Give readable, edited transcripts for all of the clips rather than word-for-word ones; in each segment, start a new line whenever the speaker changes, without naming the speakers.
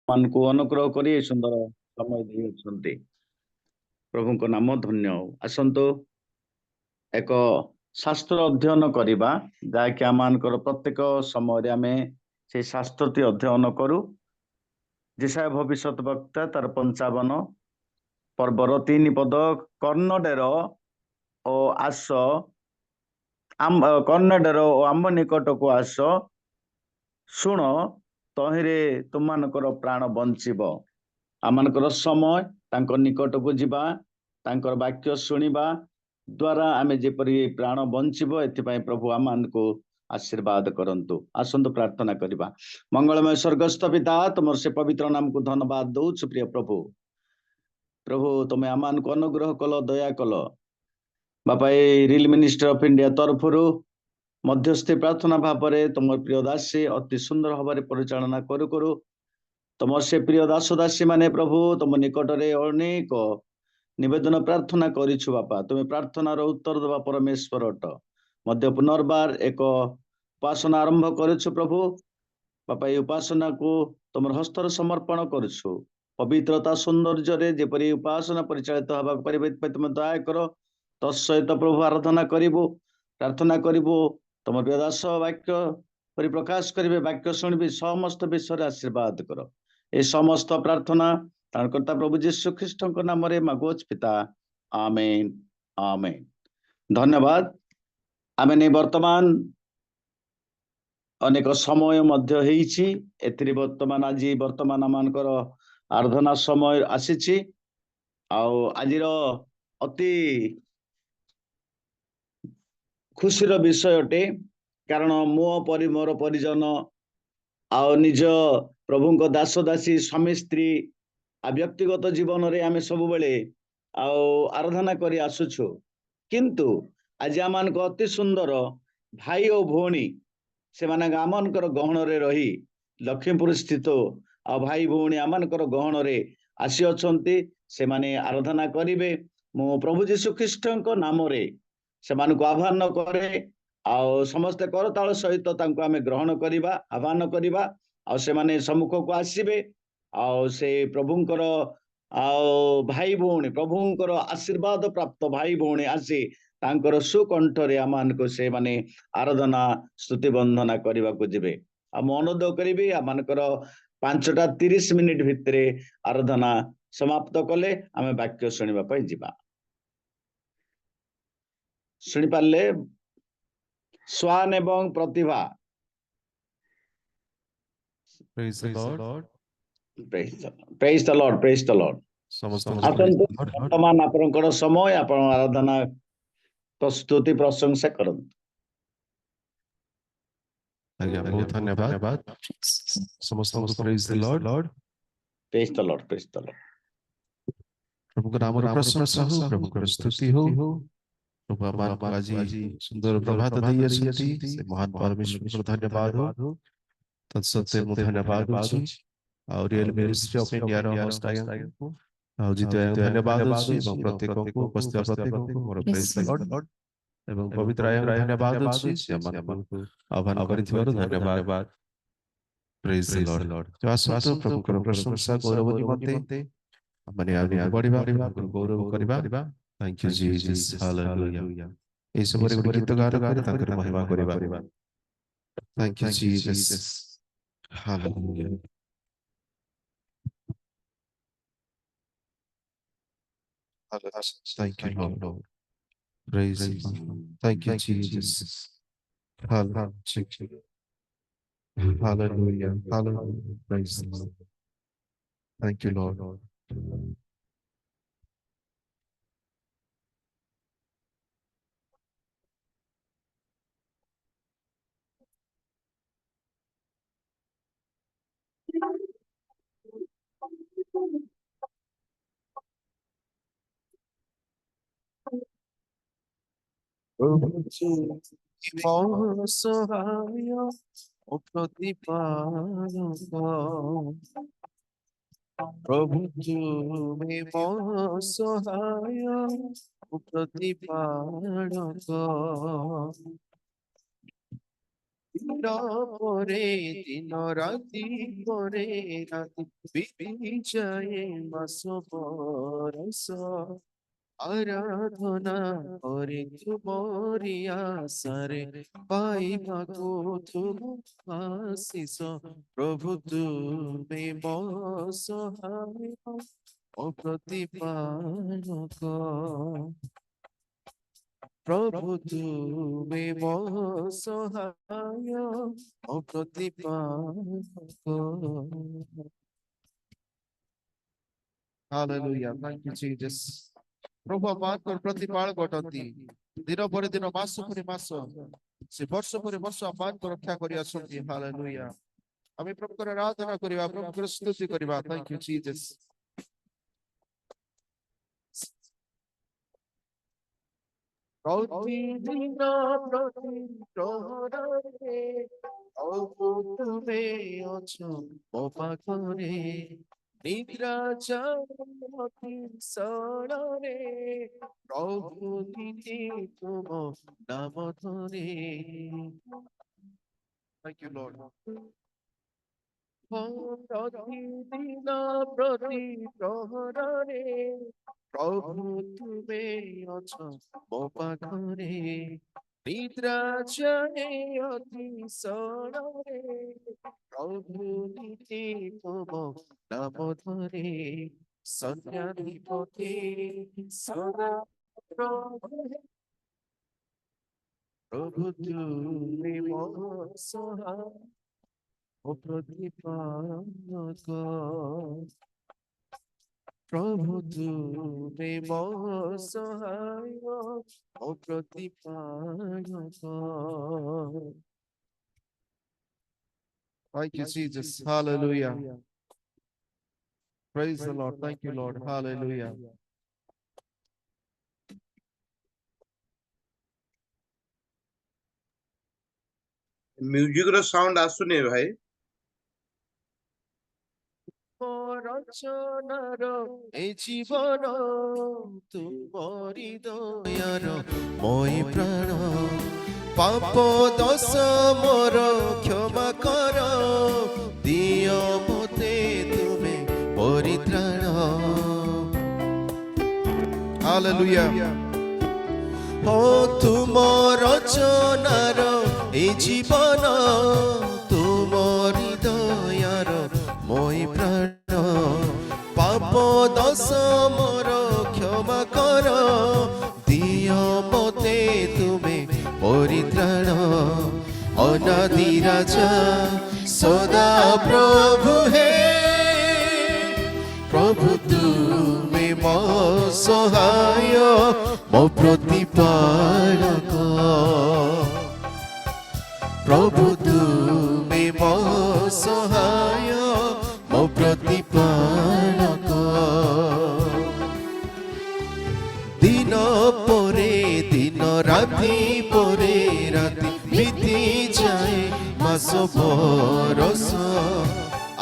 ମାନଙ୍କୁ ଅନୁଗ୍ରହ କରି ଏ ସୁନ୍ଦର ସମୟ ଦେଇଛନ୍ତି। ପ୍ରଭୁଙ୍କ ନାମ ଧନ୍ୟ ହଉ। ଆସନ୍ତୁ ଏକ ଶାସ୍ତ୍ର ଅଧ୍ୟୟନ କରିବା, ଯାହାକି ଆମମାନଙ୍କର ପ୍ରତ୍ୟେକ ସମୟରେ ଆମେ ସେଇ ଶାସ୍ତ୍ରଟି ଅଧ୍ୟୟନ କରୁ। ଯେଶାୟା ଭବିଷ୍ୟତ ବକ୍ତା ତାର 55 ପର୍ବର 3 ପଦ, କର୍ଣ୍ଣଡେର ଓ ଆସ କର୍ଣ୍ଣଡେର ଓ ଆମ୍ବ ନିକଟକୁ ଆସ, ଶୁଣ ତହିଁରେ ତୁମମାନଙ୍କର ପ୍ରାଣ ବଞ୍ଚିବ। ଆମମାନଙ୍କର ସମୟ ତାଙ୍କ ନିକଟକୁ ଯିବା, ତାଙ୍କର ବାକ୍ୟ ଶୁଣିବା ଦ୍ୱାରା ଆମେ ଯେପରି ପ୍ରାଣ ବଞ୍ଚିବ, ଏଥିପାଇଁ ପ୍ରଭୁ ଆମମାନଙ୍କୁ ଆଶୀର୍ବାଦ କରନ୍ତୁ। ଆସନ୍ତୁ ପ୍ରାର୍ଥନା କରିବା। ମଙ୍ଗଳମୟ ସ୍ୱର୍ଗସ୍ଥ ପିତା, ତୁମର ସେ ପବିତ୍ର ନାମକୁ ଧନ୍ୟବାଦ ଦଉଛୁ। ପ୍ରିୟ ପ୍ରଭୁ, ତୁମେ ଆମମାନଙ୍କୁ ଅନୁଗ୍ରହ କଲ, ଦୟା କଲ। ବାପା, ଏଇ ରିଲ୍ ମିନିଷ୍ଟ୍ରି ଅଫ୍ ଇଣ୍ଡିଆ ତରଫରୁ ମଧ୍ୟସ୍ଥି ପ୍ରାର୍ଥନା ଭାବରେ ତୁମର ପ୍ରିୟ ଦାସୀ ଅତି ସୁନ୍ଦର ଭାବରେ ପରିଚାଳନା କରୁ କରୁ ତୁମର ସେ ପ୍ରିୟ ଦାସ ଦାସୀ ମାନେ ପ୍ରଭୁ ତୁମ ନିକଟରେ ଅନେକ ନିବେଦନ ପ୍ରାର୍ଥନା କରିଛୁ। ବାପା, ତୁମେ ପ୍ରାର୍ଥନାର ଉତ୍ତର ଦେବା ପରମେଶ୍ୱର ଅଟ। ମଧ୍ୟ ପୁନର୍ବାର ଏକ ଉପାସନା ଆରମ୍ଭ କରୁଛୁ ପ୍ରଭୁ। ବାପା, এই ଉପାସନାକୁ ତୁମର ହସ୍ତରେ ସମର୍ପଣ କରୁଛୁ। ପବିତ୍ରତା ସୌନ୍ଦର୍ଯ୍ୟରେ ଯେପରି ଉପାସନା ପରିଚାଳିତ ହେବାକୁ ପାରିବେ, ଏଥିପାଇଁ ତୁମେ ଦୟା କର। ତତ୍ସହିତ ପ୍ରଭୁ ଆରାଧନା କରିବୁ, ପ୍ରାର୍ଥନା କରିବୁ, ତୁମ ପ୍ରିୟ ଦାସ ବାକ୍ୟ ପରି ପ୍ରକାଶ କରିବେ, ବାକ୍ୟ ଶୁଣିବି, ସମସ୍ତ ବିଷୟରେ ଆଶୀର୍ବାଦ କର। এই ସମସ୍ତ ପ୍ରାର୍ଥନା ତାଙ୍କ କର୍ତ୍ତା ପ୍ରଭୁ ଯୀଶୁ ଖ୍ରୀଷ୍ଟଙ୍କ ନାମରେ ମାଗୁଅଛୁ ପିତା, ଆମେନ୍ ଆମେନ୍। ଧନ୍ୟବାଦ। ଆମେ ବର୍ତ୍ତମାନ ଅନେକ ସମୟ ମଧ୍ୟ ହେଇଛି, ଏଥିରେ ବର୍ତ୍ତମାନ ଆମମାନଙ୍କର ଆରାଧନା ସମୟ ଆସିଛି। ଆଉ ଆଜିର ଅତି ଖୁସିର ବିଷୟ ଅଟେ, କାରଣ ମୋର ପରିଜନ ଆଉ ନିଜ ପ୍ରଭୁଙ୍କ ଦାସ ଦାସୀ ସ୍ୱାମୀ ସ୍ତ୍ରୀ ବ୍ୟକ୍ତିଗତ ଜୀବନରେ ଆମେ ସବୁବେଳେ ଆଉ ଆରାଧନା କରି ଆସୁଛୁ। କିନ୍ତୁ ଆଜି ଆମମାନଙ୍କ ଅତି ସୁନ୍ଦର ଭାଇ ଓ ଭଉଣୀ, ସେମାନେ ଆମମାନଙ୍କର ଗହଣରେ ରହି ଲକ୍ଷ୍ମୀପୁର ସ୍ଥିତ ଆଉ ଭାଇ ଭଉଣୀ ଆମମାନଙ୍କର ଗହଣରେ ଆସିଅଛନ୍ତି। ସେମାନେ ଆରାଧନା କରିବେ। ମୁଁ ପ୍ରଭୁ ଯୀଶୁ ଖ୍ରୀଷ୍ଟଙ୍କ ନାମରେ ସେମାନଙ୍କୁ ଆହ୍ୱାନ କରେ, ଆଉ ସମସ୍ତେ କରତାଳ ସହିତ ତାଙ୍କୁ ଆମେ ଗ୍ରହଣ କରିବା, ଆହ୍ୱାନ କରିବା, ଆଉ ସେମାନେ ସମ୍ମୁଖକୁ ଆସିବେ। ଆଉ ସେ ପ୍ରଭୁଙ୍କର ଆଉ ଭାଇ ଭଉଣୀ, ପ୍ରଭୁଙ୍କର ଆଶୀର୍ବାଦ ପ୍ରାପ୍ତ ଭାଇ ଭଉଣୀ ଆସି ତାଙ୍କର ସୁକଣ୍ଠରେ ଆମମାନଙ୍କୁ ସେମାନେ ଆରାଧନା ସ୍ତୁତି ବନ୍ଦନା କରିବାକୁ ଯିବେ। ଆଉ ମୁଁ ଅନୁରୋଧ କରିବି, ଆମମାନଙ୍କର 5:30 ଭିତରେ ଆରାଧନା ସମାପ୍ତ କଲେ ଆମେ ବାକ୍ୟ ଶୁଣିବା ପାଇଁ ଯିବା। ଶୁଣିପାରିଲେ? ସ୍ୱାନ ଏବଂ ପ୍ରତିଭା।
Praise the Lord.
Praise the Lord. Praise the Lord. ଆସନ୍ତୁ, ବର୍ତ୍ତମାନ ଆପଣଙ୍କର ସମୟ, ଆପଣ ଆରାଧନା ପ୍ରସ୍ତୁତି ପ୍ରଶଂସା କରନ୍ତୁ।
ଆଜ୍ଞା, ବହୁତ ଧନ୍ୟବାଦ ସମସ୍ତଙ୍କୁ। ପ୍ରେଜ୍ ଦ ଲର୍ଡ।
ପ୍ରେଜ୍ ଦ ଲର୍ଡ। ପ୍ରେଜ୍ ଦ ଲର୍ଡ।
ପ୍ରଭୁଙ୍କ ନାମର ପ୍ରଶଂସା ହଉ, ପ୍ରଭୁଙ୍କର ସ୍ତୁତି ହଉ। ପ୍ରଭୁ ଆମମାନଙ୍କୁ ଆଜି ସୁନ୍ଦର ପ୍ରଭାତ ଦେଇଅଛନ୍ତି, ସେ ମହାନ ପରମେଶ୍ୱରଙ୍କର ଧନ୍ୟବାଦ ହଉ। ତତ୍ସତ୍ତ୍ୱେ ମୁଁ ଧନ୍ୟବାଦ ଦଉଛି ଆଉ ରିଏଲ୍ ମିନିଷ୍ଟ୍ରି ଅଫ୍ ଇଣ୍ଡିଆର ହୋଷ୍ଟ ଆଜ୍ଞାଙ୍କୁ ଆଉ ଜିତୁ ଆଜ୍ଞାଙ୍କୁ ଧନ୍ୟବାଦ ଦଉଛି, ଏବଂ ପ୍ରତ୍ୟେକଙ୍କୁ ଉପସ୍ଥିତ ପ୍ରତ୍ୟେକଙ୍କୁ ମୋର ପ୍ରେଜ୍ ଦ ଲର୍ଡ ଏବଂ ପବିତ୍ର ଆଜ୍ଞାଙ୍କୁ ଧନ୍ୟବାଦ ଦଉଛି, ସେ ଆମମାନଙ୍କୁ ଆହ୍ୱାନ କରିଥିବାରୁ ଧନ୍ୟବାଦ। ପ୍ରେଜ୍ ଦ ଲର୍ଡ। ଆସନ୍ତୁ, ପ୍ରଭୁଙ୍କର ପ୍ରଶଂସା ଗୌରବ ନିମନ୍ତେ ମାନେ ଆଗକୁ ବଢିବା, ପ୍ରଭୁଙ୍କର ଗୌରବ କରିବା। Thank you Jesus, hallelujah. এই সময় ଗୋଟେ ଗୀତ ଗାନ କରି ତାଙ୍କର ମହିମା କରିବା। Thank you Jesus, hallelujah. Thank you, Lord. Praise you. Thank you, Jesus. Hallelujah. Hallelujah. Hallelujah. Praise the Lord. Thank you, Lord. সহায় ও প্রতিপালক, প্রভু তুমি সহায় ও প্রতিপালক, দিন পরে দিন রাতি পরে রাতি বিতি যায় মাস বরষ আরাধনা করে তুমরি আশারে পাইবাকু তুম আশিস প্রভু তুমি মো সহায় ও প্রতিপালক প্রভু তুমি মো সহায় ও প্রতিপালক Hallelujah. Thank you, Jesus. প্রভু আমাଙ୍କର ପ୍ରତିପାଳକ ଅଟନ୍ତି ଦିନ ପରେ ଦିନ ମାସ ପରେ ମାସ ସେ ବର୍ଷ ପରେ ବର୍ଷ ଆମମାନଙ୍କୁ ରକ୍ଷା କରି ଆସନ୍ତି ହାଲେଲୁୟା ଆମେ ପ୍ରଭୁଙ୍କର ଆରାଧନା କରିବା ପ୍ରଭୁଙ୍କର ସ୍ତୁତି କରିବା Thank you, Jesus. ପ୍ରତିଦିନ ପ୍ରତି ପ୍ରହରରେ ପ୍ରଭୁ ତୁମେ ଅଛ ମୋ ପାଖରେ ନିଦ୍ରା ଯାଉନତି ସଳରେ ପ୍ରଭୁ ନିତି ତୁମ ନାମ ଧରେ Thank you, Lord. ପ୍ରତିଦିନ ପ୍ରତି ପ୍ରହରରେ ପ୍ରଭୁ ତୁମେ ଅଛ ମୋ ପାଖରେ ନିଦ୍ରା ଯାଏ ଅତି ସଳରେ ପ୍ରଭୁ ନିତି ତୁମ ନାମ ଧରେ ସନ୍ଧ୍ୟାଧିପତି ସଦା ପ୍ରଭୁ ତୁମେ ମୋ ସହାୟ ও প্রতিপালক প্রভু তুমি মো সহায় ও প্রতিপালক Thank you, Jesus. Hallelujah. Praise the Lord. Thank you, Lord. Hallelujah.
Music रो साउंड आसुने भाई
রচনার এই জীবন তুমরি দয়ার মই প্রাণ পাপ দোষ মোর ক্ষমা কর দিও মতে তুমি পরিত্রাণ হালেলুয়া ও তুম রচনার এই জীবন তুমরি দয়ার মই প্রাণ পাপ দোষ মোর ক্ষমা কর দিও মতে তুমি পরিত্রাণ অনাদি রাজা সদা প্রভু হে প্রভু তুমি মো সহায় মো প্রতিপালক প্রভু তুমি মো সহায় মো প্রতিপালক দিন পরে দিন রাতি পরে রাতি বিতি যায় মাস বরষ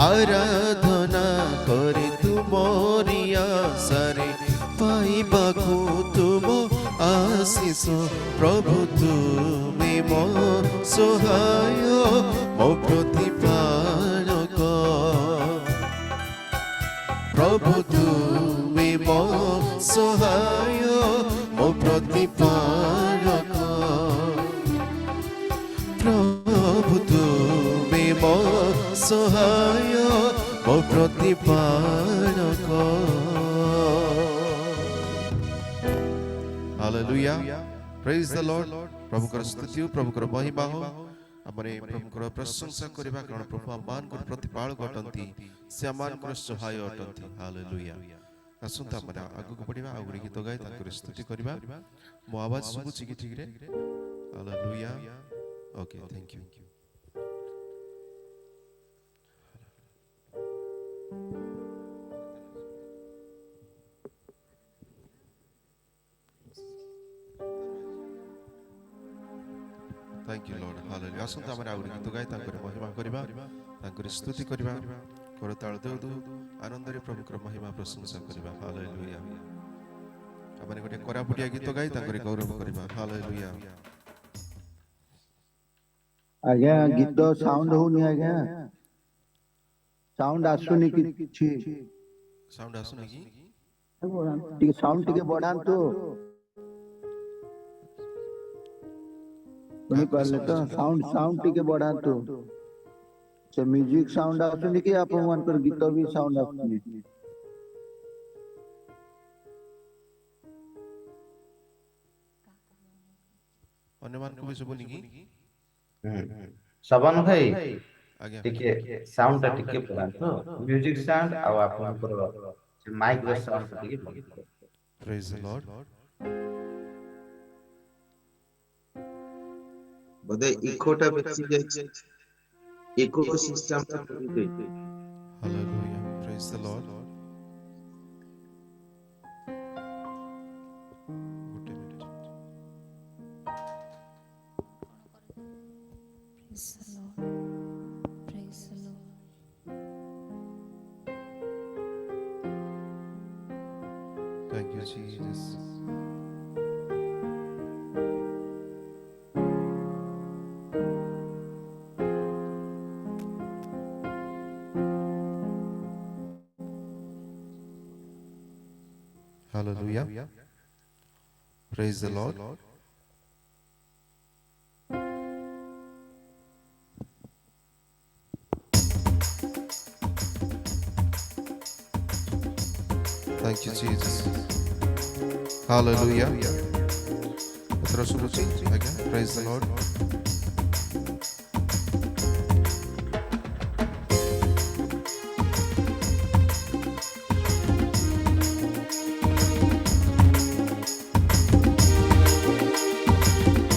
আরাধনা করে তুমরি আশারে পাইবাকু তুম আশিস প্রভু তুমি মো সহায় মো প্রতিপালক প্রভু তুমি মো সহায় মো প্রতিপালক প্রভু তুমি মো সহায় মো প্রতিপালক Hallelujah. Praise the Lord. প্রভুଙ୍କର ସ୍ତୁତି ପ୍ରଭୁଙ୍କର ମହିମା ହଉ ଆମେ ପ୍ରଭୁଙ୍କର ପ୍ରଶଂସା କରିବା କାରଣ ପ୍ରଭୁ ଆମମାନଙ୍କର ପ୍ରତିପାଳକ ଅଟନ୍ତି ସେ ଆମମାନଙ୍କର ସହାୟ ଅଟନ୍ତି ହାଲେଲୁୟା ଆସନ୍ତୁ ଆମେ ଆଗକୁ ବଢିବା ଆଉ ଗୋଟେ ଗୀତ ଗାଇ ତାଙ୍କର ସ୍ତୁତି କରିବା ମୋ ଆବାଜ ଶୁଭୁଛି କି ଠିକରେ hallelujah okay thank you Thank you, Lord. Hallelujah. ଆସନ୍ତୁ ଆମେ ଆଉ ଗୀତ ଗାଇ ତାଙ୍କର ମହିମା କରିବା ତାଙ୍କର ସ୍ତୁତି କରିବା କରତାଳ ଦେଉ ଆନନ୍ଦରେ ପ୍ରଭୁଙ୍କର ମହିମା ପ୍ରଶଂସା କରିବା ହାଲେଲୁୟା ଆମେ ଗୋଟେ କୋରାପୁଟିଆ ଗୀତ ଗାଇ ତାଙ୍କର ଗୌରବ କରିବା ହାଲେଲୁୟା
ଆଜ୍ଞା ଗୀତ ସାଉଣ୍ଡ ହଉନି ଆଜ୍ଞା ସାଉଣ୍ଡ ଆସୁନି କିଛି
ସାଉଣ୍ଡ ଆସୁନି କି?
ଟିକେ ସାଉଣ୍ଡ ଟିକେ ବଢାନ୍ତୁ ଶୁଣିପାରିଲେ ତ ସାଉଣ୍ଡ ସାଉଣ୍ଡ ଟିକେ ବଢାନ୍ତୁ ସେ ମ୍ୟୁଜିକ ସାଉଣ୍ଡ ଆସୁନି କି ଆପଣମାନଙ୍କର ଗୀତ ବି ସାଉଣ୍ଡ ଆସୁନି
ଅନ୍ୟମାନଙ୍କୁ ବି ଶୁଭୁନି କି?
ଶବନ ଭାଇ
ଆଜ୍ଞା
ଟିକେ ସାଉଣ୍ଡ ଟା ଟିକେ ବଢାନ୍ତୁ ମ୍ୟୁଜିକ ସାଉଣ୍ଡ ଆଉ ଆପଣଙ୍କର ମାଇକ ର ସାଉଣ୍ଡ ଟା ଟିକେ ବଢାନ୍ତୁ
ପ୍ରେଜ୍ ଦ ଲର୍ଡ।
ବୋଧେ ଇକୋଟା ବେଶୀ ଯାଇଛି ଇକୋ ସିଷ୍ଟମ ଟା କରିଦେଇ
ହାଲେଲୁୟା ପ୍ରେଜ୍ ଦ ଲର୍ଡ। ଗୋଟେ minute.
Praise the Lord. Praise the Lord.
Thank you, Jesus. Hallelujah. Praise the Lord. Thank you, Jesus. Hallelujah. ଏଥର ଶୁଭୁଛି ଆଜ୍ଞା ପ୍ରେଜ୍ ଦ Lord.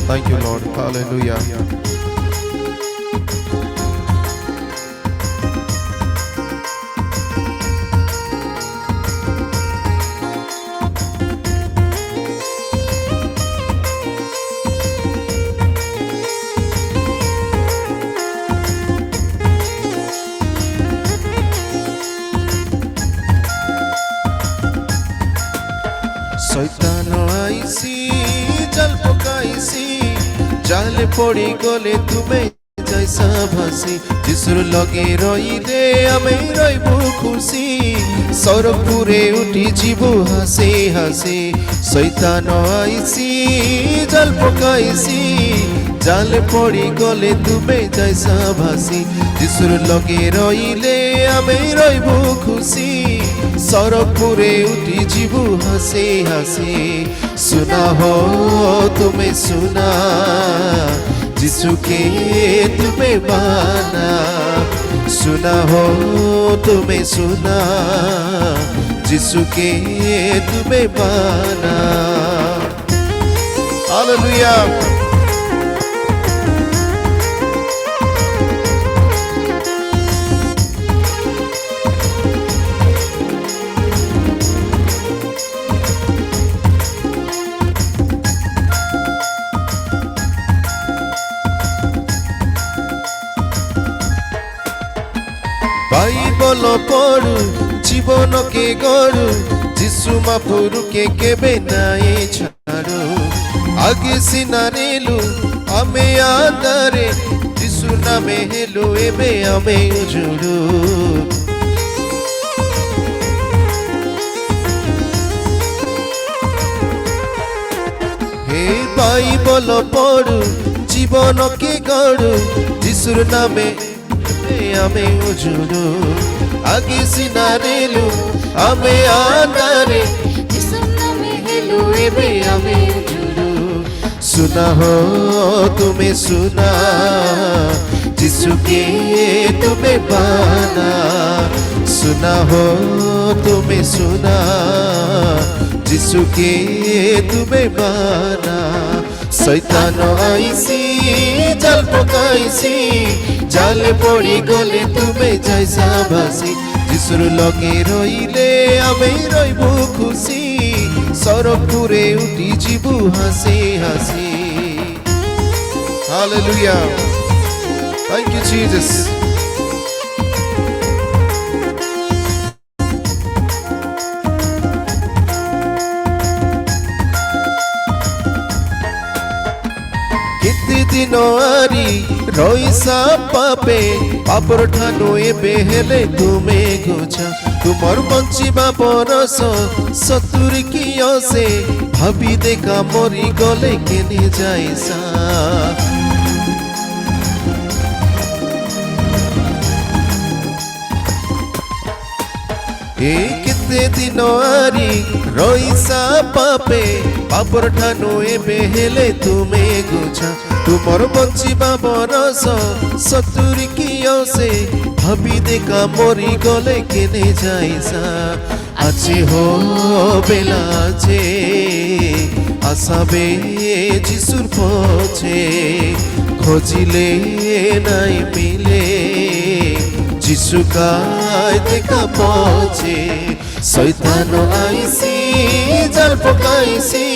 Thank you, Lord. Hallelujah. শয়তান আইসি জল পকাইছি জালে পড়ি গলে তুমি যাইসা ভাসি যিশুর লগে রইলে আমি রইবু খুশি সরপুরে উঠি জীব হাসি হাসি শয়তান আইসি জল পকাইছি জালে পড়ি গলে তুমি যাইসা ভাসি যিশুর লগে রইলে আমি রইবু খুশি সরপুরে উঠি জীব হাসি হাসি सुना हो तुम्हें सुना जिसु के तुम्हें माना सुना हो तुम्हें सुना जिसु के तुम्हें माना हालेलुया বাইবল পড়ু জীবনকে গড়ু যিশু মাপুরুকে কেবে নাই ছাড়ু আগে সিনা নেলু আমি আদারে যিশু নামে হেলু এবে আমি উজুড়ু হে বাইবল পড়ু জীবনকে গড়ু যিশুর নামে আমি উজুড়ু আগে সিনা নেলু আমি আদারে
যিশুর নামে হেলু এবে আমি উজুড়ু
सुना हो तुम्हें सुना जिसु के तुम्हें पाना सुना हो तुम्हें सुना जिसु के तुम्हें पाना शैतान आईसी जल पकाईसी জাল পড়ি গলে তুমি যাইসা ভাসি যিশুর লগে রইলে আমি রইব খুশি সরপুরে উঠি জীবু হাসি হাসি Hallelujah. Thank you, Jesus. କେତେ ଦିନ दिन आरी रईसा पापे पापर ठानु एबे हेले तुमे गोछा तुमर बंचिबा बरस 70 की से भाबी देखा मरी गले केने जाइसा ए केते दिन आरी रईसा पापे पापर ठानु एबे हेले तुमे गोछा तुमर बंचिबा बरस 70 की से भाबी देखा मरी गले केने जाइसा आछे हो बेला जे आसाबे जिसुर पछे खोजिले नाई मिले जिसु काय देखा पछे शैतान आइसी जाल पकाइसी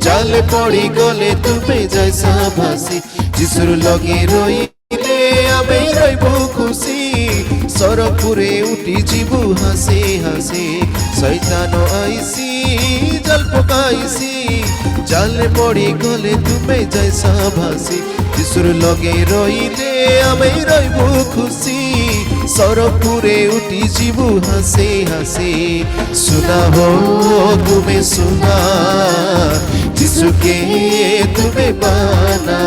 जाले पड़ी गले तुमे जाइसा भासी जिसुर लगे रहिले आमे रहिबो खुशी सरपुरे उठी जीवु हासे हासे शैतान आइसी जाल पकाइसी जाले पड़ी गले तुमे जाइसा भासी जिसुर लगे रहिले आमे रहिबो खुशी सरपुरे उठी जीवु हासे हासे सुना हो तुम्हें सुना जिसु के तुम्हें माना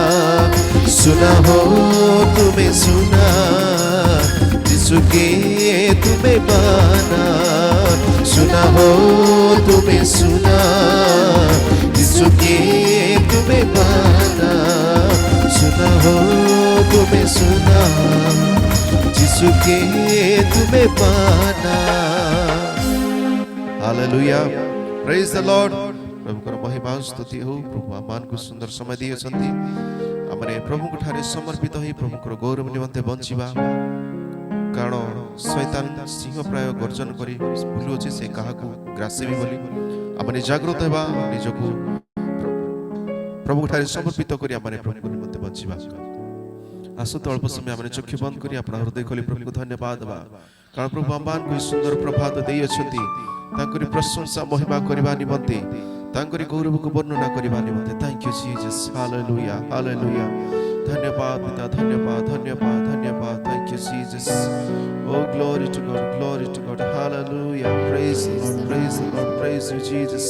सुना हो तुम्हें सुना जिसु के तुम्हें माना सुना हो तुम्हें सुना जिसु के तुम्हें माना सुना हो तुम्हें सुना जिसु के तुम्हें पाना हालेलुया प्रेज द लॉर्ड प्रभुकर महिमा स्तुति हो प्रभु आमान को सुंदर समय दिए छथि हमरे प्रभु को ठारे समर्पित होई प्रभुकर गौरव निमंते बंचिबा कारण शैतान सिंह प्राय गर्जन करी भूलु अछि से काहाकू ग्रासेबी बोली हमरे जागृत हेबा निजको प्रभु ठारे समर्पित करी हमरे प्रभु को निमंते बंचिबा आसु तो अल्प समय हमने चक्षु बंद करी अपना हृदय खोली प्रभु को धन्यवाद बा कारण प्रभु आमान को सुंदर प्रभात देई अछंती तांकरी प्रशंसा महिमा करबा निमंते तांकरी गौरव को वर्णना करबा निमंते thank you Jesus hallelujah hallelujah धन्यवाद पिता धन्यवाद धन्यवाद धन्यवाद thank you Jesus O glory to God hallelujah praise Lord praise you Jesus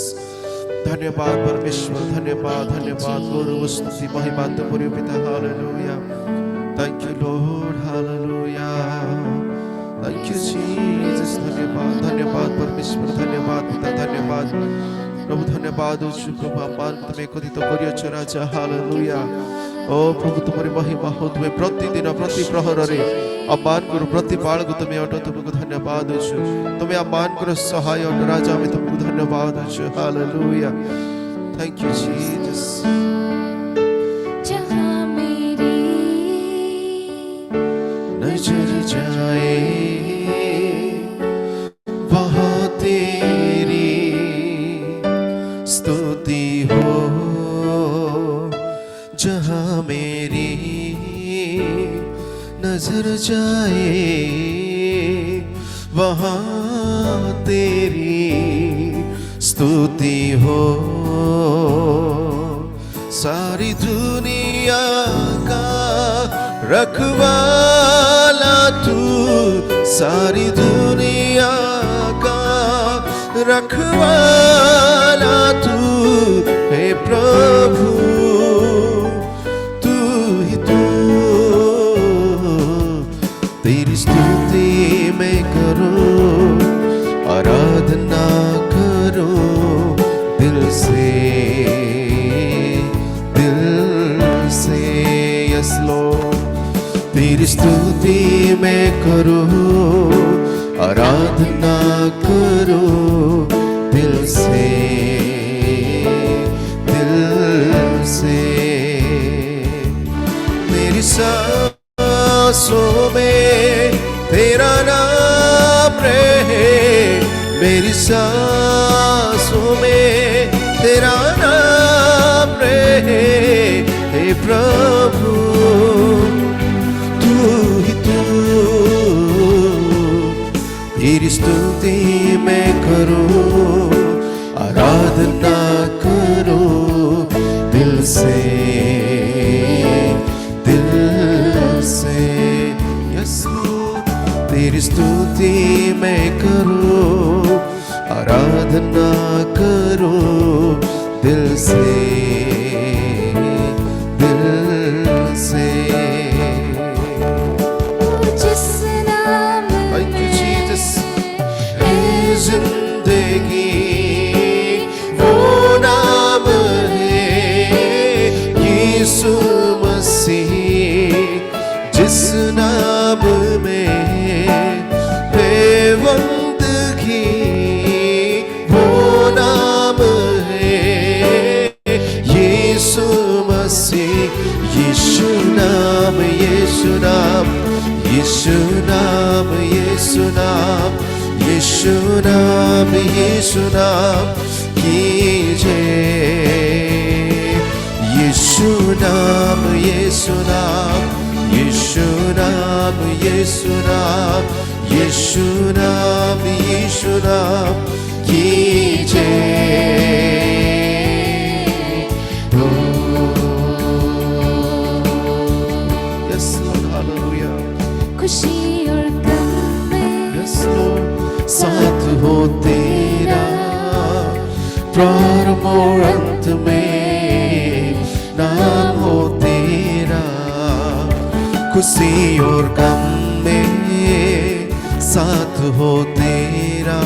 धन्यवाद परमेश्वर धन्यवाद धन्यवाद गौरव स्तुति महिमा तेरे पिता hallelujah Thank you Lord, hallelujah. Thank you Jesus, धन्यवाद धन्यवाद परमेश्वर धन्यवाद पिता धन्यवाद प्रभु धन्यवाद हो प्रभु आमान तुम्हें कथित करियछ राजा हालेलुया ओ प्रभु तुम्हारी महिमा हो तुम्हें प्रतिदिन प्रति प्रहर रे आमान को प्रति बाल को तुम्हें अट तुमको धन्यवाद हो तुम्हें आमान को सहाय अट राजा में तुमको धन्यवाद हो हालेलुया थैंक यू जीसस नजर जाए वहाँ तेरी स्तुति हो जहाँ मेरी नजर जाए वहाँ तेरी स्तुति हो सारी दुनिया का रखवाला तू सारी दुनिया का रखवाला तू हे प्रभु तू ही तू तेरी स्तुति मैं करूं आराधना करूं दिल से यस लॉर्ड तेरी स्तुति मैं करूं आराधना करूं दिल से मेरी सांसों में तेरा नाम रहे मेरी सांसों में तेरा नाम रहे हे प्रभु तेरी स्तुति मैं करूं आराधना करूं दिल से स्तुति मैं करूं, आराधना करूं दिल से, दिल से।
जिस नाम
Thank you,
में
Jesus.
है
जिंदगी वो नाम है यीशु मसीह, जिस नाम में है बंदगी वो नाम है यीशु मसीह। यीशु नाम, यीशु नाम, यीशु नाम, यीशु नाम, यीशु नाम, यीशु नाम की जय। यीशु नाम, यीशु नाम, यीशु नाम, यीशु नाम, यीशु नाम, यीशु नाम की जय। Yes, Lord, hallelujah.
खुशी और गम में
Yes, Lord, साथ हो तेरा प्रारंभ और अंत में नाम हो तेरा। खुशी और गम में साथ हो तेरा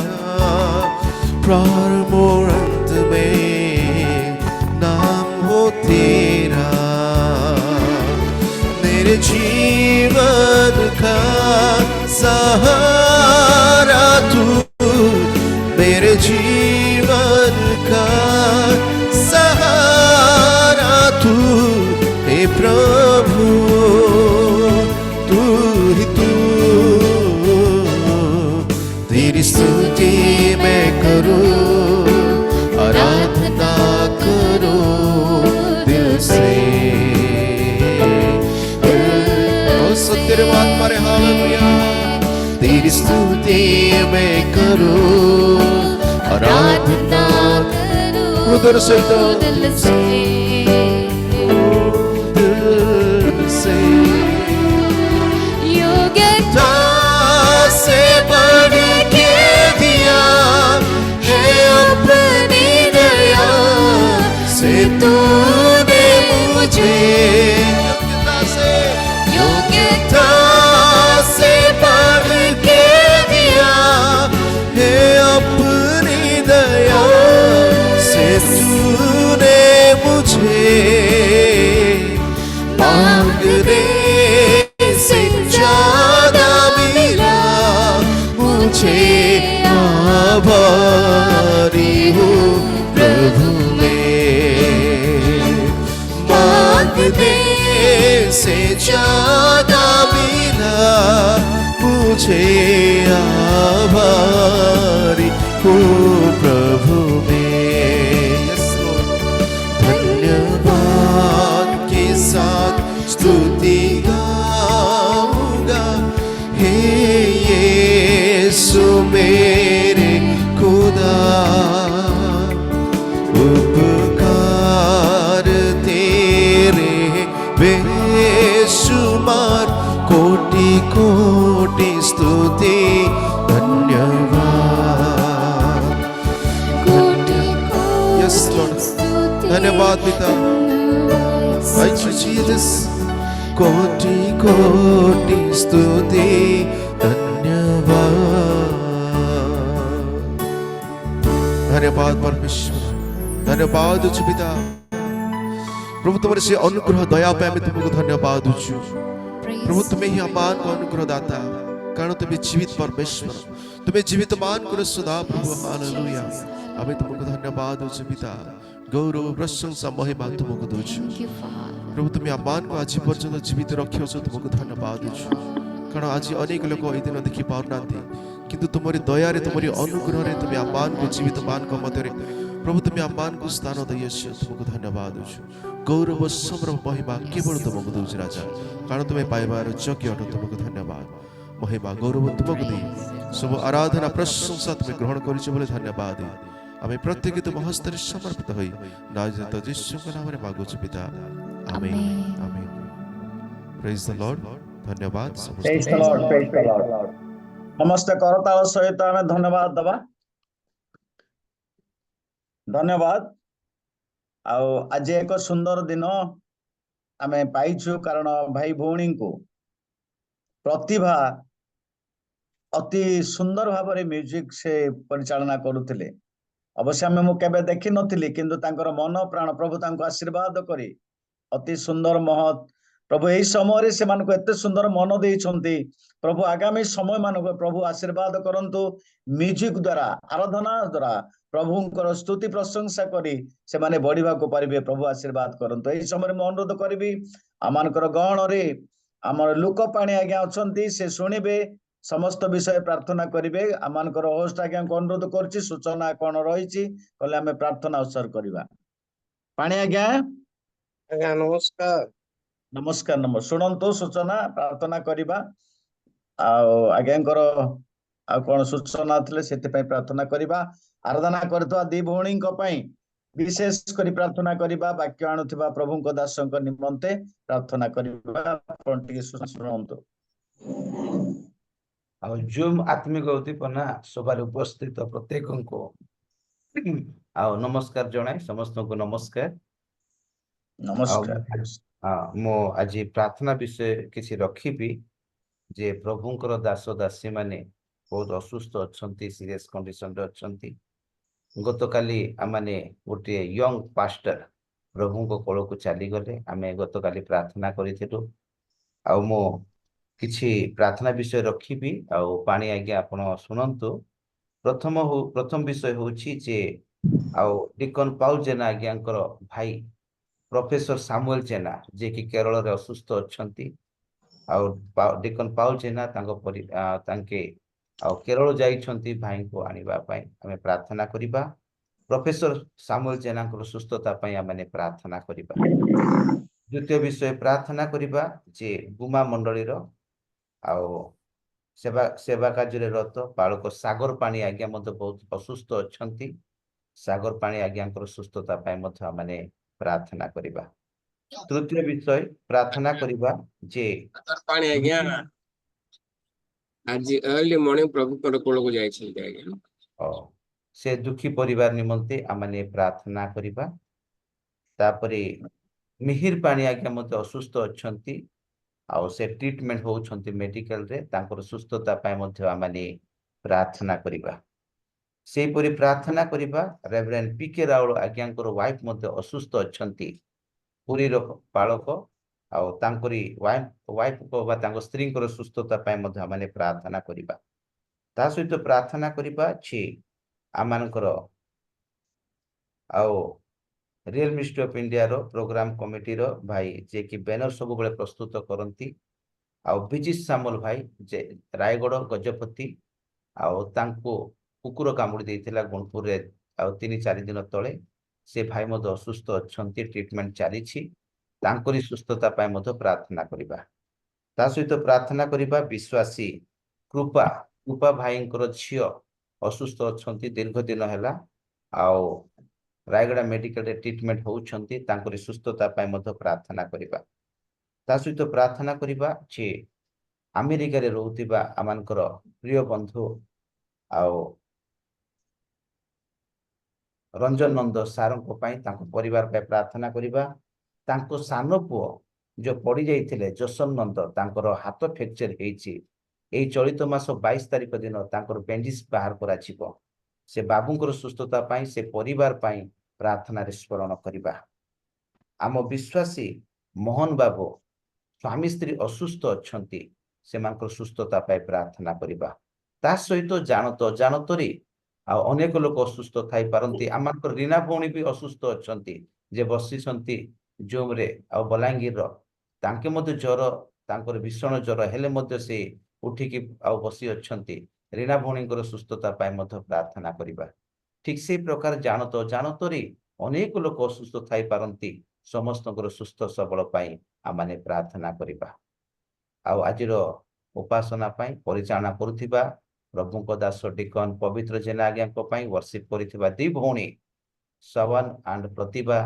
प्रारंभ और अंत में नाम हो तेरा। मेरे जीवन का सहारा तू, मेरे जीवन का सहारा तू हे प्रभु, तू ही तू। तेरी स्तुति मैं करूं, आराधना करूं दिल से। तेरे बात मारे हालेलुया। तेरी स्तुति मैं करूं, आराधना उधर से तो
दिल से
दिल से।
योग्यता
से बढ़ के दिया है अपनी दया से तूने मुझे। योग्यता से बढ़ के दिया है अपनी दया से तूने मुझे। मांगने से ज्यादा मिला मुझे, आभारी हूँ प्रभु में। मांगने से ज्यादा मिला मुझे, आभारी हूँ प्रभु में। Yes, Lord. धन्यवाद के साथ स्तुति गाऊंगा, हे यीशु मेरे खुदा। उपकार तेरे बेशुमार, कोटि कोटि स्तुति धन्यवाद। Yes, Lord. धन्यवाद पिता। Thank you, Jesus. कोटि कोटि स्तुति धन्यवाद। धन्यवाद परमेश्वर, धन्यवाद दउछु पिता। प्रभु तुमर से अनुग्रह दया पे आमे तुमको धन्यवाद दउछु। प्रभु तुम्हें ही अमान को अनुग्रह दाता, कारण तुम्हें जीवित परमेश्वर, तुम्हें जीवित मान करो सदा प्रभु। हालेलुया। आमे तुमको धन्यवाद दउछु पिता। गौरव प्रशंसा महिमा तुमको दउछु प्रभु। तुम्हें अमान को आज पर्यंत जीवित रखियो, तुमको धन्यवाद दउछु। कारण आज अनेक लोक ए दिन देखि पाउनांती, किंतु तुम्हारी दया रे, तुम्हारी अनुग्रह रे तुम्हें अमान को जीवित मान को मध्य प्रभु तुम्हें अमान को स्थान दइयछ। तुमको धन्यवाद दउछु। गौरव समर महिमा केवल तुमको दउछु राजा, कारण तुम्हें पाइबार योग्य अट। तुमको धन्यवाद महिमा गौरव तुमको दे सब आराधना प्रशंसा तुम्हें ग्रहण करिछ बोले धन्यवाद। आमे प्रत्येक तुम हस्ତରେ समर्पित होई नाजरेथ यीशुଙ୍କ नामରେ मागुछु पिता, amen amen. Praise the Lord. धन्यवाद।
Praise the Lord, praise the Lord.
ସମସ୍ତେ କରତାଳ ସହିତ ଆମେ ଧନ୍ୟବାଦ ଦବା। ଧନ୍ୟବାଦ। ଆଉ ଆଜି ଏକ ସୁନ୍ଦର ଦିନ ଆମେ ପାଇଛୁ, କାରଣ ଭାଇ ଭଉଣୀଙ୍କୁ ପ୍ରତିଭା ଅତି ସୁନ୍ଦର ଭାବରେ ମ୍ୟୁଜିକ ସେ ପରିଚାଳନା କରୁଥିଲେ। ଅବଶ୍ୟ ମୁଁ କେବେ ଦେଖିନଥିଲି, କିନ୍ତୁ ତାଙ୍କର ମନ ପ୍ରାଣ ପ୍ରଭୁ ତାଙ୍କୁ ଆଶୀର୍ବାଦ କରି ଅତି ସୁନ୍ଦର ମହତ୍ ପ୍ରଭୁ ଏହି ସମୟରେ ସେମାନଙ୍କୁ ଏତେ ସୁନ୍ଦର ମନ ଦେଇଛନ୍ତି। ପ୍ରଭୁ ଆଗାମୀ ସମୟ ମାନଙ୍କୁ ପ୍ରଭୁ ଆଶୀର୍ବାଦ କରନ୍ତୁ। ମ୍ୟୁଜିକ ଦ୍ୱାରା, ଆରାଧନା ଦ୍ୱାରା ପ୍ରଭୁଙ୍କର ସ୍ତୁତି ପ୍ରଶଂସା କରି ସେମାନେ ବଢିବାକୁ ପାରିବେ। ପ୍ରଭୁ ଆଶୀର୍ବାଦ କରନ୍ତୁ। ଏହି ସମୟରେ ମୁଁ ଅନୁରୋଧ କରିବି, ଆମମାନଙ୍କର ଗହଣରେ ଆମର ଲୋକପାଣି ଆଜ୍ଞା ଅଛନ୍ତି, ସେ ଶୁଣିବେ, ସମସ୍ତ ବିଷୟ ପ୍ରାର୍ଥନା କରିବେ। ଆମମାନଙ୍କର ହୋଷ୍ଟ ଆଜ୍ଞାଙ୍କୁ ଅନୁରୋଧ କରୁଛି, ସୂଚନା କଣ ରହିଛି କହିଲେ ଆମେ ପ୍ରାର୍ଥନା ଉତ୍ସର୍ଗ କରିବା। ପାଣି ଆଜ୍ଞା
ଆଜ୍ଞା ନମସ୍କାର।
ନମସ୍କାର। ନମସ୍କାର। ଶୁଣନ୍ତୁ ସୂଚନା ପ୍ରାର୍ଥନା କରିବା। ଆଉ ଆଜ୍ଞାଙ୍କର ଆଉ କଣ ସୂଚନା ଥିଲେ ସେଥିପାଇଁ ପ୍ରାର୍ଥନା କରିବା। ଆରାଧନା କରୁଥିବା ଦି ଭଉଣୀଙ୍କ ପାଇଁ ବିଶେଷ କରି ପ୍ରାର୍ଥନା କରିବା। ବାକ୍ୟ ଆଣୁଥିବା ପ୍ରଭୁଙ୍କ ଦାସଙ୍କ ନିମନ୍ତେ ପ୍ରାର୍ଥନା କରିବା। ଆପଣ ଟିକେ ଶୁଣନ୍ତୁ।
ଆଉ ଜୁମ୍ ଆତ୍ମିକ ଉଦ୍ଦୀପନା ସଭାରେ ଉପସ୍ଥିତ ପ୍ରତ୍ୟେକଙ୍କୁ ଆଉ ନମସ୍କାର ଜଣାଏ। ସମସ୍ତଙ୍କୁ ନମସ୍କାର। ଆଉ
ନମସ୍କାର।
ମୁଁ ଆଜି ପ୍ରାର୍ଥନା ବିଷୟ କିଛି ରଖିବି ଯେ ପ୍ରଭୁଙ୍କର ଦାସ ଦାସୀ ମାନେ ବହୁତ ଅସୁସ୍ଥ ଅଛନ୍ତି, ସିରିୟସ କଣ୍ଡିସନରେ ଅଛନ୍ତି। ଗତକାଲି ଆମେ ଗୋଟିଏ ୟଙ୍ଗ ପାଷ୍ଟର ପ୍ରଭୁଙ୍କ କୋଳକୁ ଚାଲିଗଲେ। ଆମେ ଗତକାଲି ପ୍ରାର୍ଥନା କରିଥିଲୁ। ଆଉ ମୁଁ କିଛି ପ୍ରାର୍ଥନା ବିଷୟ ରଖିବି। ଆଉ ପାଣି ଆଜ୍ଞା ଆପଣ ଶୁଣନ୍ତୁ। ପ୍ରଥମ ବିଷୟ ହେଉଛି ଯେ ଆଉ ଡିକନ ପାଉଲ ଜେନା ଆଜ୍ଞାଙ୍କର ଭାଇ ପ୍ରଫେସର ସାମୁଏଲ ଜେନା, ଯିଏକି କେରଳରେ ଅସୁସ୍ଥ ଅଛନ୍ତି। ଆଉ ଡିକନ ପାଉଲ ଜେନା ତାଙ୍କେ ଆଉ କେରଳ ଯାଇଛନ୍ତି ଭାଇଙ୍କୁ ଆଣିବା ପାଇଁ। ଆମେ ପ୍ରାର୍ଥନା କରିବା। ପ୍ରଫେସର ସାମୁଏଲ ଜେନାଙ୍କର ସୁସ୍ଥତା ପାଇଁ ଆମେ ପ୍ରାର୍ଥନା କରିବା। ଦ୍ୱିତୀୟ ବିଷୟ ପ୍ରାର୍ଥନା କରିବା ଯେ ଗୁମା ମଣ୍ଡଳୀର ଆଉ ସେବା କାର୍ଯ୍ୟରେ ରତ ବାଳକ ସାଗର ପାଣି ଆଜ୍ଞା ମଧ୍ୟ ବହୁତ ଅସୁସ୍ଥ ଅଛନ୍ତି। ସାଗର ପାଣି ଆଜ୍ଞାଙ୍କର ସୁସ୍ଥତା ପାଇଁ ମଧ୍ୟ ଆମେ ପ୍ରାର୍ଥନା କରିବା। ତୃତୀୟ ବିଷୟ ପ୍ରାର୍ଥନା କରିବା ଯେ
ପାଣି ଆଜ୍ଞା ଆଜି अर्ली मॉर्निंग ପ୍ରଭୁଙ୍କର କୋଳକୁ ଯାଇଛନ୍ତି ଆଜ୍ଞା।
ସେ ଦୁଃଖୀ ପରିବାର ନିମନ୍ତେ ଆମେ ପ୍ରାର୍ଥନା କରିବା। ତାପରେ ମିହିର ପାଣି ଆଜ୍ଞା ମଧ୍ୟ ଅସୁସ୍ଥ ଅଛନ୍ତି। ଆଉ ସେ ଟ୍ରିଟମେଣ୍ଟ ହେଉଛନ୍ତି ମେଡିକାଲରେ। ତାଙ୍କର ସୁସ୍ଥତା ପାଇଁ ମଧ୍ୟ ଆମେ ପ୍ରାର୍ଥନା କରିବା। ସେହିପରି ପ୍ରାର୍ଥନା କରିବା ରେଭରେଣ୍ଡ ପିକେ ରାଉଳ ଆଜ୍ଞାଙ୍କର ୱାଇଫ ମଧ୍ୟ ଅସୁସ୍ଥ ଅଛନ୍ତି। ପୁରୀର ବାଳକ ଆଉ ତାଙ୍କରି ୱାଇଫ ବା ତାଙ୍କ ସ୍ତ୍ରୀଙ୍କର ସୁସ୍ଥତା ପାଇଁ ମଧ୍ୟ ଆମେ ପ୍ରାର୍ଥନା କରିବା। ତା ସହିତ ପ୍ରାର୍ଥନା କରିବା ଯେ ଆମମାନଙ୍କର ଆଉ ରିଏଲ ମିନିଷ୍ଟ୍ରି ଅଫ ଇଣ୍ଡିଆର ପ୍ରୋଗ୍ରାମ କମିଟିର ଭାଇ ଯିଏକି ବ୍ୟାନର ସବୁବେଳେ ପ୍ରସ୍ତୁତ କରନ୍ତି, ଆଉ ବିଜିତ ସାମଲ ଭାଇ ଯେ ରାୟଗଡ଼ ଗଜପତି, ଆଉ ତାଙ୍କୁ କୁକୁର କାମୁଡ଼ି ଦେଇଥିଲା ଗୁଣପୁରରେ ଆଉ 3-4 ଦିନ ତଳେ। ସେ ଭାଇ ମଧ୍ୟ ଅସୁସ୍ଥ ଅଛନ୍ତି, ଟ୍ରିଟମେଣ୍ଟ ଚାଲିଛି। ତାଙ୍କରି ସୁସ୍ଥତା ପାଇଁ ମଧ୍ୟ ପ୍ରାର୍ଥନା କରିବା। ତା ସହିତ ପ୍ରାର୍ଥନା କରିବା ବିଶ୍ୱାସୀ କୃପା ଭାଇଙ୍କର ଝିଅ ଅସୁସ୍ଥ ଅଛନ୍ତି ଦୀର୍ଘ ଦିନ ହେଲା। ଆଉ ରାୟଗଡ଼ା ମେଡିକାଲରେ ଟ୍ରିଟମେଣ୍ଟ ହେଉଛନ୍ତି। ତାଙ୍କରି ସୁସ୍ଥତା ପାଇଁ ମଧ୍ୟ ପ୍ରାର୍ଥନା କରିବା। ତା ସହିତ ପ୍ରାର୍ଥନା କରିବା ଯେ ଆମେରିକାରେ ରହୁଥିବା ଆମମାନଙ୍କର ପ୍ରିୟ ବନ୍ଧୁ ଆଉ ରଞ୍ଜନ ନନ୍ଦ ସାରଙ୍କ ପାଇଁ, ତାଙ୍କ ପରିବାର ପାଇଁ ପ୍ରାର୍ଥନା କରିବା। ତାଙ୍କ ସାନ ପୁଅ ଯୋଉ ପଡ଼ି ଯାଇଥିଲେ ଯଶନ ନନ୍ଦ, ତାଙ୍କର ହାତ ଫ୍ରାକ୍ଚର ହେଇଛି। ଏଇ ଚଳିତ ମାସ 22 ତାରିଖ ଦିନ ତାଙ୍କର ବେଣ୍ଡିଜ ବାହାର କରାଯିବ। ସେ ବାବୁଙ୍କର ସୁସ୍ଥତା ପାଇଁ, ସେ ପରିବାର ପାଇଁ ପ୍ରାର୍ଥନାରେ ସ୍ମରଣ କରିବା। ଆମ ବିଶ୍ୱାସୀ ମୋହନ ବାବୁ ସ୍ୱାମୀ ସ୍ତ୍ରୀ ଅସୁସ୍ଥ ଅଛନ୍ତି, ସେମାନଙ୍କର ସୁସ୍ଥତା ପାଇଁ ପ୍ରାର୍ଥନା କରିବା। ତା ସହିତ ଜାଣତରେ ଆଉ ଅନେକ ଲୋକ ଅସୁସ୍ଥ ଥାଇପାରନ୍ତି। ଆମମାନଙ୍କର ରୀନା ଭଉଣୀ ବି ଅସୁସ୍ଥ ଅଛନ୍ତି, ଯେ ବସିଛନ୍ତି ଜୁମ୍ରେ ଆଉ ବଲାଙ୍ଗୀରର। ତାଙ୍କେ ମଧ୍ୟ ଜ୍ୱର, ତାଙ୍କର ଭୀଷଣ ଜ୍ୱର ହେଲେ ମଧ୍ୟ ସେ ଉଠିକି ଆଉ ବସି ଅଛନ୍ତି। ରୀନା ଭଉଣୀଙ୍କର ସୁସ୍ଥତା ପାଇଁ ମଧ୍ୟ ପ୍ରାର୍ଥନା କରିବା। ଠିକ ସେଇ ପ୍ରକାର ଜାଣତରେ ଅନେକ ଲୋକ ଅସୁସ୍ଥ ଥାଇପାରନ୍ତି। ସମସ୍ତଙ୍କର ସୁସ୍ଥ ସବଳ ପାଇଁ ଆମେ ପ୍ରାର୍ଥନା କରିବା। ଆଉ ଆଜିର ଉପାସନା ପାଇଁ ପରିଚାଳନା କରୁଥିବା ପ୍ରଭୁଙ୍କ ଦାସ ଡିକନ ପବିତ୍ର ଜେନା ଆଜ୍ଞାଙ୍କ ପାଇଁ, ବର୍ଷିପ କରିଥିବା ଦି ଭଉଣୀ ଶ୍ରବଣ ଆଣ୍ଡ ପ୍ରତିଭା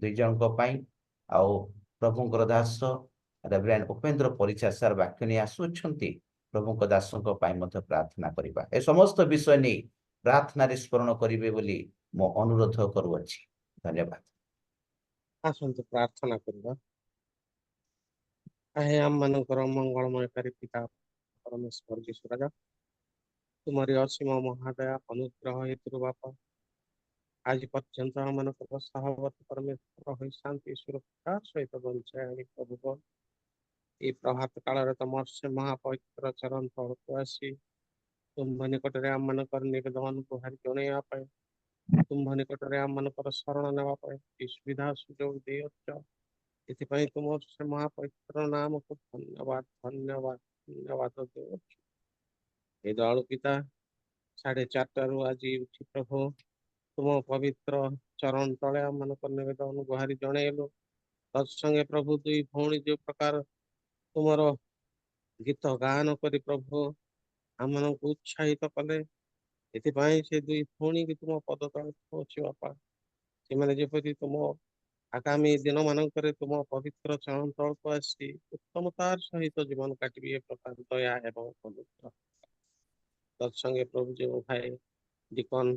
2 ଜଣଙ୍କ ପାଇଁ, ଆଉ ପ୍ରଭୁଙ୍କର ଦାସ ରେଭରେଣ୍ଡ ଉପେନ୍ଦ୍ର ପରିଛା ସାର୍ ବାକ୍ୟ ନେଇ ଆସୁଅଛନ୍ତି। ପ୍ରଭୁଙ୍କ ଦାସଙ୍କ ପାଇଁ ମଧ୍ୟ ପ୍ରାର୍ଥନା କରିବା। ଏ ସମସ୍ତ ବିଷୟ ନେଇ ପ୍ରାର୍ଥନାରେ ସ୍ମରଣ କରିବେ ବୋଲି ମୁଁ ଅନୁରୋଧ କରୁଅଛି। ଧନ୍ୟବାଦ।
ଆସନ୍ତୁ ପ୍ରାର୍ଥନା କରିବା। ହେ ଆମମାନଙ୍କର ମଙ୍ଗଳମୟକାରୀ ପିତା ପରମେଶ୍ୱର ଯୀଶୁ ରାଜା, ତୁମରି ଅସୀମ ମହାଦୟା ଅନୁଗ୍ରହ ହେତୁ ବାପା ଆଜି ପର୍ଯ୍ୟନ୍ତ ଆମମାନଙ୍କର ସହବର୍ତ୍ତୀ ପରମେଶ୍ୱର ହୋଇ ଶାନ୍ତି ସୁରକ୍ଷା ସହିତ ବଞ୍ଚାଇ ପ୍ରଭୁ এই ପ୍ରଭାତ କାଳରେ ତମର ସେ ମହାପବିତ୍ର ଚରଣ ତଳକୁ ଆସି ତୁମ୍ଭ ନିକଟରେ ଆମମାନଙ୍କର ନିବେଦନ ଗୁହାରି ଜଣାଇବା ପାଇଁ, ତୁମ୍ଭ ନିକଟରେ ଆମମାନଙ୍କର ଶରଣ ନେବା ପାଇଁ এই ସୁବିଧା ସୁଯୋଗ ଦେଇଅଛ। ଏଥିପାଇଁ ତୁମର ସେ ମହାପବିତ୍ର ନାମକୁ ଧନ୍ୟବାଦ ଧନ୍ୟବାଦ ଧନ୍ୟବାଦ ଦେଉଅଛୁ। ଏ ଦଳ ପିତା 4:30 ଆଜି ଉଠି ପ୍ରଭୁ ତୁମ ପବିତ୍ର ଚରଣ ତଳେ ଆମମାନଙ୍କର ନିବେଦନ ଗୁହାରି ଜଣାଇଲୁ। ତତ୍ସଙ୍ଗେ ପ୍ରଭୁ ଦୁଇ ଭଉଣୀ ଯେଉଁ ପ୍ରକାର ତୁମର ଗୀତ ଗାନ କରି ପ୍ରଭୁ ଆମମାନଙ୍କୁ ଉତ୍ସାହିତ କଲେ, ଏଥିପାଇଁ ସେ ଦୁଇ ଭଉଣୀକି ତୁମ ପଦ ତଳେ ଥୋଉଛି ବାପା। ସେମାନେ ଯେପରି ତୁମ ଆଗାମୀ ଦିନମାନଙ୍କରେ ତୁମ ପବିତ୍ର ଚରଣ ତଳକୁ ଆସି ଉତ୍ତମତାର ସହିତ ଜୀବନ କାଟିବେ, ଏ ପ୍ରକାର ଦୟା ଏବଂ ପବିତ୍ର। ତତ୍ସଙ୍ଗେ ପ୍ରଭୁ ଯେଉଁ ଭାଇ ଡିକନ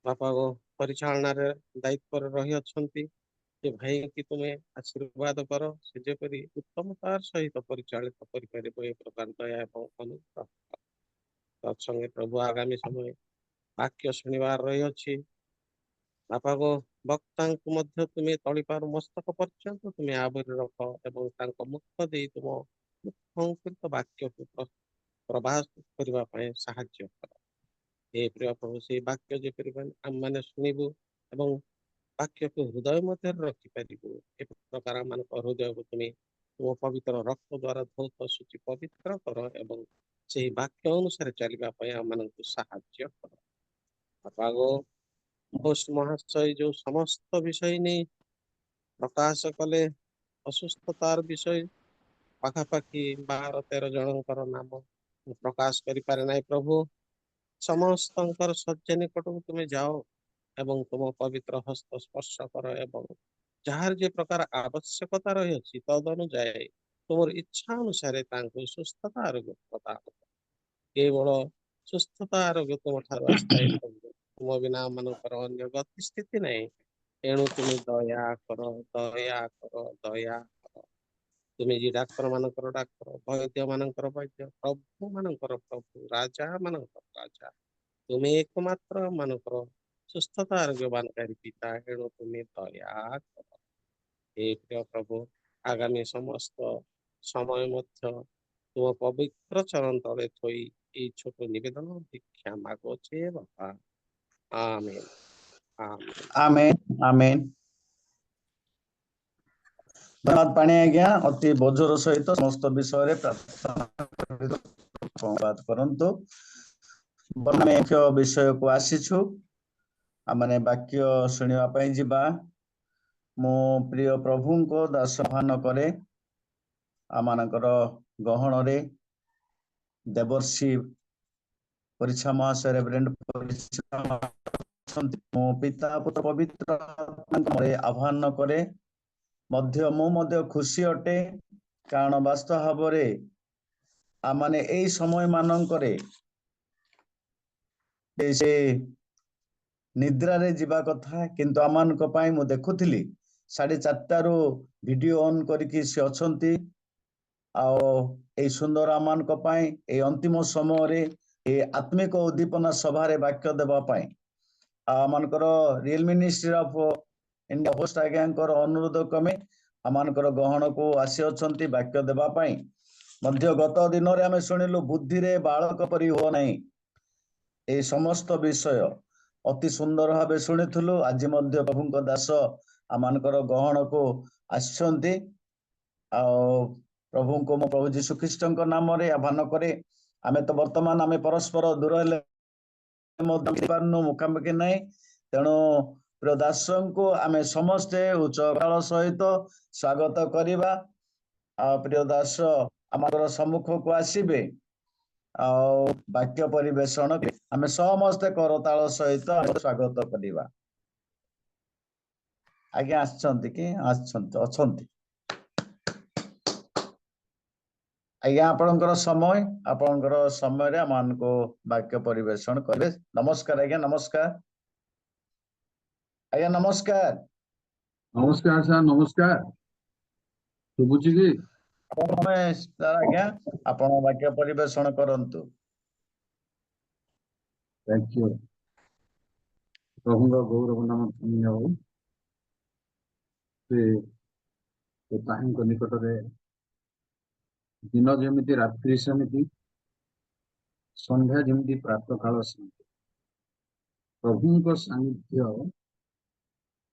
ବାପା ପରିଚାଳନାରେ ଦାୟିତ୍ୱରେ ରହିଅଛନ୍ତି, ସେ ଭାଇକି ତୁମେ ଆଶୀର୍ବାଦ କର, ସେ ଯେପରି ଉତ୍ତମତାର ସହିତ ପରିଚାଳିତ କରିପାରିବ, ଏ ପ୍ରକାର ଦୟା ଏବଂ ଅନୁଗ୍ରହ। ତତ୍ସଙ୍ଗେ ପ୍ରଭୁ ଆଗାମୀ ସମୟ ବାକ୍ୟ ଶୁଣିବାର ରହିଅଛି, ବାପା ବକ୍ତାଙ୍କୁ ମଧ୍ୟ ତୁମେ ତଳିପାରୁ ମସ୍ତକ ପର୍ଯ୍ୟନ୍ତ ତୁମେ ଆବରି ରଖ ଏବଂ ତାଙ୍କ ମୁଖ ଦେଇ ତୁମ ମୁଖ ବାକ୍ୟକୁ ପ୍ରବାସ କରିବା ପାଇଁ ସାହାଯ୍ୟ କର। ଏ ପ୍ରିୟ ପ୍ରଭୁ ସେଇ ବାକ୍ୟ ଯେପରି ଆମମାନେ ଶୁଣିବୁ ଏବଂ ବାକ୍ୟକୁ ହୃଦୟ ମଧ୍ୟରେ ରଖିପାରିବୁ, ଏ ପ୍ରକାର ଆମମାନଙ୍କ ହୃଦୟକୁ ତୁମେ ତୁମ ପବିତ୍ର ରକ୍ତ ଦ୍ୱାରା ଧୌତ ସୂଚି ପବିତ୍ର କର ଏବଂ ସେହି ବାକ୍ୟ ଅନୁସାରେ ଚାଲିବା ପାଇଁ ଆମମାନଙ୍କୁ ସାହାଯ୍ୟ କର। ବାପା ହୋଷ୍ଟ ମହାଶୟ ଯେଉଁ ସମସ୍ତ ବିଷୟ ନେଇ ପ୍ରକାଶ କଲେ, ଅସୁସ୍ଥତାର ବିଷୟ ପାଖାପାଖି 12-13 ଜଣଙ୍କର ନାମ ମୁଁ ପ୍ରକାଶ କରିପାରେ ନାହିଁ ପ୍ରଭୁ। ସମସ୍ତଙ୍କର ଶଯ୍ୟା ନିକଟକୁ ତୁମେ ଯାଅ ଏବଂ ତୁମ ପବିତ୍ର ହସ୍ତ ସ୍ପର୍ଶ କର ଏବଂ ଯାହାର ଯେ ପ୍ରକାର ଆବଶ୍ୟକତା ରହିଅଛି ତଦନୁଯାୟୀ ତୁମର ଇଚ୍ଛା ଅନୁସାରେ ତାଙ୍କୁ ସୁସ୍ଥତା ଆରୋଗ୍ୟ ପ୍ରଦାନ କର। କେବଳ ସୁସ୍ଥତା ଆରୋଗ୍ୟ ତୁମଠାରୁ ଆସିଥାଏ ପ୍ରଭୁ, ତୁମ ବିନା ଆମମାନଙ୍କର ଅନ୍ୟ ଗତି ସ୍ଥିତି ନାହିଁ। ଏଣୁ ତୁମେ ଦୟା କର ଦୟା କର ଦୟା କର। ତୁମେ ଯେ ଡାକ୍ତର ମାନଙ୍କର ଡାକ୍ତର, ବୈଦ୍ୟ ମାନଙ୍କର ବୈଦ୍ୟ, ପ୍ରଭୁ ମାନଙ୍କର ପ୍ରଭୁ, ରାଜା ମାନଙ୍କର ରାଜା, ତୁମେ ଏକମାତ୍ର ମାନଙ୍କର ସୁସ୍ଥତା ଆରୋଗ୍ୟବାନକାରୀ ପିତା। ଏଣୁ ତୁମେ ଦୟା କର। ଏ ପ୍ରିୟ ପ୍ରଭୁ ଆଗାମୀ ସମସ୍ତ ସମୟ ମଧ୍ୟ ତୁମ ପବିତ୍ର ଚରଣ ତଳେ ଥୋଇ এই ছোট ନିବେଦନ ଭିକ୍ଷା ମାଗୁଅଛେ ବାପା। ଆମେନ୍ ଆମେନ୍।
ଆମେନ୍ ଆମେନ୍। ଧନ୍ୟବାଦ ପାଣି ଆଜ୍ଞା, ଅତି ବୋଝର ସହିତ ସମସ୍ତ ବିଷୟରେ ପ୍ରାର୍ଥନା କରନ୍ତୁ। ଆମେ ମୁଖ୍ୟ ବିଷୟକୁ ଆସିଛୁ, ଆମେ ବାକ୍ୟ ଶୁଣିବା ପାଇଁ ଯିବା। ମୁଁ ପ୍ରିୟ ପ୍ରଭୁଙ୍କ ଦାସ ଆହ୍ୱାନ କରେ, ଆମମାନଙ୍କର ଗହଣରେ ଦେବର୍ଷି ପରିଛା ମହାଶୟ ରେଭରେଣ୍ଡ ମୁଁ ପିତା ପୁତ୍ର ପବିତ୍ର ଆହ୍ୱାନ କରେ। ମୁଁ ମଧ୍ୟ ଖୁସି ଅଟେ, କାରଣ ବାସ୍ତବ ଭାବରେ ଆମମାନେ ଏଇ ସମୟ ମାନଙ୍କରେ ସେ ନିଦ୍ରାରେ ଯିବା କଥା, କିନ୍ତୁ ଆମମାନଙ୍କ ପାଇଁ ମୁଁ ଦେଖୁଥିଲି 4:30 ଭିଡିଓ ଅନ୍ କରିକି ସେ ଅଛନ୍ତି। ଆଉ ଏଇ ସୁନ୍ଦର ଆମମାନଙ୍କ ପାଇଁ ଏଇ ଅନ୍ତିମ ସମୟରେ ଏ ଆତ୍ମିକ ଉଦ୍ଦୀପନା ସଭାରେ ବାକ୍ୟ ଦେବା ପାଇଁ ଆମମାନଙ୍କର real ministry of India host ଆଜ୍ଞାଙ୍କର ଅନୁରୋଧ କ୍ରମେ ଆମମାନଙ୍କର ଗହଣକୁ ଆସି ଅଛନ୍ତି ବାକ୍ୟ ଦେବା ପାଇଁ। ମଧ୍ୟ ଗତ ଦିନରେ ଆମେ ଶୁଣିଲୁ ବୁଦ୍ଧିରେ ବାଳକ ପରି ହୁଅ ନାହିଁ, এই ସମସ୍ତ ବିଷୟ ଅତି ସୁନ୍ଦର ଭାବେ ଶୁଣିଥିଲୁ। ଆଜି ମଧ୍ୟ ପ୍ରଭୁଙ୍କ ଦାସ ଆମମାନଙ୍କର ଗହଣକୁ ଆସିଛନ୍ତି। ଆଉ ପ୍ରଭୁଙ୍କୁ ମୁଁ ପ୍ରଭୁ ଯୀଶୁ ଖ୍ରୀଷ୍ଟଙ୍କ ନାମରେ ଆହ୍ୱାନ କରେ, ଆମେ ତ ବର୍ତ୍ତମାନ ଆମେ ପରସ୍ପର ଦୂର ହେଲେ ପାରୁନୁ, ମୁଖାମୁଖି ନାହିଁ, ତେଣୁ ପ୍ରିୟ ଦାସଙ୍କୁ ଆମେ ସମସ୍ତେ ଉଚ୍ଚ କାଳ ସହିତ ସ୍ୱାଗତ କରିବା। ଆଉ ପ୍ରିୟ ଦାସ ଆମର ସମ୍ମୁଖକୁ ଆସିବେ ଆଉ ବାକ୍ୟ ପରିବେଷଣ ଆମେ ସମସ୍ତେ କରତାଳ ସହିତ ସ୍ୱାଗତ କରିବା। ଆଜ୍ଞା ଆସିଛନ୍ତି କି? ଅଛନ୍ତି। ଆଜ୍ଞା ଆପଣଙ୍କର ସମୟରେ ଆମମାନଙ୍କୁ ବାକ୍ୟ ପରିବେଷଣ କଲେ। ନମସ୍କାର ଆଜ୍ଞା, ନମସ୍କାର ଆଜ୍ଞା, ନମସ୍କାର।
ନମସ୍କାର ସାର୍, ନମସ୍କାର। ଶୁଭୁଛି କି?
ଆଜ୍ଞା ଆପଣ ବାକ୍ୟ ପରିବେଷଣ କରନ୍ତୁ।
Thank you. ପ୍ରଭୁଙ୍କ ଗୌରବ ନାମ ଧନ୍ୟ ହଉ। ସେ ତାହାଙ୍କ ନିକଟରେ ଦିନ ଯେମିତି ରାତ୍ରି ସେମିତି, ସନ୍ଧ୍ୟା ଯେମିତି ପ୍ରାତଃ କାଳ ସେମିତି। ପ୍ରଭୁଙ୍କ ସାନ୍ନିଧ୍ୟ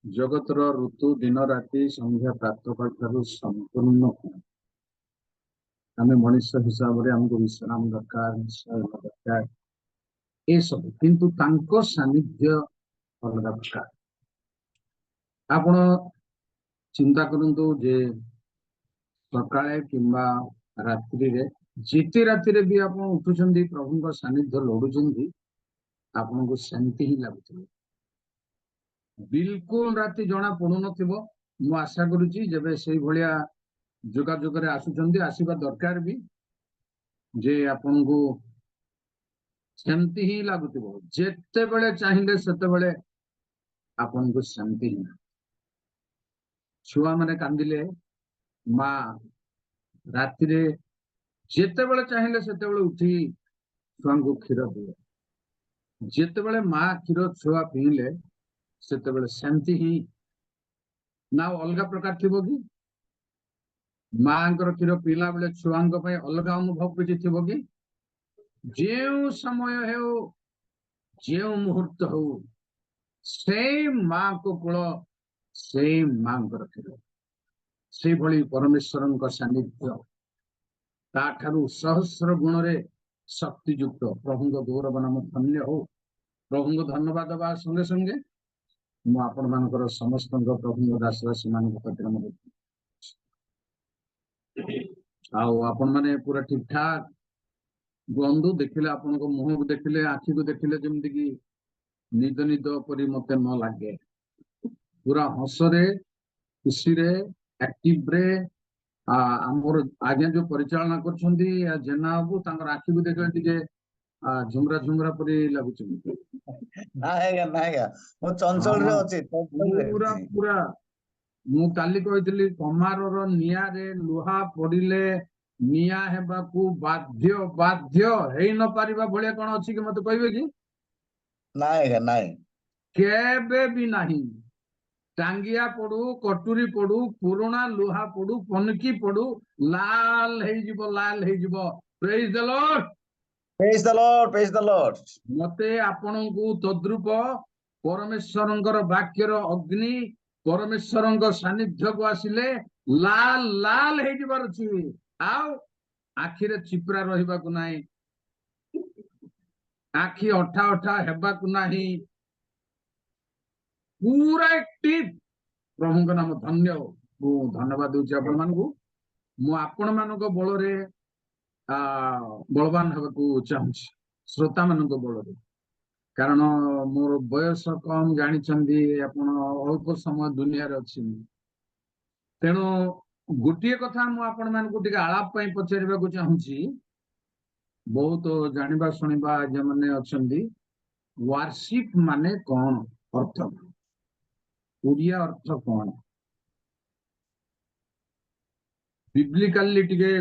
ଜଗତର ଋତୁ, ଦିନ ରାତି, ସନ୍ଧ୍ୟା ପ୍ରାତଃକାଳ ଠାରୁ ସମ୍ପୂର୍ଣ୍ଣ। ଆମେ ମଣିଷ ହିସାବରେ ଆମକୁ ବିଶ୍ରାମ ଦରକାର, ନିଶ୍ଚୟ ଦରକାର ଏସବୁ, କିନ୍ତୁ ତାଙ୍କ ସାନ୍ନିଧ୍ୟ ଅଲଗା ପ୍ରକାର। ଆପଣ ଚିନ୍ତା କରନ୍ତୁ ଯେ ସକାଳେ କିମ୍ବା ରାତ୍ରିରେ, ଯେତେ ରାତିରେ ବି ଆପଣ ଉଠୁଛନ୍ତି ପ୍ରଭୁଙ୍କ ସାନ୍ନିଧ୍ୟ ଲୋଡୁଛନ୍ତି, ଆପଣଙ୍କୁ ସେମିତି ହିଁ ଲାଗୁଥିବ। ବିଲକୁଲ ରାତି ଜଣା ପଡୁନଥିବ। ମୁଁ ଆଶା କରୁଛି ଯେବେ ସେଇଭଳିଆ ଯୋଗାଯୋଗରେ ଆସୁଛନ୍ତି, ଆସିବା ଦରକାର ବି, ଯେ ଆପଣଙ୍କୁ ସେମିତି ହିଁ ଲାଗୁଥିବ। ଯେତେବେଳେ ଚାହିଁଲେ ସେତେବେଳେ ଆପଣଙ୍କୁ ସେମିତି ହିଁ। ଛୁଆମାନେ କାନ୍ଦିଲେ ମା ରାତିରେ ଯେତେବେଳେ ଚାହିଁଲେ ସେତେବେଳେ ଉଠି ଛୁଆଙ୍କୁ କ୍ଷୀର ଦିଏ। ଯେତେବେଳେ ମା କ୍ଷୀର ଛୁଆ ପିଇଲେ ସେତେବେଳେ ସେମିତି ହିଁ। ନା ଅଲଗା ପ୍ରକାର ଥିବ କି? ମାଙ୍କର କ୍ଷୀର ପିଇଲା ବେଳେ ଛୁଆଙ୍କ ପାଇଁ ଅଲଗା ଅନୁଭବ କିଛି ଥିବ କି? ଯେଉଁ ସମୟ ହେଉ, ଯେଉଁ ମୁହୂର୍ତ୍ତ ହଉ, ସେଇ ମାଙ୍କ କୋଳ, ସେଇ ମାଙ୍କର କ୍ଷୀର। ସେଇଭଳି ପରମେଶ୍ୱରଙ୍କ ସାନ୍ନିଧ୍ୟ ତାଠାରୁ ସହସ୍ର ଗୁଣରେ ଶକ୍ତିଯୁକ୍ତ। ପ୍ରଭୁଙ୍କ ଗୌରବ ନାମ ଧନ୍ୟ ହଉ। ପ୍ରଭୁଙ୍କୁ ଧନ୍ୟବାଦ ଦେବା ସଙ୍ଗେ ସଙ୍ଗେ ମୁଁ ଆପଣମାନଙ୍କର ସମସ୍ତଙ୍କ ପ୍ରଭୁଙ୍କ ଦାସଦାସୀ ମାନଙ୍କ ପାଖରେ ମଧ୍ୟ ଆଉ ଆପଣମାନେ ପୁରା ଠିକ ଠାକ ବନ୍ଧୁ ଦେଖିଲେ, ଆପଣଙ୍କ ମୁହଁକୁ ଦେଖିଲେ, ଆଖିକୁ ଦେଖିଲେ ଯେମିତି କି ନିଦ ନିଦ ପରି ମତେ ନ ଲାଗେ। ପୁରା ହସରେ, ଖୁସିରେ, ଆକ୍ଟିଭରେ। ଆମର ଆଜ୍ଞା ଯୋଉ ପରିଚାଳନା କରୁଛନ୍ତି ଜେନା ବାବୁ, ତାଙ୍କର ଆଖିକୁ ଦେଖିଲେ ଟିକେ ଝୁମରା ଝୁମରା ପରି ଲାଗୁଛନ୍ତି।
ମୁଁ ଚଞ୍ଚଳରେ ଅଛି।
ପୁରା ପୁରା ମୁଁ କାଲି କହିଥିଲି, କମାରର ନିଆଁରେ ଲୁହା ପଡିଲେ ନିଆଁ ହେବାକୁ ବାଧ୍ୟ। ବାଧ୍ୟ ହେଇ ନ ପାରିବା ଭଳିଆ କଣ ଅଛି କି ମତେ କହିବେ କି?
ନାଇଁ ଆଜ୍ଞା, ନାଇଁ,
କେବେ ବି ନାହିଁ। ଟାଙ୍ଗିଆ ପଡୁ, କଟୁରୀ ପଡୁ, ପୁରୁଣା ଲୁହା ପଡୁ, ପନକି ପଡୁ, ଲାଲ ହେଇଯିବ, ଲାଲ ହେଇଯିବ। ପ୍ରେଜ୍ ଦ ଲର୍ଡ।
ପ୍ରେଜ୍ ଦ ଲର୍ଡ, ପ୍ରେଜ୍ ଦ ଲର୍ଡ।
ମତେ ଆପଣଙ୍କୁ ତଦ୍ରୂପ ପରମେଶ୍ୱରଙ୍କର ବାକ୍ୟର ଅଗ୍ନି, ପରମେଶ୍ୱରଙ୍କ ସାନ୍ନିଧ୍ୟକୁ ଆସିଲେ ଲାଲ ଲାଲ ହେଇଯିବାର ଅଛି। ଆଉ ଆଖିରେ ଚିପ୍ରା ରହିବାକୁ ନାହିଁ, ଆଖି ଅଠା ଅଠା ହେବାକୁ ନାହିଁ, ପୁରା ଆକ୍ଟିଭ। ପ୍ରଭୁଙ୍କ ନାମ ଧନ୍ୟ। ମୁଁ ଧନ୍ୟବାଦ ଦଉଛି ଆପଣମାନଙ୍କୁ। ମୁଁ ଆପଣମାନଙ୍କ ବଳରେ ବଳବାନ ହେବାକୁ ଚାହୁଁଛି, ଶ୍ରୋତା ମାନଙ୍କ ବଳରେ। କାରଣ ମୋର ବୟସ କମ, ଜାଣିଛନ୍ତି ଆପଣ, ଅଳ୍ପ ସମୟ ଦୁନିଆରେ ଅଛି। ତେଣୁ ଗୋଟିଏ କଥା ମୁଁ ଆପଣମାନଙ୍କୁ ଟିକେ ଆଳାପ ପାଇଁ ପଚାରିବାକୁ ଚାହୁଁଛି। ବହୁତ ଜାଣିବା ଶୁଣିବା ଯେଉଁମାନେ ଅଛନ୍ତି, ୱାର୍ସିପ ମାନେ କଣ? ଅର୍ଥ ଓଡ଼ିଆ ଅର୍ଥ କଣ? ବିବ୍ଲିକାଲି ଟିକେ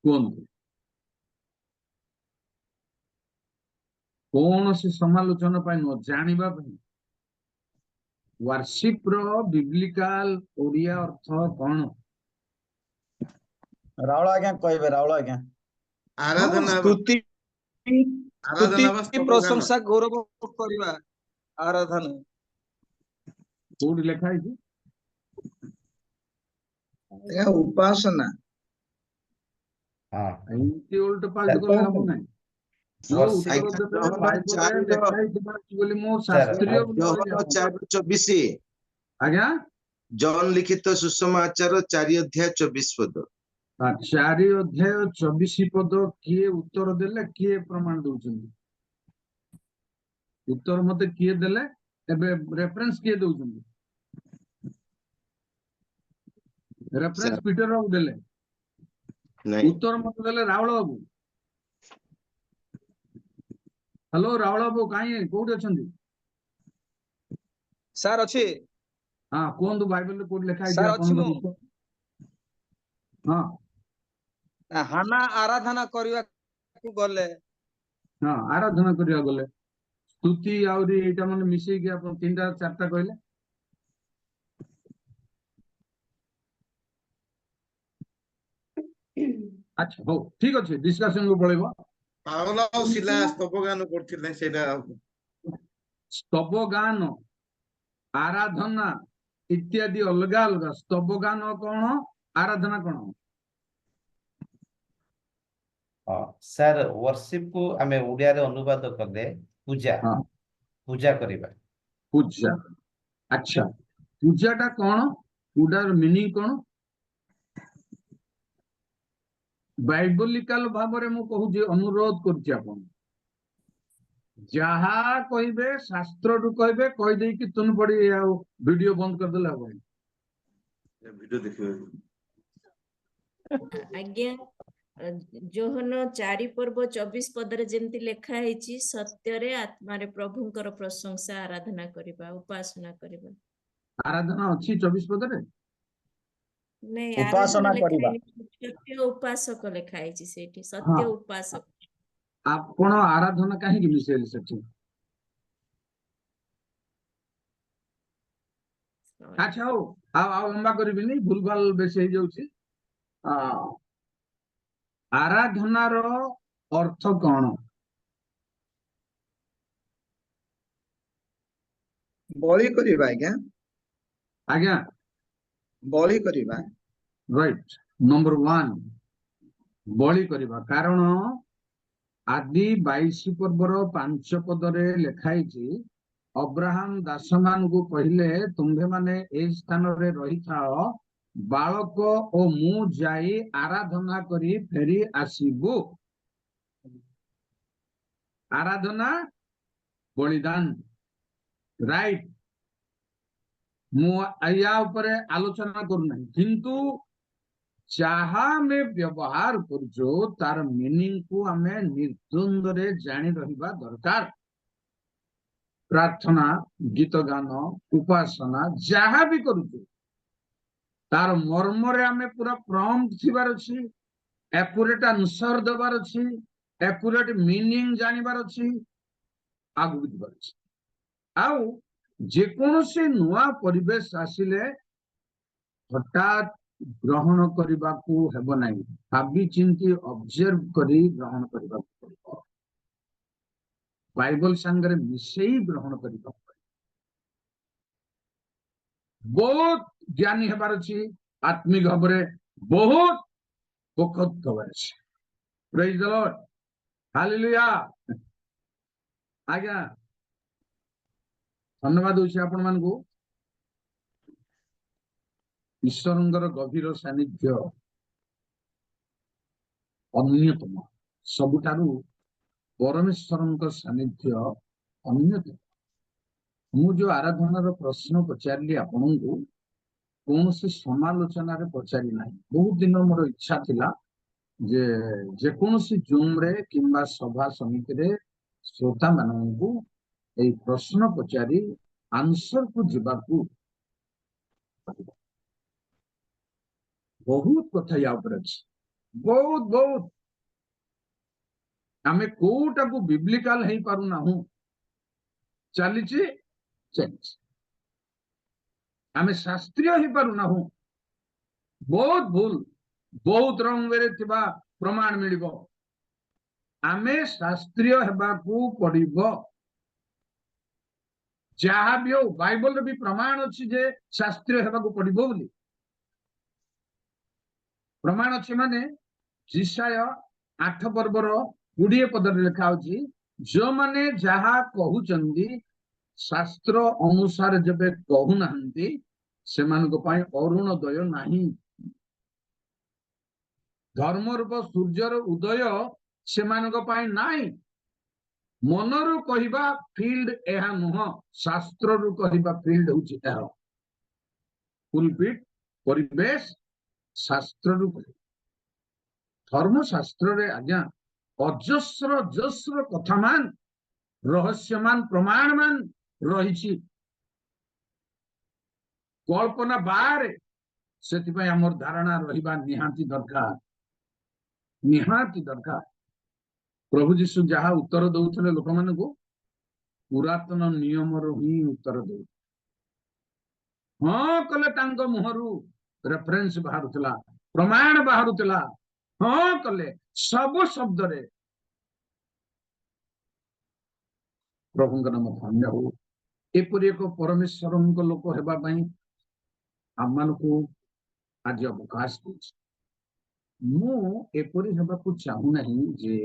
କୁହନ୍ତୁ। କୌଣସି ସମାଲୋଚନା ପାଇଁ ନୁହଁ, ଜାଣିବା ପାଇଁ। ୱାର୍ସିପ ର ବିବ୍ଲିକାଲ ଓଡ଼ିଆ ଅର୍ଥ କଣ?
ରାଉଳ ଆଜ୍ଞା କହିବେ, ରାଉଳ ଆଜ୍ଞା।
ଆରାଧନା
ସ୍ତୁତି,
ଆରାଧନା ବା ସ୍ତବଗାନ।
ପ୍ରଶଂସା, ଗୌରବ କରିବା, ଆରାଧନା।
କୋଉଠି ଲେଖା ହେଇଛି?
ଉପାସନା।
ଏମିତି ଓଲ୍ଟ ପାଲ୍ଟ କଲେ ହବ ନାହିଁ। ଯୋଉ ଉତ୍ତର ଦେବେ ବାଇବଲରେ ଲେଖା ହେଇଥିବା ବୋଲି ମୁଁ ଶାସ୍ତ୍ରୀୟ ବୋଲି କହିଲି
ଜହନ
ଆପଣଙ୍କୁ।
4:24।
ଆଜ୍ଞା,
ଜନ ଲିଖିତ ସୁଷମାଚାର 4:24 ପଦ।
4:24 ପଦ କିଏ ଉତ୍ତର ଦେଲେ, କିଏ ପ୍ରମାଣ ଦଉଛନ୍ତି? ଉତ୍ତର ମତେ କିଏ ଦେଲେ? ଏବେ ରେଫରେନ୍ସ କିଏ ଦଉଛନ୍ତି? ରେଫରେନ୍ସ ପିଟର ବାବୁ ଦେଲେ।
नहीं
उत्तर मत देले रावळ बाबू हेलो रावळ बाबू काई कोठी अछंती
ସାର୍ ଅଛି
हां कोन बाइबल रे कोठी लिखा है
ସାର୍ ଅଛି
आपन
ମୁଁ
हां
ହାନା ଆରାଧନା କରିବାକୁ ଗଲେ
हां आराधना करिया गले स्तुति आउरी एटा माने मिसई के आपन तीनटा चारटा कहले अच्छा हो ठीक अछि डिस्कशन को पळेबो
पावल और सिलास तपोगान करथिले सेटा
स्तबगान आराधना इत्यादि अलगा अलगा स्तबगान कौन आराधना कौन
सर वर्शिप को आमे ओडिया रे अनुवाद करले पूजा
हाँ
पूजा करिबा
पूजा अच्छा पूजाटा कौन पूजार मीनिंग कौन बाइबलिकल भाबरे मु कहूची अनुरोध करछि आपन जहा कहिबे शास्त्र रु कहिबे कहि देई कि तुन पड़ी आ वीडियो बंद कर देला भाई
वीडियो देखियो
आज्ञा जोहन 4 पर्व 24 पदरे जेमती लेखा हैछि सत्यरे आत्मारे प्रभुंकर प्रशंसा आराधना करिबा उपासना करिबा
आराधना अछि 24 पदरे
नहीं
उपासना
आराधना लेखा
करिबा
हैछि सत्य उपासक लेखा हैछि सेठी
हाँ
सत्य उपासक
आपण आराधना काहे कि मिसेल सेठी अच्छा हो आ लंबा करबिनी भूलभाल बेसी हे जाउछि आराधनार अर्थ कौन
ବଳି କରିବା ଆଜ୍ଞା
आज्ञा
ବଳି କରିବା
राइट नंबर 1 बलि करिबा कारण आदि 22 पर्वर 5 पदरे लेखाइछि अब्राहम दासमान को कहिले तुम्भे माने ए स्थान रे रही थाओ बालक ओ मु जाई आराधना करी फेरी आसीबु आराधना बलिदान राइट मु या ऊपर आलोचना करू नहीं किंतु जहा में व्यवहार करजो तार मीनिंग को हमें निर्द्वंद रे जानी रहिबा दरकार प्रार्थना गीत गान उपासना जहा भी करूजो तार मर्म रे हमें पूरा प्रॉम्प्ट थिबार अछि एक्यूरेट आंसर देबार अछि एक्यूरेट मीनिंग जानिबार अछि आगु दिबार अछि आउ जे कोनोसे नुआ परिवेश आसिले हठात ग्रहण करने को हेब नहीं भावी चिंती ऑब्जर्व करी ग्रहण करने को बाइबल संगे मिसई ग्रहण करने को बहुत ज्ञानी हेबार अछि आत्मिक भाव में बहुत पोखत खबर अछि प्रेज द लॉर्ड हालेलुया आज्ञा धन्यवाद होछि आपण मान को ईश्वरंगर गभीर सानिध्य अन्यतम सबुठारु परमेश्वरंकर सानिध्य अन्यतम मु जो आराधनार प्रश्न पचारि आपनकु कौन से समालोचना रे पचारि नाही बहुत दिन मोर इच्छा थिला जे कौन सी जूम रे किंबा सभा समिति रे श्रोता माननकु ए प्रश्न पचारि आंसर को जिबाकू बहुत कथा या ऊपर अछि बहुत बहुत आमे कोटा को बिब्लिकल हेई पारु ना हूं चलिछि चलिछि आमे शास्त्रीय हेई पारु ना हूं बहुत भूल बहुत रंग रे थिबा प्रमाण मिलिबो आमे शास्त्रीय हेबा को पड़िबो जहा भी हो बाइबल रे भी प्रमाण अछि जे शास्त्रीय हेबा को पड़िबो बोली प्रमाण अच्छे माने जिसाय 8 पर्वर 20 पदर लिखा होची जो माने जहा कहउचंदी शास्त्र अनुसार जबे कहु नाहंती से मान को पाए अरुणोदय नाही धर्म रूप सूर्यर उदय से मान को पाए नाही मनरु कहिबा फील्ड एहा नुह शास्त्र रु कहिबा फील्ड होची एहा पुलपिट परिवेश शास्त्र रु ଧର୍ମଶାସ୍ତ୍ରରେ ଆଜ୍ଞା ଅଜସ୍ର ଅଜସ୍ର କଥା ମାନ ରହସ୍ୟମାନ ପ୍ରମାଣ ମାନ ରହିଛି, କଳ୍ପନା ବାହାରେ। ସେଥିପାଇଁ ଆମର ଧାରଣା ରହିବା ନିହାତି ଦରକାର, ନିହାତି ଦରକାର। ପ୍ରଭୁ ଯୀଶୁ ଯାହା ଉତ୍ତର ଦଉଥିଲେ ଲୋକମାନଙ୍କୁ ପୁରାତନ ନିୟମରୁ ହିଁ ଉତ୍ତର ଦଉ, ହଁ କଲେ ତାଙ୍କ ମୁହଁରୁ ରେଫରେନ୍ସ ବାହାରୁଥିଲା, ପ୍ରମାଣ ବାହାରୁଥିଲା, ହଁ କଲେ ସବୁ ଶବ୍ଦରେ। ପ୍ରଭୁଙ୍କ ନାମ ଧନ୍ୟ ହଉ। ଏପରି ଏକ ପରମେଶ୍ୱରଙ୍କ ଲୋକ ହେବା ପାଇଁ ଆମମାନଙ୍କୁ ଆଜି ଅବକାଶ ଦେଇଛି। ମୁଁ ଏପରି ହେବାକୁ ଚାହୁଁନାହିଁ ଯେ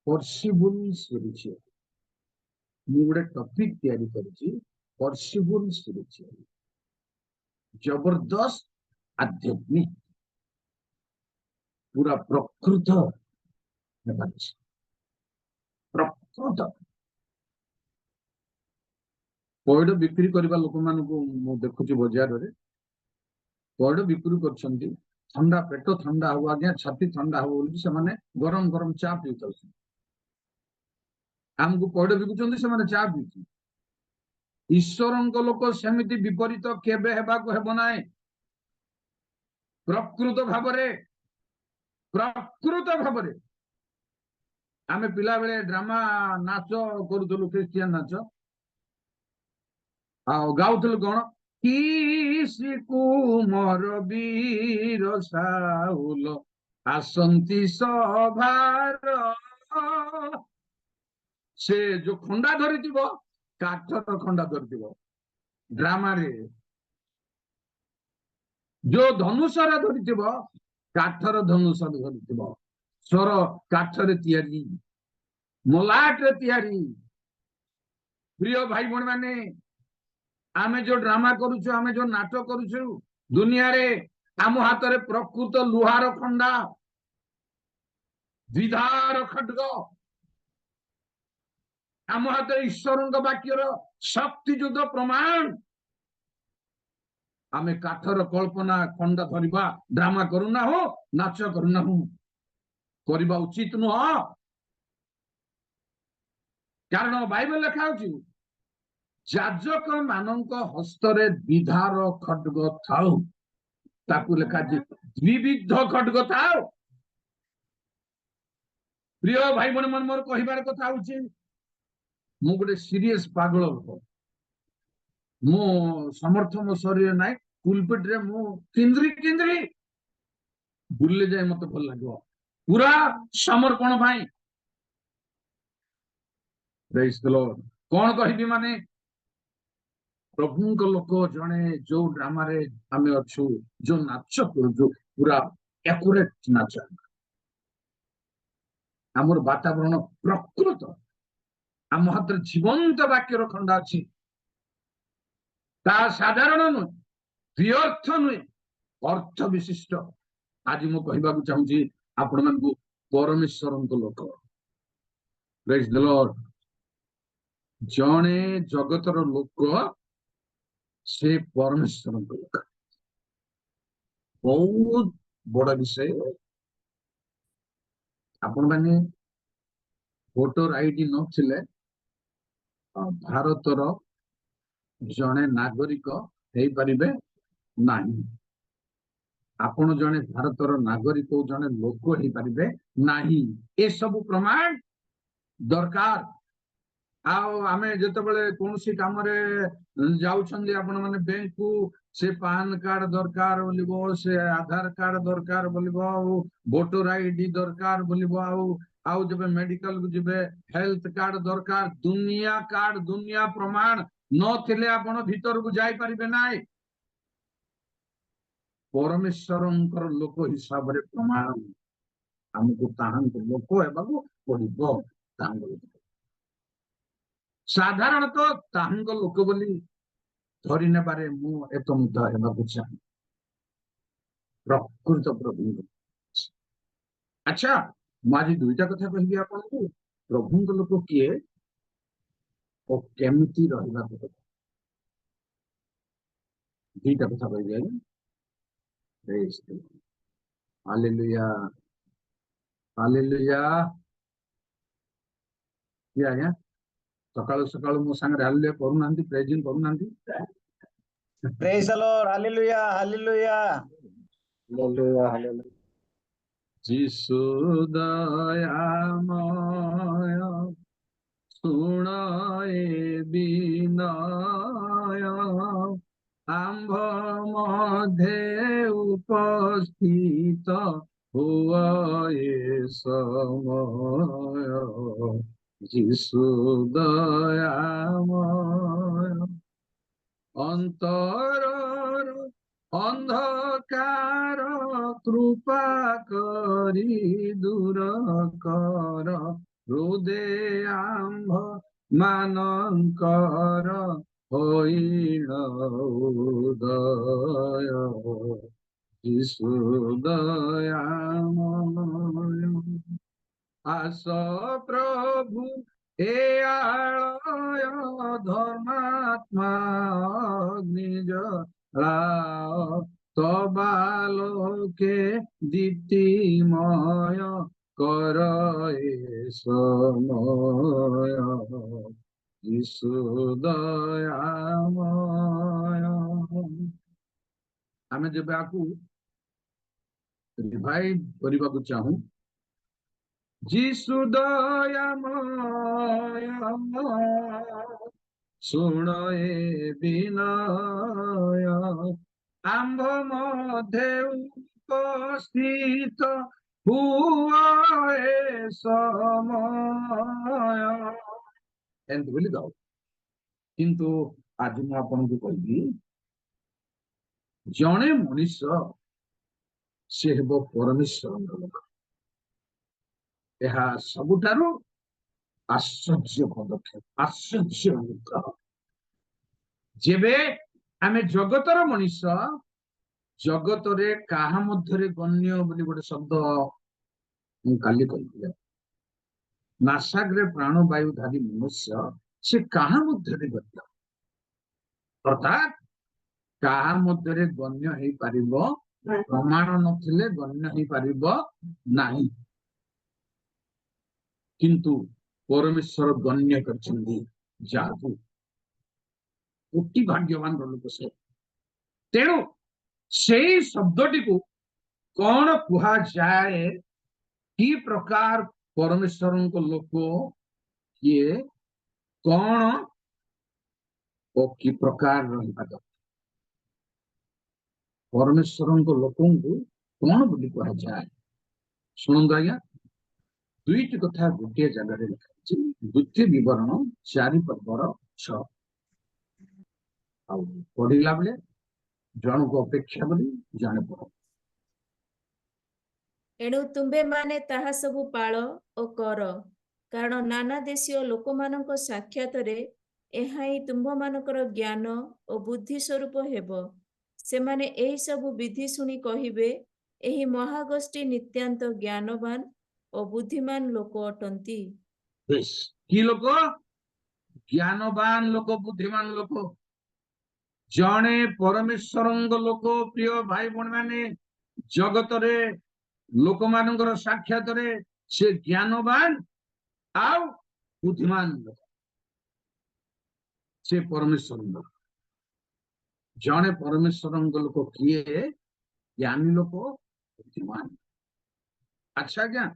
ପର୍ସିବୁଲ ସ୍ପିରିଚୁଆଲ। ମୁଁ ଗୋଟେ ଟପିକ ତିଆରି କରିଛି, ପର୍ସିବୁଲ ସ୍ପିରିଚୁଆଲ, ଜବରଦସ୍ତ ଆଧ୍ୟାତ୍ମିକ, ପୁରା ପ୍ରକୃତ ହେବାର ଅଛି, ପ୍ରକୃତ। ପଇଡ଼ ବିକ୍ରି କରିବା ଲୋକମାନଙ୍କୁ ମୁଁ ଦେଖୁଛି ବଜାରରେ, ପଇଡ଼ ବିକ୍ରି କରୁଛନ୍ତି। ଥଣ୍ଡା, ପେଟ ଥଣ୍ଡା ହବ ଆଜ୍ଞା, ଛାତି ଥଣ୍ଡା ହବ ବୋଲି ସେମାନେ ଗରମ ଗରମ ଚା ପିଉଛନ୍ତି। ଆମକୁ ପଇଡ଼ ବିକୁଛନ୍ତି, ସେମାନେ ଚା ପିଉଛନ୍ତି। ଈଶ୍ୱରଙ୍କ ଲୋକ ସେମିତି ବିପରୀତ କେବେ ହେବାକୁ ହେବ ନାହିଁ। ପ୍ରକୃତ ଭାବରେ, ପ୍ରକୃତ ଭାବରେ। ଆମେ ପିଲାବେଳେ ଡ୍ରାମା ନାଚ କରୁଥିଲୁ, ଖ୍ରୀଷ୍ଟିଆନ ନାଚ, ଆଉ ଗାଉଥିଲୁ କଣ, କିସିକୁ ମୋର ବୀର ସାଉଲ ଆସନ୍ତି ସଭାର। ସେ ଯୋଉ ଖଣ୍ଡା ଧରିଥିବ, କାଠର ଖଣ୍ଡା ଧରିଥିବ ଡ୍ରାମାରେ। ଯୋଉ ଧନୁଷର ଧରିଥିବ, କାଠର ଧନୁଷର ଧରିଥିବ। ସ୍ୱର କାଠରେ ତିଆରି, ମଲାଟରେ ତିଆରି। ପ୍ରିୟ ଭାଇ ଭଉଣୀ ମାନେ, ଆମେ ଯୋଉ ଡ୍ରାମା କରୁଛୁ, ଆମେ ଯୋଉ ନାଟ କରୁଛୁ ଦୁନିଆରେ, ଆମ ହାତରେ ପ୍ରକୃତ ଲୁହାର ଖଣ୍ଡା, ଦ୍ୱିଧାର ଖଡ୍ଗ, ଆମ ହାତରେ ଈଶ୍ୱରଙ୍କ ବାକ୍ୟର ଶକ୍ତିଯୁକ୍ତ ପ୍ରମାଣ। ଆମେ କାଠର କଳ୍ପନା ଖଣ୍ଡା ଧରିବା ଡ୍ରାମା କରୁନାହୁଁ, ନାଚ କରୁନାହୁଁ, କରିବା ଉଚିତ ନୁହଁ। କାରଣ ବାଇବେଲ ଲେଖା ହଉଛି, ଯାଜକ ମାନଙ୍କ ହସ୍ତରେ ଦ୍ୱିଧାର ଖଡ୍ଗ ଥାଉ। ତାକୁ ଲେଖାଛି ଦ୍ୱିବିଧ ଖଡ୍ଗ ଥାଉ। ପ୍ରିୟ ଭାଇ ଭଉଣୀ ମାନେ, ମୋର କହିବାର କଥା ହଉଛି, ମୁଁ ଗୋଟେ ସିରିୟସ ପାଗଳ ଲୋକ। ମୁଁ ସମର୍ଥ ମୋ ଶରୀର ନାହିଁ, ପୁଲପିଟରେ ମୁଁ କିନ୍ଦ୍ରି ବୁଲିଲେ ଯାଏ ମତେ ଭଲ ଲାଗିବ, ପୁରା ସମର୍ପଣ ପାଇଁ। ପ୍ରେଜ୍ ଦ ଲର୍ଡ। କଣ କହିବି ମାନେ, ପ୍ରଭୁଙ୍କ ଲୋକ ଜଣେ ଯୋଉ ଡ୍ରାମାରେ ଆମେ ଅଛୁ, ଯୋଉ ନାଚ କରୁଛୁ, ପୁରା ଏକୁରେଟ ନାଚ। ଆମର ବାତାବରଣ ପ୍ରକୃତ, ଆମ ହାତରେ ଜୀବନ୍ତ ବାକ୍ୟର ଖଣ୍ଡା ଅଛି। ତା ସାଧାରଣ ନୁହେଁ, ବ୍ୟର୍ଥ ନୁହେଁ, ଅର୍ଥ ବିଶିଷ୍ଟ। ଆଜି ମୁଁ କହିବାକୁ ଚାହୁଁଛି ଆପଣମାନଙ୍କୁ, ପରମେଶ୍ୱରଙ୍କ ଲୋକ। ପ୍ରେଜ୍ ଦ ଲର୍ଡ। ଜଣେ ଜଗତର ଲୋକ, ସେ ପରମେଶ୍ୱରଙ୍କ ଲୋକ। ବହୁତ ବଡ ବିଷୟ। ଆପଣ ମାନେ ଭୋଟର ଆଇଡି ନଥିଲେ ଭାରତର ଜଣେ ନାଗରିକ ହେଇପାରିବେ ନାହିଁ। ଆପଣ ଜଣେ ଭାରତର ନାଗରିକ, ଜଣେ ଲୋକ ହେଇପାରିବେ ନାହିଁ। ଏସବୁ ପ୍ରମାଣ ଦରକାର। ଆଉ ଆମେ ଯେତେବେଳେ କୌଣସି କାମରେ ଯାଉଛନ୍ତି, ଆପଣ ମାନେ ବ୍ୟାଙ୍କକୁ, ସେ ପାନ କାର୍ଡ ଦରକାର ବୋଲିବ, ସେ ଆଧାର କାର୍ଡ ଦରକାର ବୋଲିବ, ଆଉ ଭୋଟର ଆଇଡି ଦରକାର ବୋଲିବ, ଆଉ ଯେବେ ମେଡିକାଲ କୁ ଯିବେ ହେଲ୍ଥ କାର୍ଡ ଦରକାର। ଦୁନିଆ କାର୍ଡ, ଦୁନିଆ ପ୍ରମାଣ ନଥିଲେ ଆପଣ ଭିତରକୁ ଯାଇପାରିବେ ନାହିଁ। ପରମେଶ୍ୱରଙ୍କର ଲୋକ ହିସାବରେ ପ୍ରମାଣ, ଆମକୁ ତାହାଙ୍କ ଲୋକ ହେବାକୁ ପଡିବ। ତାହାଙ୍କ ଲୋକ, ସାଧାରଣତଃ ତାହାଙ୍କ ଲୋକ ବୋଲି ଧରି ନେବାରେ ମୁଁ ଏକମତ ହେବାକୁ ଚାହେଁ। ପ୍ରକୃତ ପ୍ରଭୁଙ୍କ। ଆଚ୍ଛା, ମୁଁ ଆଜି ଦୁଇଟା କଥା କହିବି ଆପଣଙ୍କୁ, ପ୍ରଭୁଙ୍କ ଲୋକ କିଏ ଓ କେମିତି ରହିବାକୁ ହେବ। ଦୁଇଟା କଥା କହିବି ଆଜ୍ଞା। हालेलुया हालेलुया ये आज्ञा सकाळु सकाळु मो संगे हालेलुया करूनांती प्रेजिंग करूनांती
Praise the Lord. Hallelujah. Hallelujah.
Hallelujah hallelujah जिसु दयामय शुण ए विनय आम्भ मध्ये उपस्थित हुआ ए समय जिसु दयामय অন্তরর অন্ধকার কৃপা করি দূর কর হৃদে আম্ভ মানঙ্কর হইল উদয় যিশু দয়াময় আস প্রভু এ আলয় ধর্মাত্মা নিজ তবালোকে দীপ্তিময় কর এ সময় যিশু দয়াময় ଆମେ ଯେବେ ଆକୁ ରିଭାଇଭ କରିବାକୁ ଚାହୁଁ যিশু দয়াময় শুণ এ বিনয় আম্ভ মধ্যে উপস্থিত হুয়া এ সময় ଏମିତି ବୋଲି ଗାଉ କିନ୍ତୁ ଆଜି ମୁଁ ଆପଣଙ୍କୁ କହିବି ଜଣେ ମଣିଷ ସେ ହେବ ପରମେଶ୍ୱରଙ୍କ ଲୋକ ଏହା ସବୁଠାରୁ ଆଶ୍ଚର୍ଯ୍ୟ ପଦକ୍ଷେପ ଆଶ୍ଚର୍ଯ୍ୟ ଅନୁଗ୍ରହ ଯେବେ ଆମେ ଜଗତର ମଣିଷ ଜଗତରେ କାହା ମଧ୍ୟରେ ଗଣ୍ୟ ବୋଲି ଗୋଟେ ଶବ୍ଦ ମୁଁ କାଲି କହିଥିଲି ନାସାଗ୍ରେ ପ୍ରାଣବାୟୁଧାରୀ ମନୁଷ୍ୟ ସେ କାହା ମଧ୍ୟରେ ଗଣ୍ୟ ଅର୍ଥାତ୍ କାହା ମଧ୍ୟରେ ଗଣ୍ୟ ହେଇପାରିବ ପ୍ରମାଣ ନଥିଲେ ଗଣ୍ୟ ହେଇପାରିବ ନାହିଁ କିନ୍ତୁ ପରମେଶ୍ୱର ଗଣ୍ୟ କରିଛନ୍ତି ଯାହାକୁ କୋଟି ଭାଗ୍ୟବାନର ଲୋକ ସେ ତେଣୁ ସେଇ ଶବ୍ଦଟିକୁ କଣ କୁହାଯାଏ କି ପ୍ରକାର ପରମେଶ୍ୱରଙ୍କ ଲୋକ କିଏ କଣ ଓ କି ପ୍ରକାର ରହିବା ଦରକାର ପରମେଶ୍ୱରଙ୍କ ଲୋକଙ୍କୁ କଣ ବୋଲି କୁହାଯାଏ ଶୁଣନ୍ତୁ ଆଜ୍ଞା ଦୁଇଟି କଥା ଗୋଟିଏ ଜାଗାରେ ଲେଖାଯାଇଛି ଦ୍ୱିତୀୟ ବିବରଣ 4 ପର୍ବର 6 ଆଉ ପଢିଲା ବେଳେ ଜଣକୁ ଅପେକ୍ଷା କରି ଜଣେ ପଢ
ଏଣୁ ତୁମ୍ଭେମାନେ ତାହା ସବୁ ପାଳ ଓ କର କାରଣ ନାନା ଦେଶୀୟ ଲୋକମାନଙ୍କ ସାକ୍ଷାତରେ ଏହା ହିଁ ତୁମ୍ଭମାନଙ୍କର ଜ୍ଞାନ ଓ ବୁଦ୍ଧି ସ୍ୱରୂପ ହେବ ସେମାନେ ଏହି ସବୁ ବିଧି ଶୁଣି କହିବେ ଏହି ମହାଗୋଷ୍ଠୀ ନିତ୍ୟାନ୍ତ ଜ୍ଞାନବାନ ଓ ବୁଦ୍ଧିମାନ ଲୋକ ଅଟନ୍ତି
କି ଲୋକ ଜ୍ଞାନବାନ ଲୋକ ବୁଦ୍ଧିମାନ ଲୋକ ଜଣେ ପରମେଶ୍ୱରଙ୍କ ଲୋକ ପ୍ରିୟ ଭାଇ ଭଉଣୀ ମାନେ ଜଗତରେ ଲୋକମାନଙ୍କର ସାକ୍ଷାତରେ ସେ ଜ୍ଞାନବାନ ଆଉ ବୁଦ୍ଧିମାନ ଲୋକ ସେ ପରମେଶ୍ୱରଙ୍କ ଲୋକ ଜଣେ ପରମେଶ୍ୱରଙ୍କ ଲୋକ କିଏ ଜ୍ଞାନୀ ଲୋକ ବୁଦ୍ଧିମାନ ଆଚ୍ଛା ଆଜ୍ଞା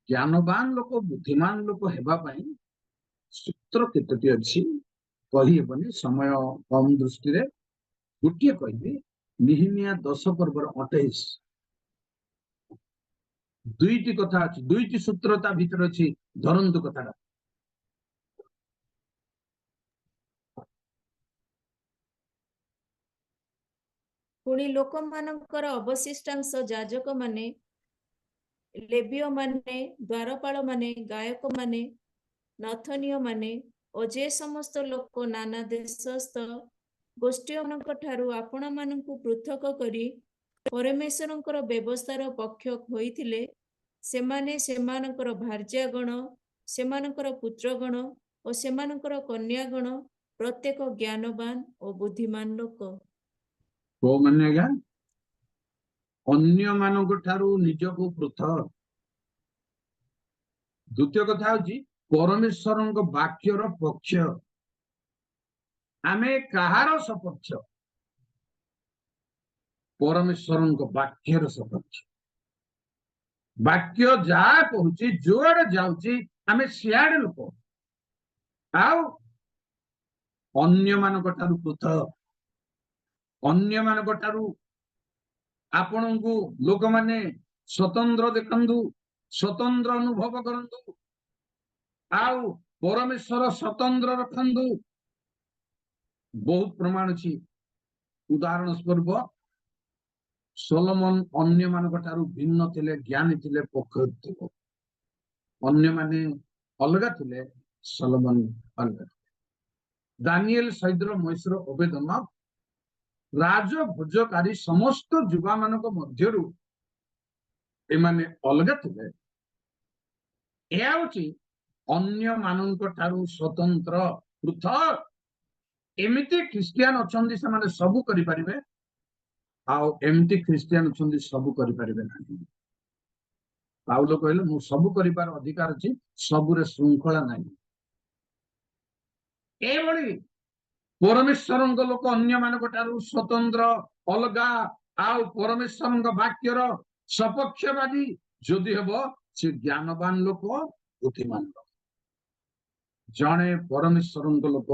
ଜ୍ଞାନବାନ ଲୋକ ବୁଦ୍ଧିମାନ ଲୋକ ହେବା ପାଇଁ ସୂତ୍ର କେତୋଟି ଅଛି କହିହେବନି ସମୟ କମ ଦୃଷ୍ଟିରେ ଗୋଟିଏ କହିବି ନିହିମିଆ 10 ପର୍ବର 28 ଦୁଇଟି କଥା ଅଛି ଦୁଇଟି ସୂତ୍ର ତା ଭିତରେ ଅଛି ଧରନ୍ତୁ କଥାଟା
ପୁଣି ଲୋକମାନଙ୍କର ଅବଶିଷ୍ଟାଂଶ ଯାଜକମାନେ ଲେବୀୟମାନେ ଦ୍ୱାରପାଳମାନେ ଗାୟକମାନେ ନଥନୀୟମାନେ ଓ ଯେ ସମସ୍ତ ଲୋକ ନାନା ଦେଶସ୍ଥ ଗୋଷ୍ଠୀମାନଙ୍କ ଠାରୁ ଆପଣମାନଙ୍କୁ ପୃଥକ କରି ପରମେଶ୍ୱରଙ୍କର ବ୍ୟବସ୍ଥାର ପକ୍ଷ ହୋଇଥିଲେ ସେମାନେ ସେମାନଙ୍କର ଭାର୍ଯ୍ୟାଗଣ ସେମାନଙ୍କର ପୁତ୍ରଗଣ ଓ ସେମାନଙ୍କର କନ୍ୟାଗଣ ପ୍ରତ୍ୟେକ ଜ୍ଞାନବାନ ଓ ବୁଦ୍ଧିମାନ ଲୋକ
କୋଉମାନେ ଆଜ୍ଞା अन्य मानक ठारू निजको पृथक। द्वितीय कथा होची परमेश्वरଙ୍କ वाक्यर पक्ष। आमे कहार सपक्ष? परमेश्वरଙ୍କ वाक्यर सपक्ष। वाक्य जहा कहूची जोआड़े जाउची आमे सियाड़े लोक आउ अन्य मानक ठारू पृथक। अन्य मानक ठारू आपणଙ୍କୁ लोक माने स्वतंत्र देखंदु, स्वतंत्र अनुभव करंदु आउ परमेश्वर स्वतंत्र रखंदु। बहुत प्रमाण अछि। उदाहरण स्वरूप सोलोमन अन्य मानक ठारू भिन्न थिले, ज्ञानी थिले, पक्ष थिले। अन्य माने अलगा थिले, सोलोमन अलगा। दानिएल सैद्र महेश्वर अवेदन राजभोजकारी समस्त जुवा मानक मध्यरु एमाने अलगा थिले। एया होची अन्य मानक ठारू स्वतंत्र पृथक। एमिति ख्रिस्टियान अछंदी समाने सबु करि परिबे आउ एमिति ख्रिस्टियान अछंदी सबु करि परिबे नाही। पाउलो कहले मु सबु करिपार अधिकार अछि, सबुरे श्रृंखला नाही। एभली परमेश्वरଙ୍କ लोक अन्य मानक ठारू स्वतंत्र अलगा आउ परमेश्वरଙ୍କ वाक्यर सपक्षवादी जदि हेबो से ज्ञानवान लोक, बुद्धिमान लोक। जणे परमेश्वरଙ୍କ लोक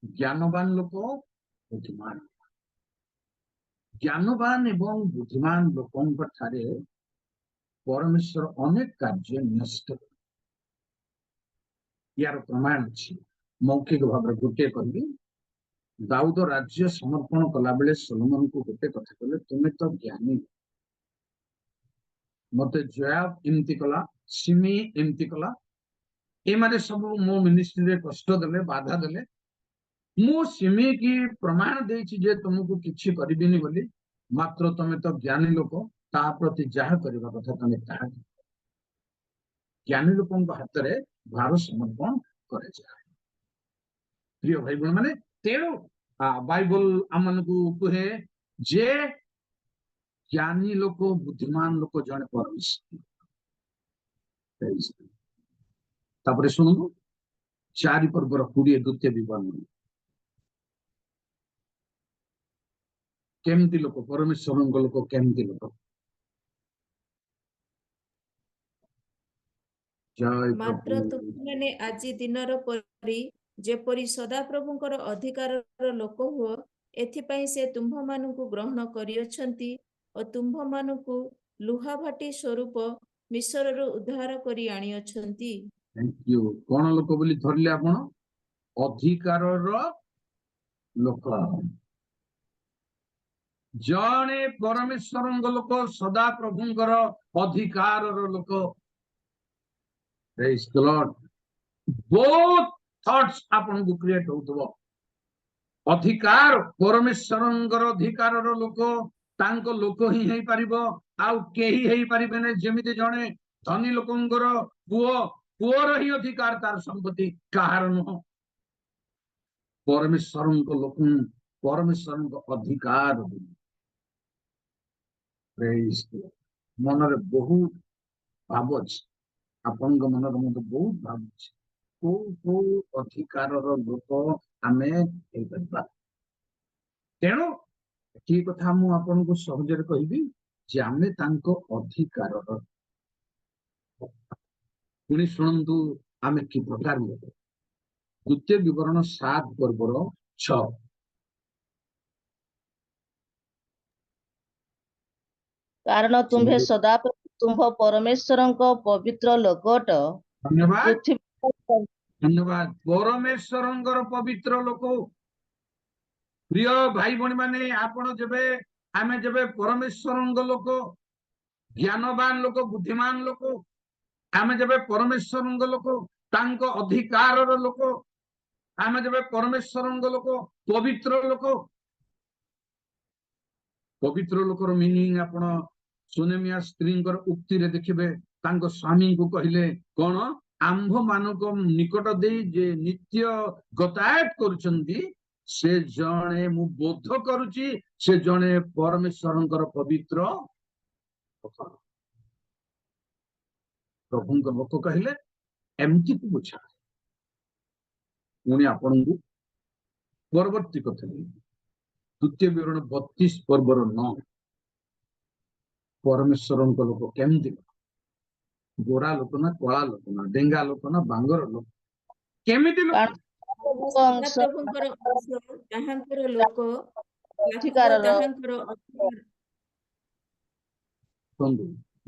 ज्ञानवान लोक, बुद्धिमान। ज्ञानवान एवं बुद्धिमान लोकଙ୍କ ठारे परमेश्वर अनेक कार्य न्यस्त। यार प्रमाण अछि। मौखिक भाव गोटे कहबी दाऊद राज्य समर्पण कला बेले सोलोमन को गोटे कथा कहले, तुमे तो ज्ञानी। मते जोयाब एमती कला, सिमी एमती कला, ए माने सब मो मिनिस्ट्री रे कष्ट देले, बाधा देले। मु सिमी की प्रमाण देछि जे तुमको किछि करबिनी बोली, मात्र तमे तो ज्ञानी लोक, ता प्रति जाह करबा कथा तमे ताहा। ज्ञानी लोकଙ୍କ हातरे भार समर्पण करे जाय। प्रिय भाई बहन माने तेणु बाइबल आमनकु कहे जे ज्ञानी लोक, बुद्धिमान लोक जने परमेश्वर। तापरे सुनू 4 पर्वर 20 द्वितीय विवरण केमती लोक परमेश्वरଙ୍କ लोक केमती लोक। जय
मात्र
प्रभु।
तुमने आଜି दिनର ପରି ଯେପରି ସଦାପ୍ରଭୁଙ୍କର ଅଧିକାରର ଲୋକ ହୁଅ, ଏଥିପାଇଁ ସେ ତୁମ୍ଭମାନଙ୍କୁ ଗ୍ରହଣ କରିଅଛନ୍ତି ଓ ତୁମ୍ଭମାନଙ୍କୁ ଲୁହାଭାଟି ସ୍ୱରୂପ ମିଶ୍ରରୁ ଉଦ୍ଧାର କରି ଆଣିଅଛନ୍ତି।
Thank you. कोन लोक बोली धरले आपण? अधिकारर लोक। जणे परमेश्वरଙ୍କ लोक, सदा प्रभुଙ୍କର अधिकारर लोक। Praise the Lord. Both thoughts आपण को क्रिएट होतबो। अधिकार परमेश्वरଙ୍କର अधिकारर लोक, तांको लोक ही हेई परिबो आउ केही हेई परिबे ने। जेमिति जणे धनी लोकଙ୍କର पुअर ही अधिकार तार संपत्ति काहार न। परमेश्वरଙ୍କ लोक परमेश्वरଙ୍କ अधिकार। Praise the Lord. मनरे बहुत भाव अछि। आपनक मनरे मते बहुत भाव अछि। को अधिकारर लोक आमे हेई परबा। तेणु की कथा मु आपनको सहजरे कहबी जे आमे तांको अधिकारर। पुणी शुणन्तु आमे की प्रकार लोक। द्वितीय विवरण 7 पर्वर 6।
कारण तुम्भे सदा तुम्भ परमेश्वरଙ୍କ पवित्र लोकट।
धन्यवाद धन्यवाद। परमेश्वरଙ୍କର पवित्र लोक। प्रिय भाई भणी माने आपण जेबे आमे जेबे परमेश्वरଙ୍କ लोक, ज्ञानवान लोक, बुद्धिमान लोक, आमे जेबे परमेश्वरଙ୍କ लोक, तांको अधिकारर लोक, आमे जेबे परमेश्वरଙ୍କ लोक, पवित्र लोक। पवित्र लोकर मीनिंग आपण सुनेमिया स्त्रींकर उक्ति रे देखिबे। तांको स्वामी को कहिले कोन? आंभ मानक निकट देई जे नित्य गतायत करूछंती, से जणे मु बोध करूची, से जणे परमेश्वरंकर पवित्र ପ୍ରଭୁଙ୍କ ଲୋକ କହିଲେ ଏମିତି ବୁଝା। ପୁଣି ଆପଣଙ୍କୁ ପରବର୍ତ୍ତୀ କଥା ଦ୍ୱିତୀୟ ବିବରଣୀ 32 ପର୍ବର 9 ପରମେଶ୍ୱରଙ୍କ ଲୋକ କେମିତି, ଗୋରା ଲୋକ ନା କଳା ଲୋକ ନା ଡେଙ୍ଗା ଲୋକ ନା ବାଙ୍ଗର ଲୋକ, କେମିତି ଲୋକ?
ସଦାପ୍ରଭୁଙ୍କର ଅଂଶ ତାହାଙ୍କର ଲୋକ, ଯାକୋବ ତାହାଙ୍କର ଅଧିକାର।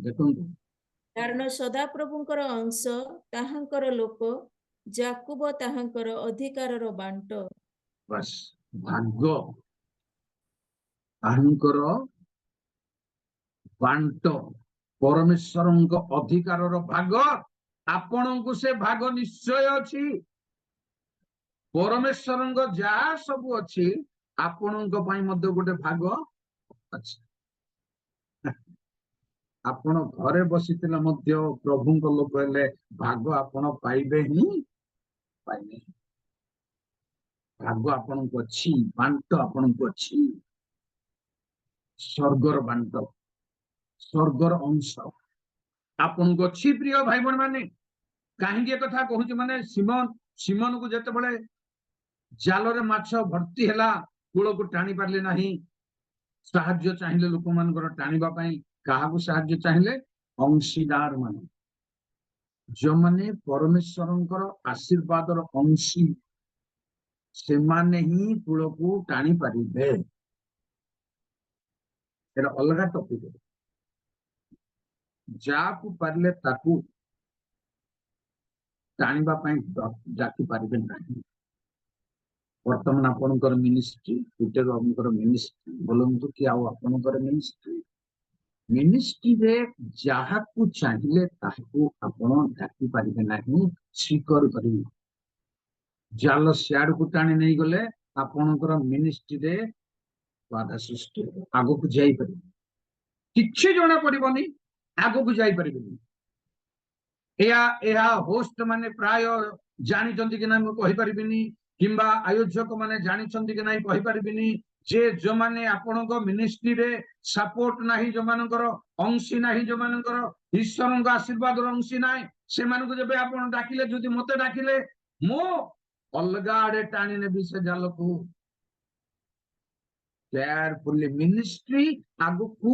ଦେଖନ୍ତୁ
କାରଣ ସଦାପ୍ରଭୁଙ୍କର ଅଂଶ ତାହାଙ୍କର ଲୋକ, ଯାକୋବ ତାହାଙ୍କର ଅଧିକାରର ବାଣ୍ଟ।
ବାସ୍, ଭାଗ ତାହାଙ୍କର ବାଣ୍ଟ, ପରମେଶ୍ୱରଙ୍କ ଅଧିକାରର ଭାଗ। ଆପଣଙ୍କୁ ସେ ଭାଗ ନିଶ୍ଚୟ ଅଛି। ପରମେଶ୍ୱରଙ୍କ ଯାହା ସବୁ ଅଛି ଆପଣଙ୍କ ପାଇଁ ମଧ୍ୟ ଗୋଟେ ଭାଗ ଅଛି। ଆପଣ ଘରେ ବସିଥିଲେ ମଧ୍ୟ ପ୍ରଭୁଙ୍କ ଲୋକ ହେଲେ ଭାଗ ଆପଣ ପାଇବେ ହିଁ ପାଇବେ। ଭାଗ ଆପଣଙ୍କୁ ଅଛି, ବାଣ୍ଟ ଆପଣଙ୍କୁ ଅଛି। ସ୍ୱର୍ଗର ବାଣ୍ଟ, ସ୍ୱର୍ଗର ଅଂଶ ଆପଣଙ୍କୁ ଅଛି। ପ୍ରିୟ ଭାଇ ଭଉଣୀ ମାନେ, କାହିଁକି କଥା କହୁଛି ମାନେ ସିମନକୁ ଯେତେବେଳେ ଜାଲରେ ମାଛ ଭର୍ତ୍ତି ହେଲା, କୂଳକୁ ଟାଣି ପାରିଲେ ନାହିଁ, ସାହାଯ୍ୟ ଚାହିଁଲେ ଲୋକମାନଙ୍କର ଟାଣିବା ପାଇଁ। କାହାକୁ ସାହାଯ୍ୟ ଚାହିଁଲେ? ଅଂଶୀଦାର ମାନେ, ଯୋଉମାନେ ପରମେଶ୍ୱରଙ୍କର ଆଶୀର୍ବାଦର ଅଂଶୀ, ସେମାନେ ହିଁ କୂଳକୁ ଟାଣି ପାରିବେ। ଏଟା ଅଲଗା ଟପିକ। ଯାହାକୁ ପାରିଲେ ତାକୁ ଟାଣିବା ପାଇଁ ଡାକି ପାରିବେ ନାହିଁ। ବର୍ତ୍ତମାନ ଆପଣଙ୍କର ମିନିଷ୍ଟ୍ରି, ବାବୁଙ୍କର ମିନିଷ୍ଟ୍ରି, ବୋଲନ୍ତୁ କି ଆଉ ଆପଣଙ୍କର ମିନିଷ୍ଟ୍ରିରେ ଯାହାକୁ ଚାହିଁଲେ ତାହାକୁ ଆପଣ ଡାକି ପାରିବେ ନାହିଁ, ସ୍ୱୀକାର କରିବେ। ଜାଲ ସିଆଡକୁ ଟାଣି ନେଇଗଲେ ଆପଣଙ୍କର ମିନିଷ୍ଟ୍ରିରେ ବାଧା ସୃଷ୍ଟି ହେବ, ଆଗକୁ ଯାଇପାରିବେ। କିଛି ଜଣା ପଡିବନି, ଆଗକୁ ଯାଇପାରିବେନି। ଏହା ହୋଷ୍ଟ ମାନେ ପ୍ରାୟ ଜାଣିଛନ୍ତି କି ନାହିଁ ମୁଁ କହିପାରିବିନି, କିମ୍ବା ଆୟୋଜକ ମାନେ ଜାଣିଛନ୍ତି କି ନାହିଁ କହିପାରିବିନି, ଯେ ଯୋଉମାନେ ଆପଣଙ୍କ ମିନିଷ୍ଟ୍ରିରେ ସପୋର୍ଟ ନାହିଁ, ଯୋଉମାନଙ୍କର ଅଂଶୀ ନାହିଁ, ଯୋଉମାନଙ୍କର ଈଶ୍ୱରଙ୍କ ଆଶୀର୍ବାଦର ଅଂଶୀ ନାହିଁ, ସେମାନଙ୍କୁ ଯେବେ ଆପଣ ଡାକିଲେ, ଯଦି ମତେ ଡାକିଲେ, ମୁଁ ଅଲଗା ଆଡେ ଟାଣି ନେବି ସେ ଜାଲକୁ। କେୟାରଫୁଲି ମିନିଷ୍ଟ୍ରି ଆଗକୁ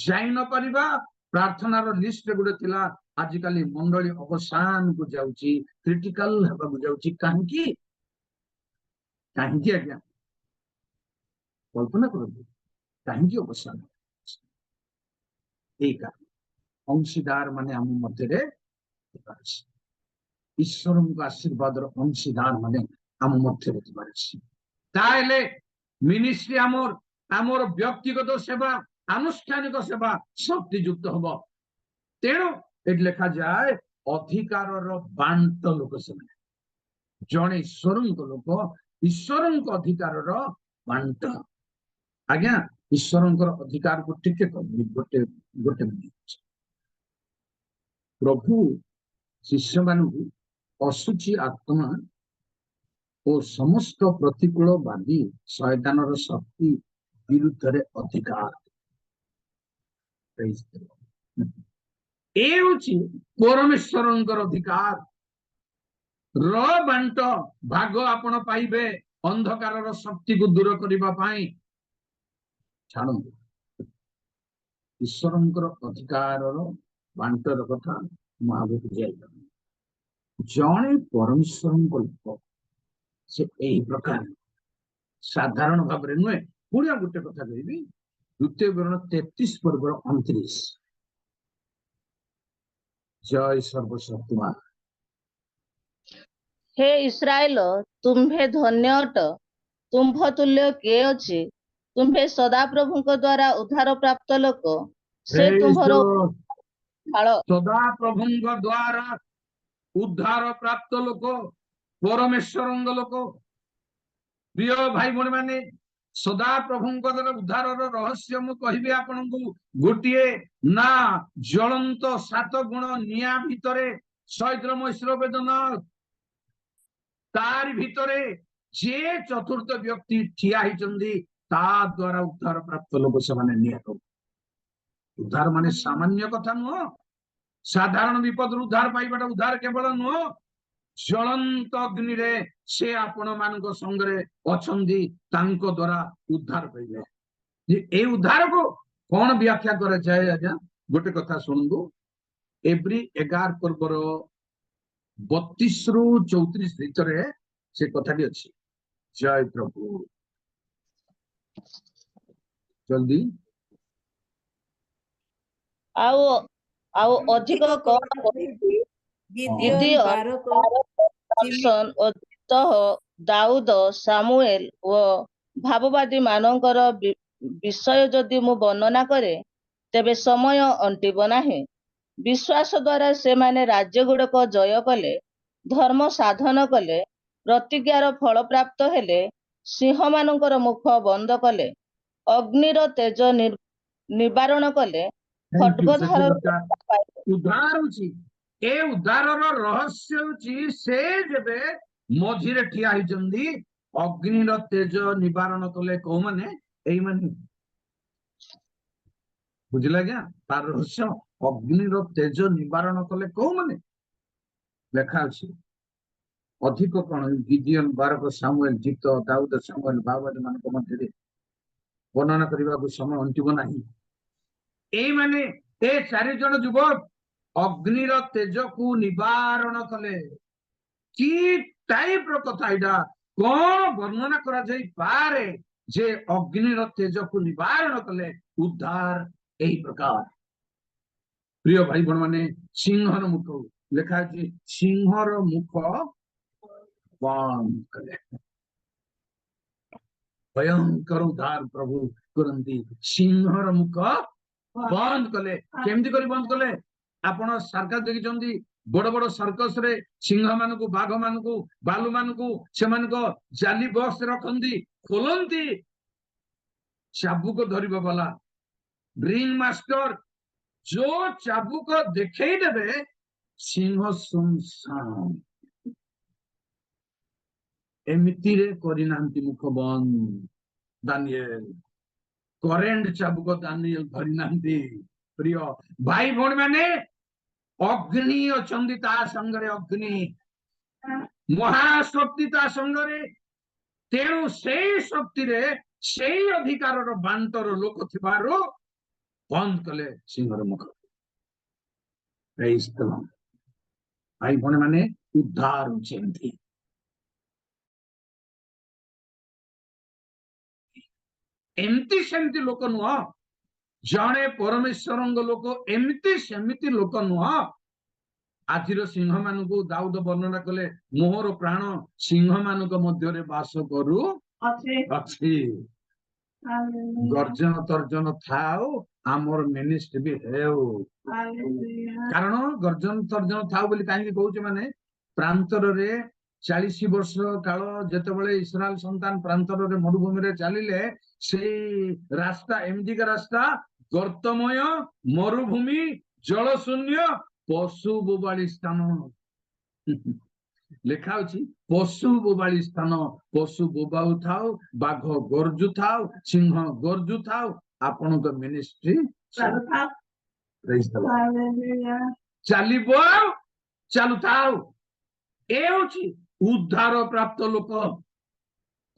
ଯାଇ ନ ପାରିବା। ପ୍ରାର୍ଥନାର ଲିଷ୍ଟରେ ଗୋଟେ ଥିଲା, ଆଜିକାଲି ମଣ୍ଡଳୀ ଅବସାନକୁ ଯାଉଛି, କ୍ରିଟିକାଲ ହେବାକୁ ଯାଉଛି। କାହିଁକି ଆଜ୍ଞା କଳ୍ପନା କରନ୍ତୁ, କାହିଁକି ଅବସାନ? ଏଇ କାରଣ, ଅଂଶୀଦାର ମାନେ ଆମ ମଧ୍ୟରେ ଅଛି। ଈଶ୍ୱରଙ୍କ ଆଶୀର୍ବାଦର ଅଂଶୀଦାର ମାନେ ଆମ ମଧ୍ୟରେ ଥିବାର ଅଛି। ତାହେଲେ ମିନିଷ୍ଟ୍ରି ଆମର ବ୍ୟକ୍ତିଗତ ସେବା, ଆନୁଷ୍ଠାନିକ ସେବା ଶକ୍ତିଯୁକ୍ତ ହବ। ତେଣୁ ଏଠି ଲେଖାଯାଏ ଅଧିକାରର ବାଣ୍ଟ ଲୋକ ସେମାନେ। ଜଣେ ଈଶ୍ୱରଙ୍କ ଲୋକ, ଈଶ୍ୱରଙ୍କ ଅଧିକାରର ବାଣ୍ଟ। ଆଜ୍ଞା, ଈଶ୍ୱରଙ୍କର ଅଧିକାରକୁ ଟିକେ ଗୋଟେ ମିନିଟ। ପ୍ରଭୁ ଶିଷ୍ୟମାନଙ୍କୁ ଅଶୁଚି ଆତ୍ମା ଓ ସମସ୍ତ ପ୍ରତିକୂଳବାଦୀ ଶୟତାନର ଶକ୍ତି ବିରୁଦ୍ଧରେ ଅଧିକାର। ଏ ହଉଛି ପରମେଶ୍ୱରଙ୍କର ଅଧିକାର ର ବାଣ୍ଟ। ଭାଗ ଆପଣ ପାଇବେ ଅନ୍ଧକାରର ଶକ୍ତିକୁ ଦୂର କରିବା ପାଇଁ। ଛାଡ଼ନ୍ତୁ, ଈଶ୍ୱରଙ୍କର ଅଧିକାରର ବାଣ୍ଟର କଥା ମୁଁ ଆଗକୁ ଯାଇପାରୁନି। ଜଣେ ପରମେଶ୍ୱରଙ୍କ ଲୋକ ସେ ଏହି ପ୍ରକାର ସାଧାରଣ ଭାବରେ ନୁହେଁ। ପୁଣି ଆଉ ଗୋଟେ କଥା କହିବି, ଦ୍ୱିତୀୟ ବିବରଣୀ 33 ପର୍ବର 29। ଜୟ ସର୍ବଶକ୍ତିମାନ।
ହେ ଇସ୍ରାଏଲ, ତୁମ୍ଭେ ଧନ୍ୟ ଅଟ, ତୁମ୍ଭ ତୁଲ୍ୟ କିଏ ଅଛି? ତୁମ୍ଭେ ସଦାପ୍ରଭୁଙ୍କ ଦ୍ୱାରା ଉଦ୍ଧାର ପ୍ରାପ୍ତ ଲୋକ, ସେ ତୁମ୍ଭର ଫଳ।
ସଦାପ୍ରଭୁଙ୍କ ଦ୍ୱାରା ଉଦ୍ଧାର ପ୍ରାପ୍ତ ଲୋକ, ପରମେଶ୍ୱରଙ୍କ ଲୋକ। ପ୍ରିୟ ଭାଇ ଭଉଣୀ ମାନେ, ସଦାପ୍ରଭୁଙ୍କ ଦ୍ୱାରା ଉଦ୍ଧାରର ରହସ୍ୟ ମୁଁ କହିବି ଆପଣଙ୍କୁ। ଗୋଟିଏ ନା, ଜ୍ୱଳନ୍ତ 7 ଗୁଣ ନିଆଁ ଭିତରେ ସୈତ୍ର ମୈଶ୍ର ବେଦନ, ତାରି ଭିତରେ ଯେ ଚତୁର୍ଥ ବ୍ୟକ୍ତି ଠିଆ ହେଇଛନ୍ତି, ତା ଦ୍ୱାରା ଉଦ୍ଧାର ପ୍ରାପ୍ତ ଲୋକ ସେମାନେ ନିଆଁ। उद्धार माने सामान्य कथा नुह साधारण विपद उद्धार पाइबाटा उद्धार केवल नुह ज्वलंत अग्नि रे से आपण मान संगे अच्छी द्वारा उद्धार पाइले ए उद्धार को कौन व्याख्या करे जाए आज्ञा गोटे कथा शुणु एब्री 11 पर्वर 32 रु 34 भितर से कथाटी अच्छी जय प्रभु जल्दी
ଆଉ ଆଉ ଅଧିକ କଣ କହିବି
गिदियोन बारक
ଗିଦିଓନ ଓ ଜିତହ ଦାଉଦ ସାମୁଏଲ ଓ ଭାବବାଦୀ ମାନଙ୍କର ବିଷୟ ଯଦି ମୁଁ ବର୍ଣ୍ଣନା କରେ ତେବେ ସମୟ ଅଣ୍ଟିବ ନାହିଁ। ବିଶ୍ୱାସ ଦ୍ୱାରା ସେମାନେ ରାଜ୍ୟ ଗୁଡିକ ଜୟ କଲେ, ଧର୍ମ ସାଧନ କଲେ, ପ୍ରତିଜ୍ଞାର ଫଳ ପ୍ରାପ୍ତ ହେଲେ, ସିଂହମାନଙ୍କର ମୁଖ ବନ୍ଦ କଲେ, ଅଗ୍ନିର ତେଜ ନିବାରଣ କଲେ, ଖड्गଧାର
उद्धार ए उद्धार रहस्य से जेबे मझिरे ठिया होइचंदी अग्निर तेज निवारण कले को माने एई माने बुझिला क्या तार रहस्य अग्निर तेज निवारण कले को माने लेखा अछि अधिक कौन गिदियोन बारक सामुएल जित दाऊद सामुएल बाबद मान मध्य वर्णना करने समय अंतिम नहीं ए माने ए 4 जन युवक अग्निर तेज को निवारण कले कि टाइप रो कथा इडा कौन वर्णना करा जाई पारे जे अग्निर तेज को निवारण कले उद्धार एही प्रकार प्रिय भाई बहन माने सिंहर मुख लेखा अछि सिंहर मुख बंद कले भयंकर उद्धार प्रभु करंती सिंहर मुख बंद कले केमती करी बंद कले आपण सरकार देखिचंदी बड़ बड़ सर्कस रे सिंह मानकु बाघ मानकु बालु मानकु से मानको जाली बॉक्स रखंदी खोलंती चाबुक धरिबा वाला रिंग मास्टर जो चाबुक देखै देबे सिंह सुनसान एमिति रे करिनांती मुख बंद दानिएल करेंट चाबुक दानिएल धरि नांती प्रिय भाई भौणी माने अग्नि अछंदी ता संगरे अग्नि महाशक्ति ता संगरे तेणु से शक्ति रे से अधिकार रो बांटर लोक थिबारो बंद कले सिंहर मुख प्रेज द लॉर्ड भाई भौणी माने उद्धार होचेंती एमती सेमती लोक नुह जड़े परमेश्वर लोक एमती सेमती लोक नुह आज सिंह मान दाऊद वर्णना कले मोहर प्राण सिंह मान मध्य बास करू अच्छी गर्जन तर्जन थाओ आमर मिनिस्ट्री भी हेउ कारण गर्जन तर्जन थाओ बोली कहीं कहूचे माने प्रांतर रे 40 वर्ष काल जेतेबेले इस्राएल संतान प्रांतर रे मरुभूमि रे चलिले से रास्ता एमती का रास्ता गर्तमय मरुभूमि जल शून्य पशु बोबाड़ी स्थान लेखा अछि पशु बोबाड़ी स्थान पशु बोबाउ थाओ बाघ गर्जु थाओ सिंह गर्जु थाओ आपण को मिनिस्ट्री चलिबो चालू थाओ ए होछि उद्धार प्राप्त लोक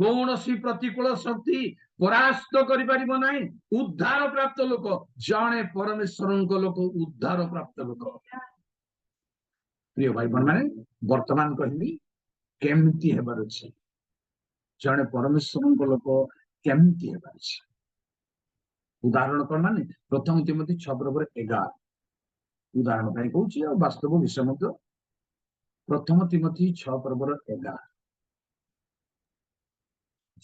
कौन सी प्रतिकूल शक्ति परास्त करि परिबो नाही उद्धार प्राप्त लोक जणे परमेश्वर लोक उद्धार प्राप्त लोक प्रिय भाई बहन माने वर्तमान कहबी केमती हेबार अछि जणे परमेश्वर लोक केमती हेबार अछि उदाहरण कोन माने प्रथम तिमोथी 6:11 उदाहरण भाई कहूची और वास्तव विषय मध्य प्रथम तिमोथी 6:11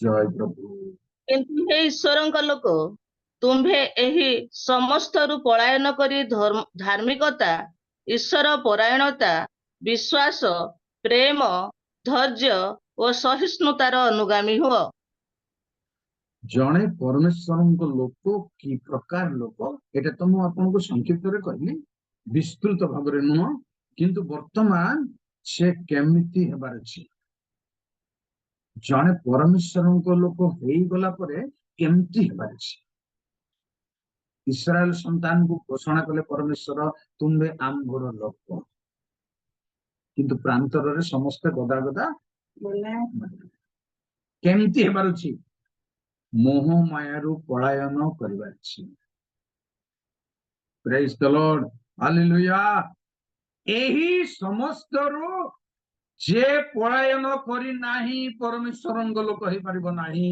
जय प्रभु
କିନ୍ତୁ ହେ ଈଶ୍ୱରଙ୍କ ଲୋକ ତୁମ୍ଭେ ଏହି ସମସ୍ତରୁ ପଳାୟନ କରି ଧାର୍ମିକତା ଈଶ୍ୱର ପରାୟଣତା ବିଶ୍ୱାସ ପ୍ରେମ ଧୈର୍ଯ୍ୟ ଓ ସହିଷ୍ଣୁତାର ଅନୁଗାମୀ ହୁଅ
जड़े परमेश्वर लोक कि प्रकार लोक एटा तो मु आपनको संक्षिप्त रे कहली विस्तृत भाव रे नुह किंतु वर्तमान से केमिति हेबार अछि जड़े परमेश्वर लोक हेई गला परे केमिति हेबार अछि इस्राएल संतान को घोषणा कले परमेश्वर तुम्बे आम्भर लोक किंतु प्रांतर रे समस्त गदा गदा केमती हेबार अछि मोह मायारू पलायन करिबार अछि प्रेज द लॉर्ड हालेलुया एही समस्त रो जे पलायन करी नाही परमेश्वरंग लोक हे परिबो नाही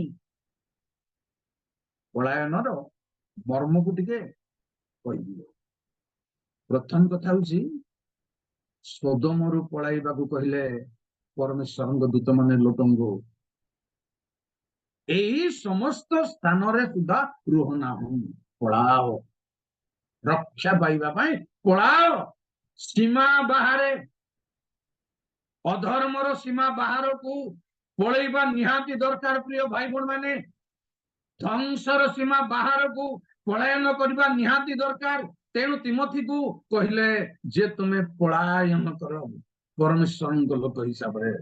पलायन रो मर्म को टिके कहि प्रथम कथा होची सोदोमरु पलाइबाकू कहले परमेश्वरंग दूत माने लोटंगो एही समस्त स्थान रे सुधा रुहना हूं पलाओ रक्षा पाइबा पाई पलाओ सीमा बाहरे अधर्मर सीमा बाहर को पलैबा निहाती दरकार प्रिय भाई बहन माने ध्वंसर सीमा बाहर को पलायन करबा निहाती दरकार तेणु तिमोथी को कहले जे तुमे पलायन कर परमेश्वर लोक हिसाब रे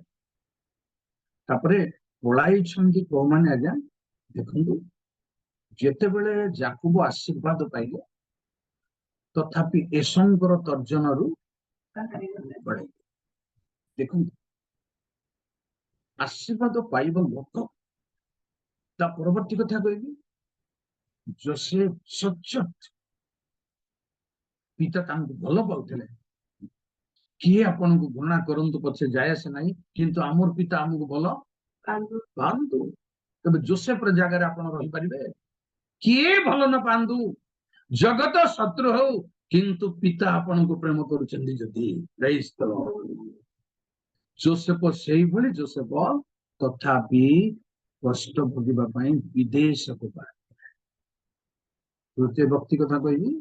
तापरे पलाई छंदी को माने आज्ञा देखंतु जेते बेले याकूब आशीर्वाद पाइले तथापि एसंकर तर्जनरु बड़े देखंतु आशीर्वाद पाइब लोक ता परवर्ती कथा कहबी जोसेफ सच्चट पिता तांको भल पाउथिले किए आपन को घृणा करंतु पछे जाय से नहीं किंतु आमर पिता हमको भल पांतु तबे जोसेफ रे जागा रे आपन रहि परिबे किए भल न पांतु जगत शत्रु हो किंतु पिता आपन को प्रेम करूचंदी जदी प्रेज द लॉर्ड जोसेफ सेही भली जोसेफ तथापि कष्ट भोगिबा पई विदेश को पा तृतीय व्यक्ति कथा कहबी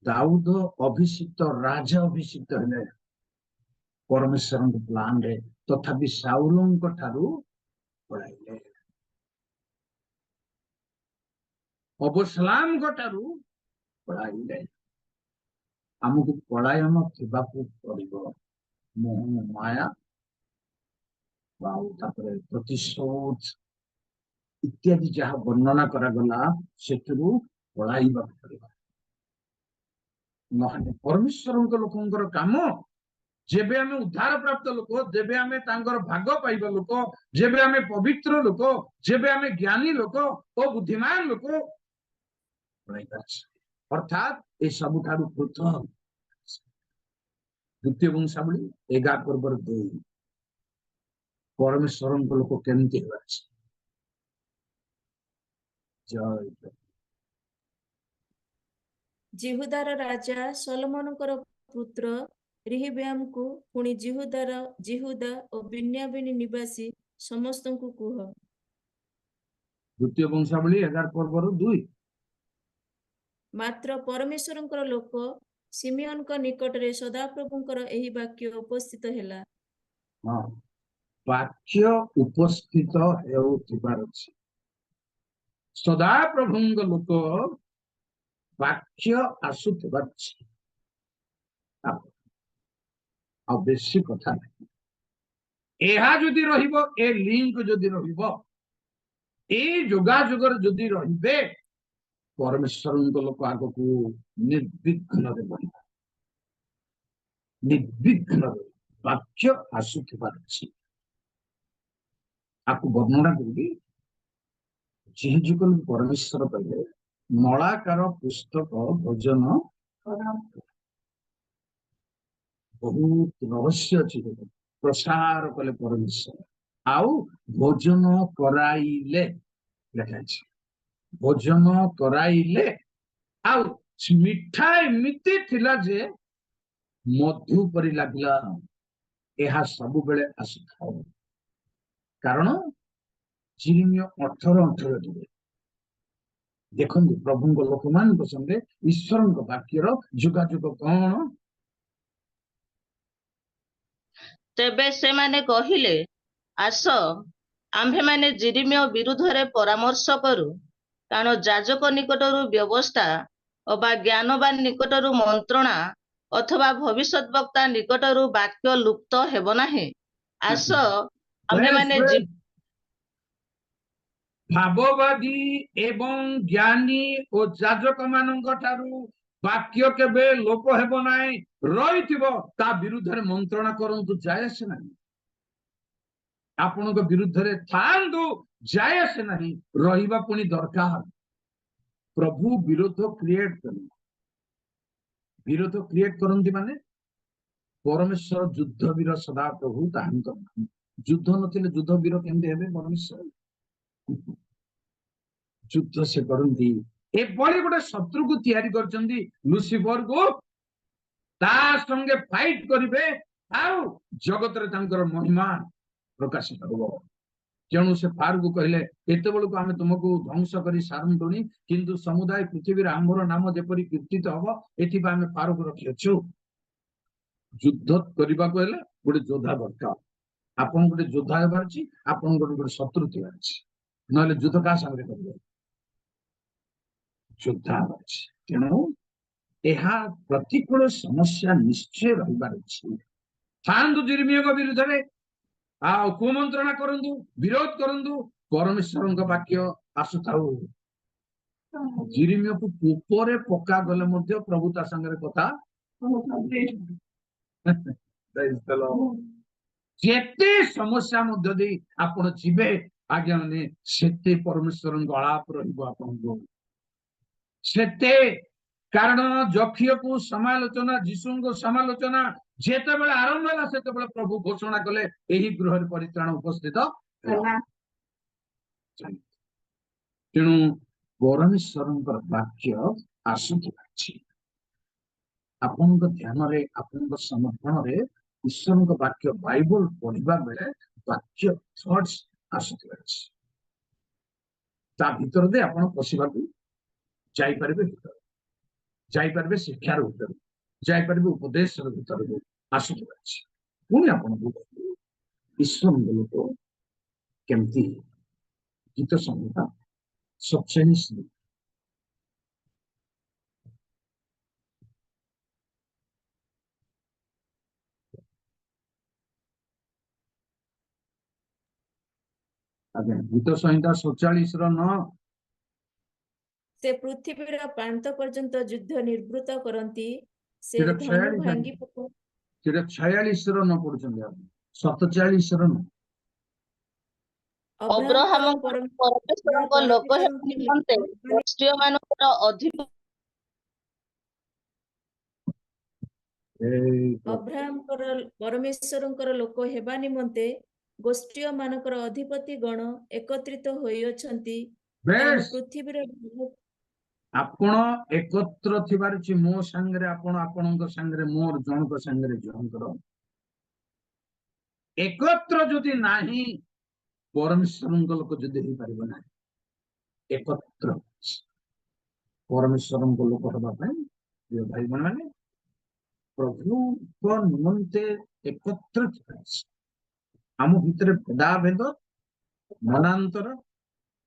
दाऊद अभिषिक्त राजा अभिषिक्त हेले परमेश्वर प्लान रे तथापि साउल ठारू पढ़ाइले अबसलाम ठारू पढ़ाइले आमको पलायन थिबाकू पड़िबो मोह माया प्रतिशोध इत्यादि जहाँ वर्णना करागला सेठरू पलाइबा पड़िबो नहले परमेश्वर लोकंकर काम जेबे आमे उद्धार प्राप्त लोक जेबे आमे तांकर भाग पाइबा लोक जेबे आमे पवित्र लोक जेबे आमे ज्ञानी लोक ओ बुद्धिमान लोक अर्थात ए सबुठारु प्रथम द्वितीय वंशावली 11 पर्व 2 परमेश्वर लोक केमती हेबा जय
जिहुदार राजा सलोमनकर पुत्र रिहब्याम को पुणी जिहुदा और बिन्यामिन निवासी समस्त को कुह
द्वितीय वंशावली 11 पर्व 2
मात्र परमेश्वरंकर लोक सिमियन को निकट रे सदाप्रभुंकर एही वाक्य उपस्थित हैला
हां वाक्य उपस्थित हेउथिबार अछि सदाप्रभुंग लोक वाक्य आसुथिबार अछि आ बेसी कथा नहीं एहा जदि रहिबो ए लिंक जदि रहिबो ए जोगाजोगर जदि रहिबे परमेश्वर लोक आगो को निर्विघ्न रे बढ़िबा निर्विघ्न वाक्य आसुथिबार अछि आपको वर्णना करी जेजुकल परमेश्वर कहले नलाकार पुस्तक भोजन बहुत रहस्य अछि प्रसार कले परमेश्वर आउ भोजन कराइले लेखा अछि भोजन कराइले आउ मिठा एमिति थिला जे मधु परि लागला एहा सब बेले आसुथाओ कारण जिरिमिया 18:18 देखो प्रभु लोक मान संगे ईश्वर वाक्यर जुगाजुग कौन
तेबे से माने कहिले आस आम्भे माने जिरिमिया विरुद्ध रे परामर्श करू कारण जाजक निकटरू व्यवस्था अबा ज्ञानवान निकटरू मंत्रणा अथवा भविष्यत वक्ता निकटरू वाक्य लुप्त हेब नाही आस आम्भे माने
ଭାବବାଦୀ ଏବଂ ଜ୍ଞାନୀ ଓ ଯାଜକ ମାନଙ୍କ ଠାରୁ ବାକ୍ୟ କେବେ ଲୋପ ହେବ ନାହିଁ, ରହିଥିବ, ତା ବିରୁଦ୍ଧରେ ମନ୍ତ୍ରଣା କରନ୍ତୁ, ଯାଏ ଆସେ ନାହିଁ। ଆପଣଙ୍କ ବିରୁଦ୍ଧରେ ଥାଆନ୍ତୁ, ଯାଏ ଆସେ ନାହିଁ, ରହିବା ପୁଣି ଦରକାର। ପ୍ରଭୁ ବିରୋଧ କ୍ରିଏଟ କରନ୍ତି। ବିରୋଧ କ୍ରିଏଟ କରନ୍ତି ମାନେ ପରମେଶ୍ୱର ଯୁଦ୍ଧ ବୀର ସଦା ପ୍ରଭୁ ତାହାଙ୍କ ନାମ। ଯୁଦ୍ଧ ନଥିଲେ ଯୁଦ୍ଧ ବୀର କେମିତି ହେବେ? ପରମେଶ୍ୱର ଯୁଦ୍ଧ ସେ କରନ୍ତି। ଏଭଳି ଗୋଟେ ଶତ୍ରୁକୁ ତିଆରି କରିଛନ୍ତି ଲୁସିଫରକୁ, ତା ସଙ୍ଗେ ଫାଇଟ କରିବେ ଆଉ ଜଗତରେ ତାଙ୍କର ମହିମା ପ୍ରକାଶିତ ହେବ। ତେଣୁ ସେ ଫାରୁକୁ କହିଲେ, ଏତେବେଳକୁ ଆମେ ତୁମକୁ ଧ୍ୱଂସ କରି ସାରନ୍ତୁଣି, କିନ୍ତୁ ସମୁଦାୟ ପୃଥିବୀରେ ଆମ୍ଭର ନାମ ଯେପରି କୀର୍ତ୍ତିତ ହବ, ଏଥିପାଇଁ ଆମେ ଫାରୁକୁ ରଖିଅଛୁ। ଯୁଦ୍ଧ କରିବାକୁ ହେଲେ ଗୋଟେ ଯୋଦ୍ଧା ଦରକାର। ଆପଣ ଗୋଟେ ଯୋଦ୍ଧା ହେବାର ଅଛି, ଆପଣଙ୍କର ଗୋଟେ ଶତ୍ରୁ ଥିବାର ଅଛି, ନହେଲେ ଯୁଦ୍ଧ କାହା ସାଙ୍ଗରେ କରିବେ? ଯୋଦ୍ଧା ହେବାର ଅଛି। ତେଣୁ ଏହା ପ୍ରତିକୂଳ ସମସ୍ୟା ନିଶ୍ଚୟ ରହିବାର ଅଛି। ଥାଆନ୍ତୁ ଜିର୍ମିୟଙ୍କ ବିରୁଦ୍ଧରେ, ଆଉ କୁମନ୍ତ୍ରଣା କରନ୍ତୁ, ବିରୋଧ କରନ୍ତୁ, ପରମେଶ୍ୱରଙ୍କ ବାକ୍ୟ ଆସୁଥାଉ। ଜିର୍ମିୟକୁ କୂପରେ ପକାଗଲେ ମଧ୍ୟ ପ୍ରଭୁ ତା ସାଙ୍ଗରେ କଥା ଯେତେ ସମସ୍ୟା ମଧ୍ୟ ଦେଇ ଆପଣ ଯିବେ ଆଜ୍ଞା, ମାନେ ସେତେ ପରମେଶ୍ୱରଙ୍କ ଆଳାପ ରହିବ ଆପଣଙ୍କୁ, ସେତେ। କାରଣ ଯକ୍ଷିୟକୁ ସମାଲୋଚନା, ଯୀଶୁଙ୍କ ସମାଲୋଚନା ଯେତେବେଳେ ଆରମ୍ଭ ହେଲା, ସେତେବେଳେ ପ୍ରଭୁ ଘୋଷଣା କଲେ ଏହି ଗୃହରେ ପରିତ୍ରାଣ ଉପସ୍ଥିତ ହେଲା। ତେଣୁ ପରମେଶ୍ୱରଙ୍କର ବାକ୍ୟ ଆସୁଥିବା ଅଛି। ଆପଣଙ୍କ ଧ୍ୟାନରେ, ଆପଣଙ୍କ ସମର୍ପଣରେ ଈଶ୍ୱରଙ୍କ ବାକ୍ୟ ବାଇବଲ ପଢିବା ବେଳେ ବାକ୍ୟ ଥଟ୍ସ ଆସୁଥିବା ଅଛି। ତା ଭିତରେ ଦେଇ ଆପଣ ପଶିବାକୁ ଯାଇପାରିବେ, ଭିତରେ ଯାଇପାରିବେ, ଶିକ୍ଷାର ଭିତରକୁ ଯାଇପାରିବେ, ଉପଦେଶର ଭିତରକୁ ଆସୁଥିବା ଅଛି। ପୁଣି ଆପଣଙ୍କୁ ଈଶ୍ୱରଙ୍କ ଲୋକ କେମିତି ଗୀତ ସଂହିତା ସତ୍ସେନୀ ଆଜ୍ଞା, ଗୀତ ସଂହିତା 47:9।
ସେ ପୃଥିବୀର ପ୍ରାନ୍ତ ପର୍ଯ୍ୟନ୍ତ ଯୁଦ୍ଧ ନିବୃତ୍ତ କରନ୍ତି, ସେ
ସେଟା
ଧନୁ
46
ଭାଙ୍ଗି ପକଉ।
ସେଟା 46 ପଢୁଛନ୍ତି ଆପଣ, 47
ଅବ୍ରାହମଙ୍କ ପରମେଶ୍ୱରଙ୍କ ଲୋକ ହେବା ନିମନ୍ତେ ଗୋଷ୍ଠୀ ମାନଙ୍କର
ଅବ୍ରାହମଙ୍କର ପରମେଶ୍ୱରଙ୍କର ଲୋକ ହେବା ନିମନ୍ତେ ଗୋଷ୍ଠୀ ମାନଙ୍କର ଅଧିପତି ଗଣ ଏକତ୍ରିତ ହୋଇଅଛନ୍ତି। କାରଣ
ବେଶ
ପୃଥିବୀର
ଆପଣ ଏକତ୍ର ଥିବାର ଅଛି। ମୋ ସାଙ୍ଗରେ ଆପଣ, ଆପଣଙ୍କ ସାଙ୍ଗରେ ମୋର, ଜଣଙ୍କ ସାଙ୍ଗରେ ଜଣଙ୍କର ଏକତ୍ର ଯଦି ନାହିଁ, ପରମେଶ୍ୱରଙ୍କ ଲୋକ ଯଦି ହେଇପାରିବ ନାହିଁ। ଏକତ୍ର ପରମେଶ୍ୱରଙ୍କ ଲୋକ ହେବା ପାଇଁ ଭାଇ ମାନେ ପ୍ରଭୁଙ୍କ ନିମନ୍ତେ ଏକତ୍ର ଥିବାର ଅଛି। ଆମ ଭିତରେ ଭେଦାଭେଦ, ମନାନ୍ତର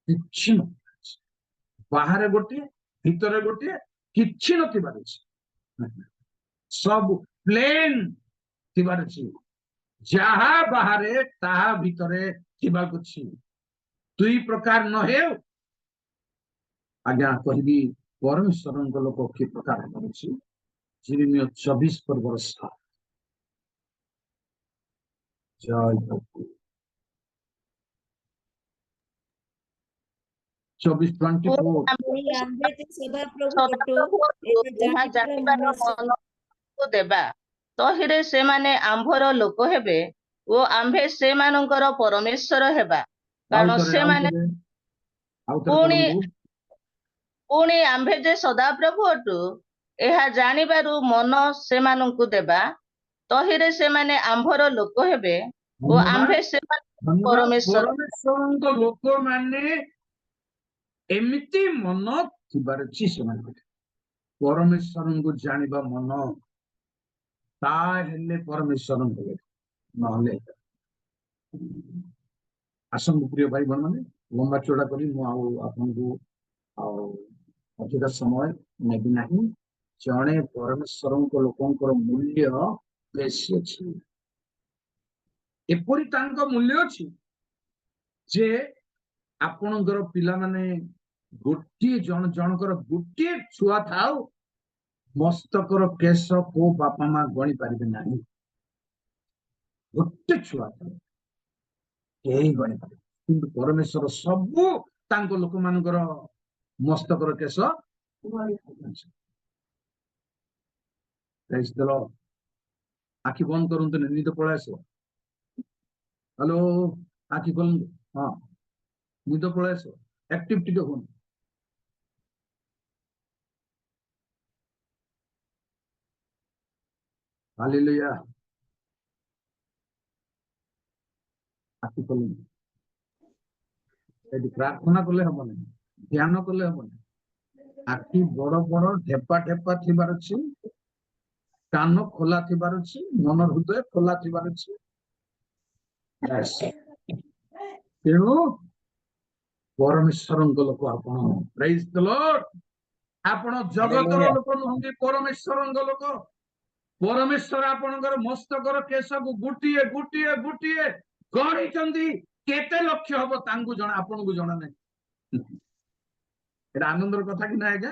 କିଛି ନଥିବାର ଅଛି। ବାହାରେ ଗୋଟିଏ, ଭିତରେ ଗୋଟିଏ, କିଛି ନଥିବାର ଅଛି। ସବୁ ପ୍ଲେନ ଥିବାର ଅଛି। ଯାହା ବାହାରେ ତାହା ଭିତରେ ଥିବାକୁ ଅଛି। ଦୁଇ ପ୍ରକାର ନ ହେଉ ଆଜ୍ଞା କହିବି ପରମେଶ୍ୱରଙ୍କ ଲୋକ କି ପ୍ରକାର ହେବାର ଅଛି। ଜିର୍ମିୟ 24:7। ଜୟ ପ୍ରଭୁ। 24:24।
ଦେବା, ତହିଁରେ ସେମାନେ ଆମ୍ଭର ଲୋକ ହେବେ ଓ ଆମ୍ଭେ ସେମାନଙ୍କର ପରମେଶ୍ୱର ହେବା। କାରଣ ସେମାନେ ପୁଣି ଆମ୍ଭେ ଯେ ସଦାପ୍ରଭୁ ଅଟୁ, ଏହା ଜାଣିବାରୁ ମନ ସେମାନଙ୍କୁ ଦେବା, ତହିଁରେ ସେମାନେ ଆମ୍ଭର ଲୋକ ହେବେ ଓ ଆମ୍ଭେ ସେମାନଙ୍କ ପରମେଶ୍ୱର।
ପରମେଶ୍ୱରଙ୍କ ଲୋକମାନେ ଏମିତି ମନ ଥିବାର ଅଛି ସେମାନଙ୍କ ପରମେଶ୍ୱରଙ୍କୁ ଜାଣିବା ମନ, ତା ହେଲେ ପରମେଶ୍ୱରଙ୍କ ଲୋକ, ନହେଲେ ଆସନ୍ତୁ ପ୍ରିୟ ଭାଇ ମାନେ, ଲମ୍ବା ଚଉଡ଼ା କରି ମୁଁ ଆଉ ଆପଣଙ୍କୁ ଆଉ ଅଧିକ ସମୟ ନେବି ନାହିଁ। ଜଣେ ପରମେଶ୍ୱରଙ୍କ ଲୋକଙ୍କର ମୂଲ୍ୟ ବେଶୀ ଅଛି। ଏପରି ତାଙ୍କ ମୂଲ୍ୟ ଅଛି ଯେ ଆପଣଙ୍କର ପିଲାମାନେ ଗୋଟିଏ ଜଣଙ୍କର ଗୋଟିଏ ଛୁଆ ଥାଉ, ମସ୍ତକର କେଶ କୋଉ ବାପା ମା ଗଣି ପାରିବେ ନାହିଁ। ଗୋଟେ ଛୁଆ ଥାଉ କେହି ଗଣି ପାରିବେ, କିନ୍ତୁ ପରମେଶ୍ୱର ସବୁ ତାଙ୍କ ଲୋକମାନଙ୍କର ମସ୍ତକର କେଶ ଆଖି ବନ୍ଦ କରନ୍ତୁନି, ନିଦ ପଳେଇ ଆସିବ। ହ୍ୟାଲୋ, ଆଖି ଖୋଲନ୍ତୁ। ହଁ, ନିଦ ପଳେଇ ଆସିବ। ଆକ୍ଟିଭ ଟିକେ ହୁଅନ୍ତୁ। ହାଲେଲୁୟା। ଆଖି ଖୋଲନ୍ତୁ। ଏଠି ପ୍ରାର୍ଥନା କଲେ ହବନି, ଧ୍ୟାନ କଲେ ହବନି। ଆଖି ବଡ ବଡ ଢେପା ଢେପା ଥିବାର ଅଛି, କାନ ଖୋଲା ଥିବାର ଅଛି, ମନ ହୃଦୟ ଖୋଲା ଥିବାର ଅଛି। ତେଣୁ ପରମେଶ୍ୱରଙ୍କ ଲୋକ ଆପଣ। ପ୍ରେଜ୍ ଦ ଲର୍ଡ। ଆପଣ ଜଗତର ଲୋକ ନୁହନ୍ତି, ପରମେଶ୍ୱରଙ୍କ ଲୋକ। ପରମେଶ୍ୱର ଆପଣଙ୍କର ମସ୍ତକର କେଶକୁ ଗୋଟିଏ ଗୋଟିଏ ଗୋଟିଏ ଗଣିଛନ୍ତି। କେତେ ଲକ୍ଷ ହବ ତାଙ୍କୁ ଜଣା, ଆପଣଙ୍କୁ ଜଣା ନାହିଁ। এটা ଆନନ୍ଦର କଥା କି ନା ଆଜ୍ଞା?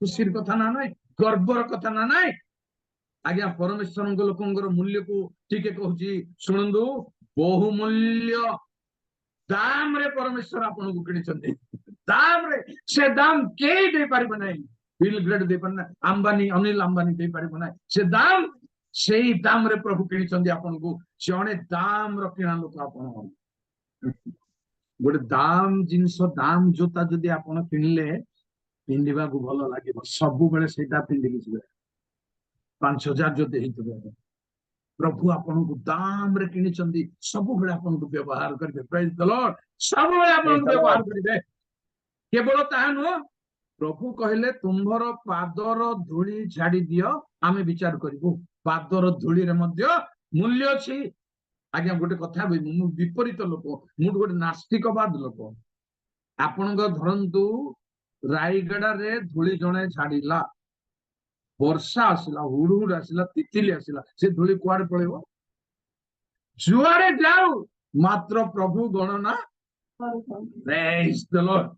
ଖୁସିର କଥା ନା ନାଇଁ? ଗର୍ବର କଥା ନା ନାଇଁ? ଆଜ୍ଞା, ପରମେଶ୍ୱରଙ୍କ ଲୋକଙ୍କର ମୂଲ୍ୟକୁ ଟିକେ କହୁଛି ଶୁଣନ୍ତୁ। ବହୁ ମୂଲ୍ୟ ଦାମରେ ପରମେଶ୍ୱର ଆପଣଙ୍କୁ କିଣିଛନ୍ତି। ଦାମରେ, ସେ ଦାମ କେହି ଦେଇପାରିବେ ନାହିଁ। ବିଲ୍ ଗ୍ରେଡ୍ ଦେଇପାରିବ ନାହିଁ, ଅନିଲ ଅମ୍ବାନୀ ଦେଇପାରିବ ନାହିଁ। ସେ ଦାମ, ସେଇ ଦାମରେ ପ୍ରଭୁ କିଣିଛନ୍ତି ଆପଣଙ୍କୁ। ଜଣେ ଦାମର କିଣା ଲୋକ ଆପଣ। ଗୋଟେ ଦାମ ଜିନିଷ, ଦାମ ଜୋତା ଯଦି ଆପଣ କିଣିଲେ ପିନ୍ଧିବାକୁ ଭଲ ଲାଗିବ, ସବୁବେଳେ ସେଇଟା ପିନ୍ଧିକି ଯିବେ। 5,000 ଯଦି ହେଇଥିବ, ପ୍ରଭୁ ଆପଣଙ୍କୁ ଦାମରେ କିଣିଛନ୍ତି, ସବୁବେଳେ ଆପଣଙ୍କୁ ବ୍ୟବହାର କରିବେ। ପ୍ରେଜ୍ ଦ ଲର୍ଡ। ସବୁବେଳେ ଆପଣଙ୍କୁ ବ୍ୟବହାର କରିବେ। କେବଳ ତାହା ନୁହଁ, ପ୍ରଭୁ କହିଲେ ତୁମ୍ଭର ପାଦର ଧୂଳି ଝାଡି ଦିଅ, ଆମେ ବିଚାର କରିବୁ। ପାଦର ଧୂଳିରେ ମଧ୍ୟ ମୂଲ୍ୟ ଅଛି। ଆଜ୍ଞା, ଗୋଟେ କଥା କହିବି, ମୁଁ ବିପରୀତ ଲୋକ, ମୁଁ ଗୋଟେ ନାସ୍ତିକବାଦ ଲୋକ। ଆପଣଙ୍କ ଧରନ୍ତୁ ରାୟଗଡାରେ ଧୂଳି ଜଣେ ଛାଡିଲା, ବର୍ଷା ଆସିଲା, ହୁଡହୁଡ ଆସିଲା, ତିତିଲି ଆସିଲା, ସେ ଧୂଳି କୁଆଡେ ପଳେଇବ? ଯୁଆଡେ ଯାଉ, ମାତ୍ର ପ୍ରଭୁ ଗଣନା। ପ୍ରେଜ୍ ଦ ଲର୍ଡ।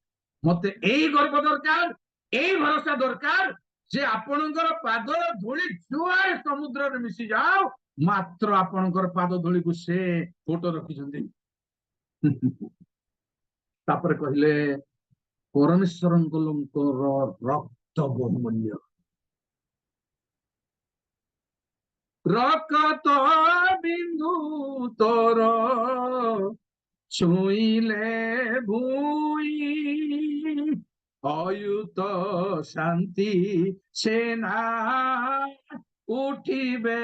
ମତେ ଏଇ ଗର୍ବ ଦରକାର, ଏଇ ଭରସା ଦରକାର ଯେ ଆପଣଙ୍କର ପାଦର ଧୂଳି ଯୁଆଡେ ସମୁଦ୍ରରେ ମିଶି ଯାଉ, ମାତ୍ର ଆପଣଙ୍କର ପାଦ ଧୂଳିକୁ ସେ ଫୋଟୋ ରଖିଛନ୍ତି। ତାପରେ କହିଲେ ପରମେଶ୍ୱରଙ୍କର ରକ୍ତ ବହୁମୂଲ୍ୟ। ରକ୍ତ ବିନ୍ଦୁ ତୋର ଛୁଇଁଲେ ଭୂଇଁ, ଅୟୁତ ଶାନ୍ତି ସେନା ଉଠିବେ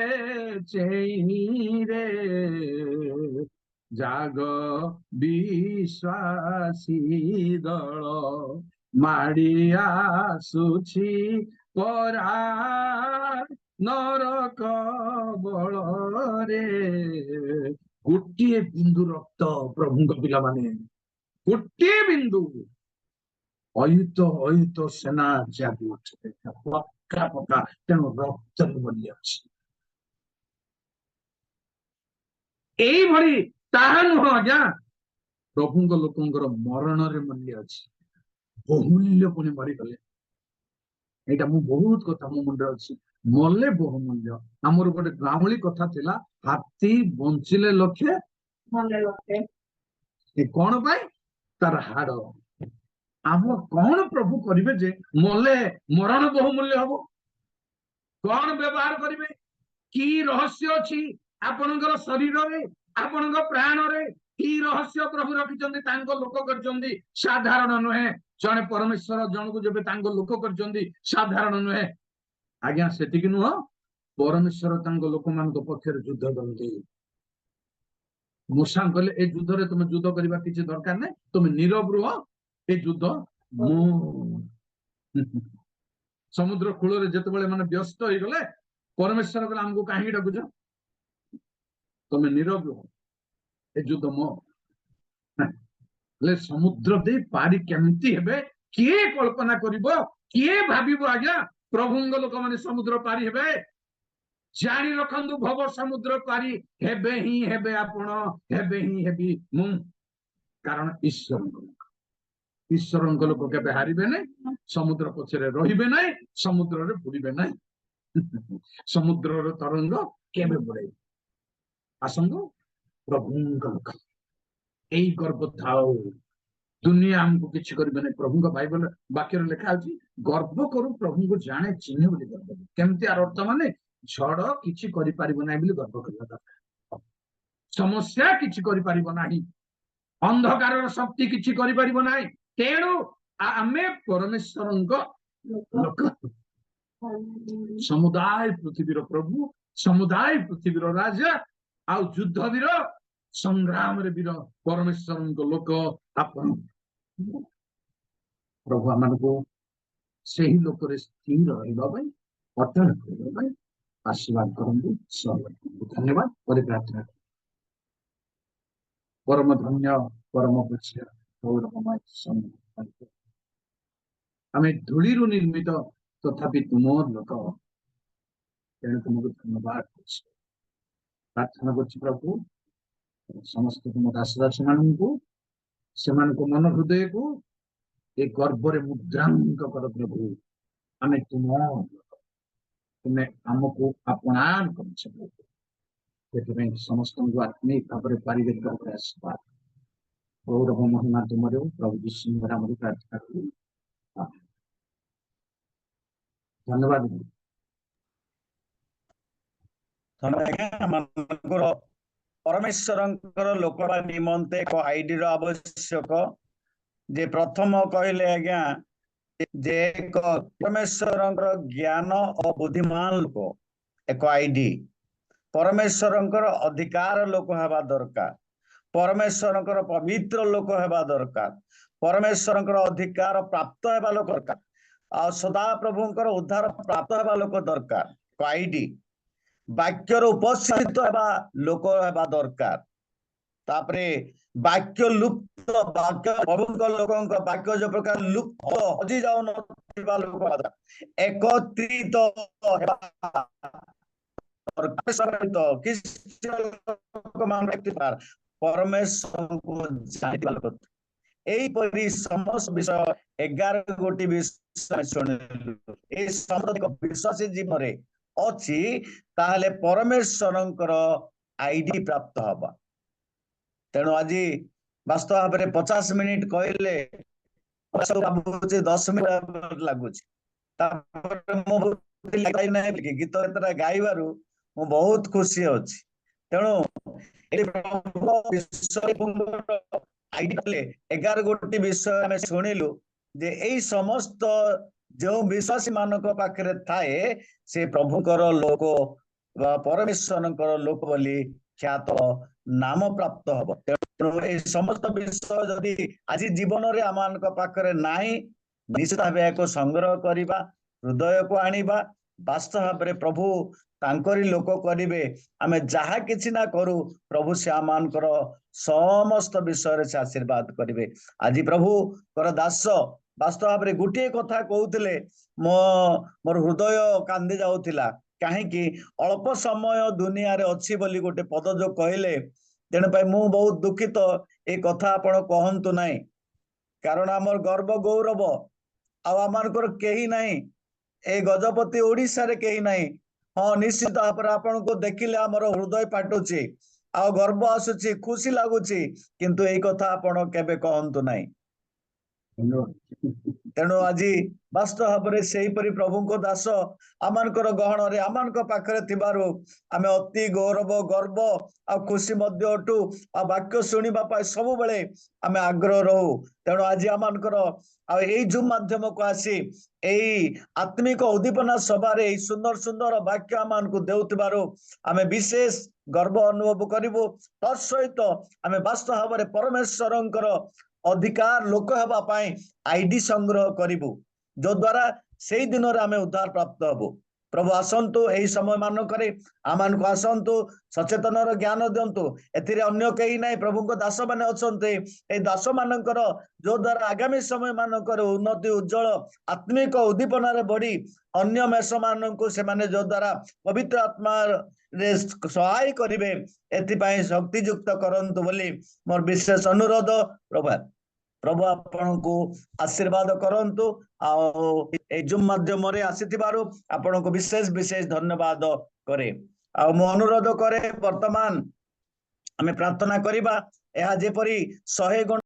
ଚେଇଁରେ। ଜାଗ ବିଶ୍ୱାସୀ ଦଳ ମାଡି ଆସୁଛି ପରା ନରକ ବଳରେ। ଗୋଟିଏ ବିନ୍ଦୁ ରକ୍ତ ପ୍ରଭୁଙ୍କ ପିଲାମାନେ, ଗୋଟିଏ ବିନ୍ଦୁ ଅୟୁତ ଅୟୁତ ସେନା ଜାଗି ଉଠିବେ। ପକ୍କା ପକ୍କା। ତେଣୁ ରକ୍ତର ମୂଲ୍ୟ ଅଛି। ଏଇଭଳି ତାହା ନୁହଁ ଆଜ୍ଞା, ପ୍ରଭୁଙ୍କ ଲୋକଙ୍କର ମରଣରେ ମୂଲ୍ୟ ଅଛି। ବହୁମୂଲ୍ୟ ପୁଣି ମରିଗଲେ। ଏଇଟା ମୁଁ ବହୁତ କଥା ମୋ ମୁଣ୍ଡରେ ଅଛି। ମଲେ ବହୁମୂଲ୍ୟ। ଆମର ଗୋଟେ ଗାଉଁଳି କଥା ଥିଲା, ହାତୀ ବଞ୍ଚିଲେ ଲକ୍ଷେ, ମଲେ ଲକ୍ଷେ। ଏ କଣ ପାଇଁ? ତାର ହାଡ। ଆମ କଣ ପ୍ରଭୁ କରିବେ ଯେ ମଲେ ମରଣ ବହୁମୂଲ୍ୟ ହବ? କଣ ବ୍ୟବହାର କରିବେ? କି ରହସ୍ୟ ଅଛି ଆପଣଙ୍କର ଶରୀରରେ, ଆପଣଙ୍କ ପ୍ରାଣରେ? କି ରହସ୍ୟ ପ୍ରଭୁ ରଖିଛନ୍ତି, ତାଙ୍କ ଲୋକ କରିଛନ୍ତି, ସାଧାରଣ ନୁହେଁ। ଜଣେ ପରମେଶ୍ୱର ଜଣକୁ ଯେବେ ତାଙ୍କ ଲୋକ କରିଛନ୍ତି, ସାଧାରଣ ନୁହେଁ। ଆଜ୍ଞା, ସେତିକି ନୁହଁ, ପରମେଶ୍ୱର ତାଙ୍କ ଲୋକମାନଙ୍କ ପକ୍ଷରେ ଯୁଦ୍ଧ କରନ୍ତି। ମୂଷା କହିଲେ ଏ ଯୁଦ୍ଧରେ ତୁମେ ଯୁଦ୍ଧ କରିବା କିଛି ଦରକାର ନାହିଁ, ତୁମେ ନୀରବ ରୁହ, ଏ ଯୁଦ୍ଧ ମୁଁ। ସମୁଦ୍ର କୂଳରେ ଯେତେବେଳେ ମାନେ ବ୍ୟସ୍ତ ହେଇଗଲେ, ପରମେଶ୍ୱର କହିଲେ ଆମକୁ କାହିଁକି ଡାକୁଛ? ତମେ ନୀରବ ରୁହ, ଏ ଯୁଦ୍ଧ ମୋ। ହେଲେ ସମୁଦ୍ର ଦେଇ ପାରି କେମିତି ହେବେ କିଏ କଳ୍ପନା କରିବ? କିଏ ଭାବିବ ଆଜ୍ଞା ପ୍ରଭୁଙ୍କ ଲୋକମାନେ ସମୁଦ୍ର ପାରି ହେବେ? ଜାଣି ରଖନ୍ତୁ, ଭବ ସମୁଦ୍ର ପାରି ହେବେ ହିଁ ହେବେ ଆପଣ, ହେବେ ହିଁ ହେବି ମୁଁ। କାରଣ ଈଶ୍ୱରଙ୍କ ଲୋକ କେବେ ହାରିବେ ନାହିଁ, ସମୁଦ୍ର ପଛରେ ରହିବେ ନାହିଁ, ସମୁଦ୍ରରେ ବୁଡ଼ିବେ ନାହିଁ। ସମୁଦ୍ରର ତରଙ୍ଗ କେବେ ବୁଡ଼େଇବେ। ଆସନ୍ତୁ ପ୍ରଭୁଙ୍କ ଲୋକ, ଏଇ ଗର୍ବ ଥାଉ। ଦୁନିଆ ଆମକୁ କିଛି କରିବେ ନାହିଁ। ପ୍ରଭୁଙ୍କ ବାଇବଲ ବାକ୍ୟରେ ଲେଖା ଅଛି, ଗର୍ବ କରୁ ପ୍ରଭୁଙ୍କୁ ଜାଣେ ଚିହ୍ନେ ବୋଲି ଗର୍ବ କରୁ। କେମିତି ଆର ଅର୍ଥ ମାନେ ଝଡ଼ କିଛି କରିପାରିବ ନାହିଁ ବୋଲି ଗର୍ବ କରିବା ଦରକାର। ସମସ୍ୟା କିଛି କରିପାରିବ ନାହିଁ, ଅନ୍ଧକାରର ଶକ୍ତି କିଛି କରିପାରିବ ନାହିଁ। ତେଣୁ ଆମେ ପରମେଶ୍ୱରଙ୍କ ଲୋକ, ସମୁଦାୟ ପୃଥିବୀର ପ୍ରଭୁ, ସମୁଦାୟ ପୃଥିବୀର ରାଜା, ଆଉ ଯୁଦ୍ଧ ବୀର, ସଂଗ୍ରାମରେ ବୀର ପରମେଶ୍ୱରଙ୍କ ଲୋକ ଆପଣ। ପ୍ରଭୁ ଆମମାନଙ୍କୁ ସେହି ଲୋକରେ ସ୍ଥିର ରହିବା ପାଇଁ, ଅଟଳ କରିବା ପାଇଁ ଆଶୀର୍ବାଦ କରନ୍ତୁ। ଧନ୍ୟବାଦ। ପରେ ପ୍ରାର୍ଥନା। ପରମ ଧନ୍ୟ, ପରମ ପୂଜ୍ୟ ଗୌରବମୟ ଆମେ ଧୂଳିରୁ ନିର୍ମିତ, ତଥାପି ତୁମର ଲୋକ, ତେଣୁ ତୁମକୁ ଧନ୍ୟବାଦ କରୁଛି। ପ୍ରାର୍ଥନା କରୁଛି ପ୍ରଭୁ, ସମସ୍ତ ତୁମ ଦାସଦାସୀ ମାନଙ୍କୁ, ସେମାନଙ୍କ ମନ ହୃଦୟକୁ ଏ ଗର୍ବରେ ମୁଦ୍ରାଙ୍କ କର ପ୍ରଭୁ। ଆମେ ତୁମ ଲୋକ, ତୁମେ ଆମକୁ ଆପଣାର କରିଛ ପ୍ରଭୁ। ସେଥିପାଇଁ ସମସ୍ତଙ୍କୁ ଆତ୍ମିକ ଭାବରେ ପାରିବାରିକ ଭାବରେ ଆଶୀର୍ବାଦ, ଗୌରବ ମହିମା ତୁମର ପ୍ରଭୁ ଯୀଶୁଙ୍କ ନାମରେ ପ୍ରାର୍ଥନା କରୁ। ଧନ୍ୟବାଦ।
ପରମେଶ୍ୱରଙ୍କର ଲୋକ ନିମନ୍ତେ ଏକ ଆଇଡିର ଆବଶ୍ୟକ। ଯେ ପ୍ରଥମ କହିଲେ ଆଜ୍ଞା ଯେ ଏକ ପରମେଶ୍ୱରଙ୍କର ଜ୍ଞାନ ଓ ବୁଦ୍ଧିମାନ ଲୋକ, ଏକ ଆଇଡି। ପରମେଶ୍ୱରଙ୍କର ଅଧିକାର ଲୋକ ହେବା ଦରକାର, ପରମେଶ୍ୱରଙ୍କର ପବିତ୍ର ଲୋକ ହେବା ଦରକାର, ପରମେଶ୍ୱରଙ୍କର ଅଧିକାର ପ୍ରାପ୍ତ ହେବା ଲୋକ ଦରକାର, ଆଉ ସଦାପ୍ରଭୁଙ୍କର ଉଦ୍ଧାର ପ୍ରାପ୍ତ ହେବା ଲୋକ ଦରକାର, ଆଇଡି। ବାକ୍ୟର ଉପସ୍ଥିତ ହେବା ଲୋକ ହେବା ଦରକାର। ତାପରେ ବାକ୍ୟ ଲୁପ୍ତ, ବାକ୍ୟ ପ୍ରଭୁଙ୍କ ଲୋକଙ୍କ ବାକ୍ୟ ଯୋଉ ପ୍ରକାର ଲୁପ୍ତ ହଜି ଯାଉନଥିବା ଲୋକ ଏକତ୍ରିତ ହେବା ପରମେଶ୍ୱରଙ୍କୁ ଜାଣିଥିବା ଲୋକ। ଏଇପରି ସମସ୍ତ ବିଷୟ 11 ବିଷୟ ଶୁଣିଲୁ। ଏଇ ସମସ୍ତ ବିଶ୍ୱାସୀ ଜୀବନରେ ଅଛି, ତାହେଲେ ପରମେଶ୍ୱରଙ୍କର ଆଇଡି ପ୍ରାପ୍ତ ହବା। ତେଣୁ ଆଜି ବାସ୍ତବ ଭାବରେ 50 ମିନିଟ କହିଲେ 10 ମିନିଟ ଲାଗୁଛି। ତାପରେ ମୁଁ ଗୀତ ଏତେଟା ଗାଇବାରୁ ମୁଁ ବହୁତ ଖୁସି ଅଛି। ତେଣୁ 11 ବିଷୟ ଆମେ ଶୁଣିଲୁ ଯେ ଏଇ ସମସ୍ତ ଯେଉଁ ବିଶ୍ୱାସୀ ମାନଙ୍କ ପାଖରେ ଥାଏ, ସେ ପ୍ରଭୁଙ୍କର ଲୋକ ବା ପରମେଶ୍ୱରଙ୍କର ଲୋକ ବୋଲି ଖ୍ୟାତ ନାମ ପ୍ରାପ୍ତ ହବ। ତେଣୁ ଏଇ ସମସ୍ତ ବିଷୟ ଯଦି ଆଜି ଜୀବନରେ ଆମମାନଙ୍କ ପାଖରେ ନାହିଁ, ନିଶ୍ଚିତ ଭାବେ ଏହାକୁ ସଂଗ୍ରହ କରିବା, ହୃଦୟକୁ ଆଣିବା। ବାସ୍ତବ ଭାବରେ ପ୍ରଭୁ ତାଙ୍କରି ଲୋକ କରିବେ। ଆମେ ଯାହା କିଛି ନା କରୁ, ପ୍ରଭୁ ସେ ଆମମାନଙ୍କର ସମସ୍ତ ବିଷୟରେ ସେ ଆଶୀର୍ବାଦ କରିବେ। ଆଜି ପ୍ରଭୁଙ୍କର ଦାସ ବାସ୍ତବ ଭାବରେ ଗୋଟିଏ କଥା କହୁଥିଲେ, ମୋର ହୃଦୟ କାନ୍ଦି ଯାଉଥିଲା। କାହିଁକି? ଅଳ୍ପ ସମୟ ଦୁନିଆରେ ଅଛି ବୋଲି ଗୋଟେ ପଦ ଯୋଉ କହିଲେ, ତେଣୁ ପାଇଁ ମୁଁ ବହୁତ ଦୁଃଖିତ। ଏ କଥା ଆପଣ କହନ୍ତୁ ନାହିଁ, କାରଣ ଆମର ଗର୍ବ ଗୌରବ ଆଉ ଆମମାନଙ୍କର କେହି ନାହିଁ। ଏ ଗଜପତି ଓଡ଼ିଶାରେ କେହି ନାହିଁ। ହଁ, ନିଶ୍ଚିତ ଭାବରେ ଆପଣଙ୍କୁ ଦେଖିଲେ ଆମର ହୃଦୟ ଫାଟୁଛି, ଆଉ ଗର୍ବ ଆସୁଛି, ଖୁସି ଲାଗୁଛି, କିନ୍ତୁ ଏଇ କଥା ଆପଣ କେବେ କହନ୍ତୁ ନାହିଁ। ତେଣୁ ଆଜି ବାସ୍ତବ ଭାବରେ ସେହିପରି ପ୍ରଭୁଙ୍କ ଦାସ ଆମମାନଙ୍କର ଗହଣରେ ଆମମାନଙ୍କ ପାଖରେ ଥିବାରୁ ଆମେ ଅତି ଗୌରବ, ଗର୍ବ ଆଉ ଖୁସି ମଧ୍ୟ ଅଟୁ। ଆଉ ବାକ୍ୟ ଶୁଣିବା ପାଇଁ ସବୁବେଳେ ଆମେ ଆଗ୍ରହ ରହୁ। ତେଣୁ ଆଜି ଆମମାନଙ୍କର ଆଉ ଏଇ ଜୁମ୍ ମାଧ୍ୟମକୁ ଆସି ଏଇ ଆତ୍ମିକ ଉଦ୍ଦୀପନା ସଭାରେ ଏଇ ସୁନ୍ଦର ସୁନ୍ଦର ବାକ୍ୟ ଆମମାନଙ୍କୁ ଦେଉଥିବାରୁ ଆମେ ବିଶେଷ ଗର୍ବ ଅନୁଭବ କରିବୁ। ତତ୍ ସହିତ ଆମେ ବାସ୍ତବ ଭାବରେ ପରମେଶ୍ୱରଙ୍କର ଅଧିକାର ଲୋକ ହେବା ପାଇଁ ଆଇଡି ସଂଗ୍ରହ କରିବୁ, ଯୋ ଦ୍ୱାରା ସେଇ ଦିନରେ ଆମେ ଉଦ୍ଧାର ପ୍ରାପ୍ତ ହବୁ। प्रभु आसंतु एही समय मानकरे आमानकु आसंतु सचेतनर ज्ञान दियंतु एथिरे अन्य केही नाही प्रभुको दास माने अछन्ते ए दास मानकर जो द्वारा आगामी समय मानकर उन्नति उज्जवल आत्मिक उद्दीपना रे बढ़ी अन्य मेष मानकु से माने जो द्वारा पवित्र आत्मा रे सहाय करिवे एथिपाई शक्तियुक्त करंतु बोली मोर विशेष अनुरोध प्रभु आपण को आशीर्वाद करंतु आ जूम माध्यम रे आसीथिबारु आपण को विशेष विशेष धन्यवाद करे आ मो अनुरोध करे वर्तमान आमे प्रार्थना करिबा एहा जेपरी 100 गुण